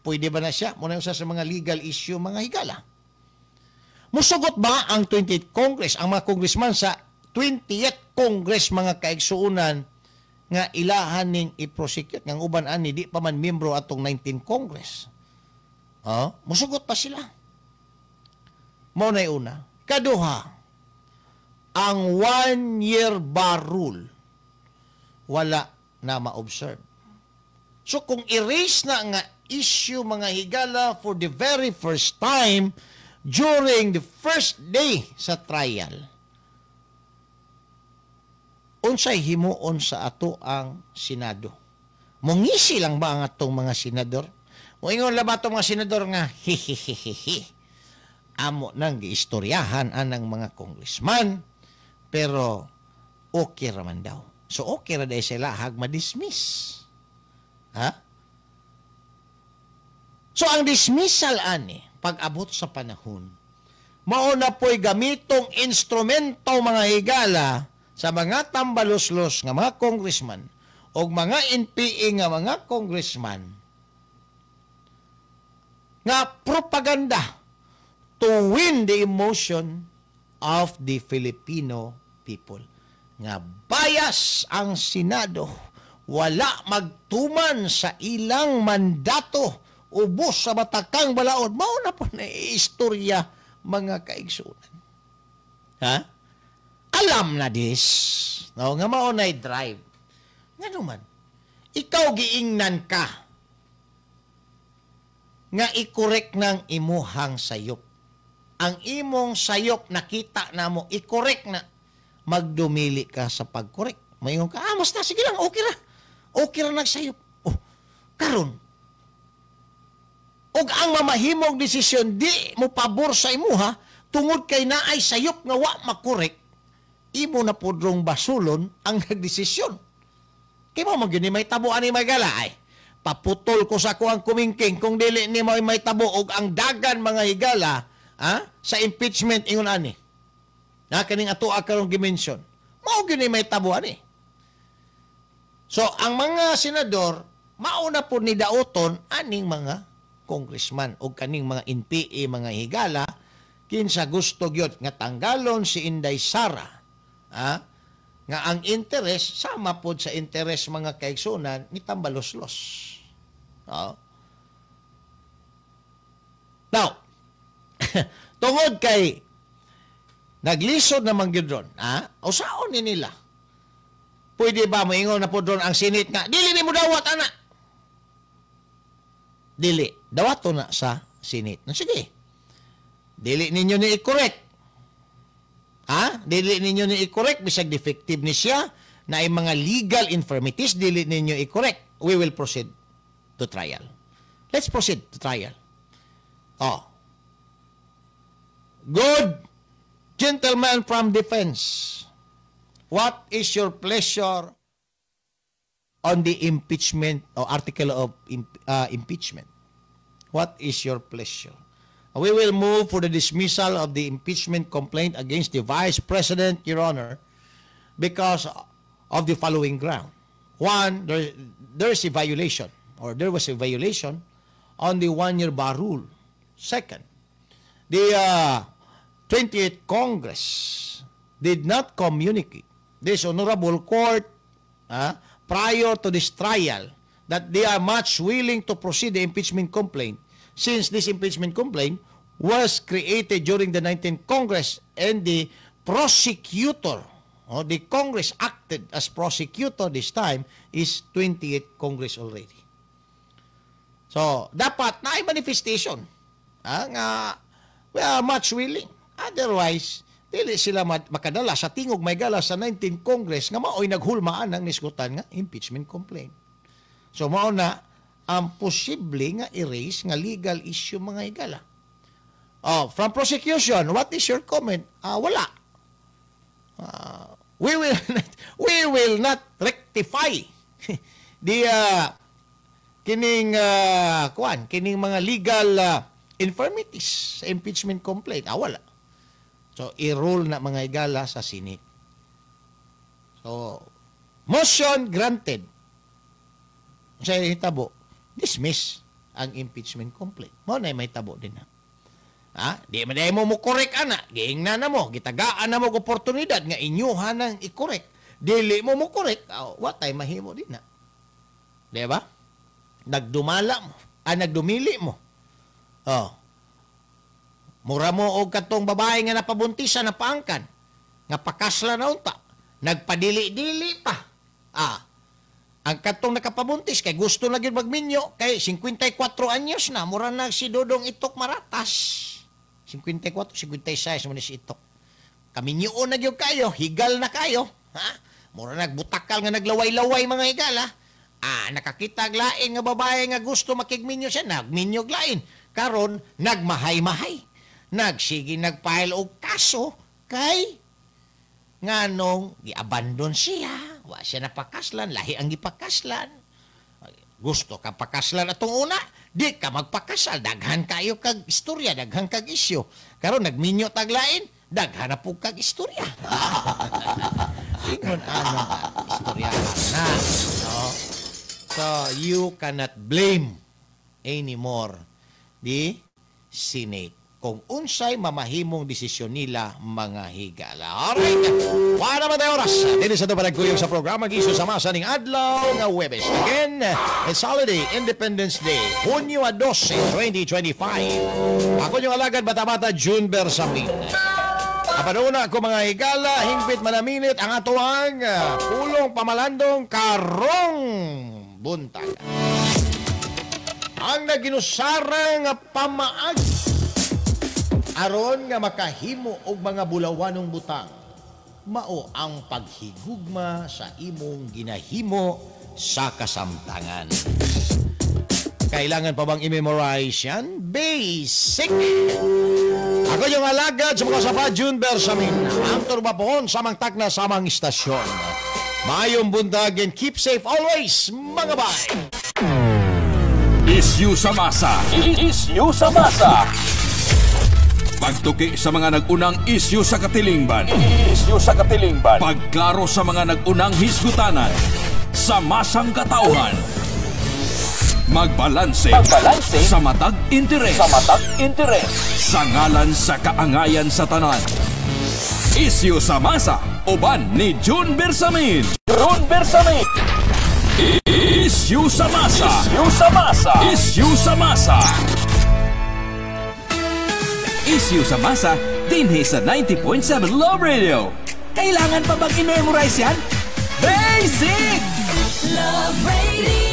[SPEAKER 4] Pwede ba na siya? Muna yung sa mga legal issue, mga higala. Musugot ba ang 28th Congress, ang mga congressman sa 20th Congress, mga kaigsuunan, nga ilahan ning i-prosecute, ng uban ani, di pa man membro atong 19th Congress. Musugot pa sila. Mao na una. Kaduha, ang 1-year bar rule, wala na ma-observe. So kung erase na nga issue mga higala for the very first time during the first day sa trial, unsay himuon sa ato ang Senado? Mungisi lang ba ang atong mga senador? Moingon lang ba atong mga senador nga hihihihihi? Amo nang giistoryahan anang mga congressman, pero okay raman daw. So okay ra day sila hag ma-dismiss. So ang dismissal ani pag-abot sa panahon, mao na po'y gamitong instrumento mga higala sa mga tambaloslos nga mga congressman o mga NPA nga mga congressman nga propaganda to win the emotion of the Filipino people. Nga bias ang Senado, wala magtuman sa ilang mandato, ubos sa matakang balaod. Mao na po na istorya mga kaigsunan. alam na this, no, nga mao nay drive. Nga naman, ikaw giingnan ka nga i-correct ng imuhang sayop. Ang imong sayop nakita na mo, i-correct na, magdumili ka sa pag-correct. Mayon ka, basta, sige lang, okay ra. Okay ra nagsayop. Oh, karon. Og ang mamahimong desisyon, di mo pabor sa imuha, tungod kay naay sayop nga wa makorek, imo na pudrong basulon ang nagdesisyon. Kaya mo magyuni may tabuan ni Magala ay, paputol ko sa kuang kumingking kung dili ni may tabo og ang dagan mga higala sa impeachment ingon ani. Na kaning ato karong gimension. Mao gyud ni may tabo ani. So ang mga senador mauna po ni daoton aning mga congressman o kaning mga NPA mga higala kinsa gusto gyud nga tanggalon si Inday Sara nga ang interes sama pod sa interes mga kaigsunan ni tambaloslos. Now, tungod kay naglisod naman gyud ron, usaon ni nila. Pwede ba moingon na pod ron ang Senate nga dili ni mo dawat ana? Dili, dawato na sa Senate. Sige. Dili ninyo ni i-correct. Dili ninyo ni i-correct bisag defective ni siya na ay mga legal infirmities, dili ninyo i-correct. We will proceed to trial. Let's proceed to trial. Good gentleman from defense, what is your pleasure on the impeachment or article of impeachment? What is your pleasure? We will move for the dismissal of the impeachment complaint against the Vice President, Your Honor, because of the following ground. One, there's a violation, or there was a violation on the one-year bar rule. Second, the 28th Congress did not communicate this honorable court prior to this trial that they are much willing to proceed the impeachment complaint since this impeachment complaint was created during the 19th Congress and the prosecutor, the Congress acted as prosecutor this time is 28th Congress already. So, dapat na ay manifestation nga we are much willing. Otherwise, dili sila makadala sa tingog may gala sa 19th Congress nga mao'y naghulmaan ng nisgutan nga impeachment complaint. So, mao na ang posible nga erase nga legal issue mga higala. From prosecution, what is your comment? Wala. We will not rectify the kining mga legal infirmities sa impeachment complaint. Wala. So, i-rule na mga higala sa Senate. So, motion granted. Sa hitabo, dismiss ang impeachment complaint. Mo na may tabo din na. Di man mo correct ana, giingnan na mo, gitagaan na mo oportunidad nga inyuhan nang i-correct. Dili mo correct, what ay mahimo din na. Di ba? Nagdumala mo, nagdumili mo. Mura mo og katong babae nga napabuntisan na paangkan, nga pakasla na unta, nagpadili-dili pa. Ang katong nakapabuntis kay gusto na gyud magminyo kay 54 anyos na mura na si Dodong Itok Maratas. 54, 56 mo ni si Itok. Kaminyoon na gyud kayo, higal na kayo, Mura nagbutakal nga naglaway-laway mga higala. Nakakita lain nga babae nga gusto makigminyo siya, nagminyo lain. Karon nagmahay-mahay. Nagsige nagfile og kaso kay nganong giabandon siya. Wa siya napakaslan, lahi ang gipakaslan. Gusto ka pakaslan atong una, di ka magpakasal, daghan kayo kag istorya, daghan kag isyu. Karon nagminyo taglain, daghan na po kag istorya. Ingon ano istorya na. So you cannot blame anymore the Senate kung unsay mamahimong desisyon nila mga higala. Alright, wala naman tayo oras. Dito sa ito panagkuyog sa programa Giso sa Masa ning Adlaw nga Huwebes. Again, it's holiday, Independence Day, Hunyo 12, 2025. Ako yung alagad bata-bata, June Bersamin. Apaduna ko mga higala, hingpit manaminit ang atuang pulong pamalandong karong buntag. Ang naginusarang pamaag aron nga makahimo og mga bulawanong butang, mao ang paghigugma sa imong ginahimo sa kasamtangan. Kailangan pa bang i-memorize yan? Basic! Ako yung alagad sa mga sapa, June Bersamin. Ang turbapon sa mangtak na samang istasyon. Mayong bundag and keep safe always, mga bay!
[SPEAKER 1] Isyu sa masa.
[SPEAKER 2] Isyu sa masa.
[SPEAKER 1] Pagtuki sa mga nag-unang isyu sa katilingban.
[SPEAKER 2] Isyu sa katilingban.
[SPEAKER 1] Pagklaro sa mga nag-unang hisgutanan. Sa masang katauhan. Magbalanse sa matag interes. Sa ngalan sa kaangayan sa tanan. Isyu sa masa, uban ni June Bersamin. Isyu sa masa. Isyu sa masa. Isyu sa masa, dinhi sa 90.7 Love Radio. Kailangan pa bang i-memorize yan? Basic!
[SPEAKER 3] Love Radio.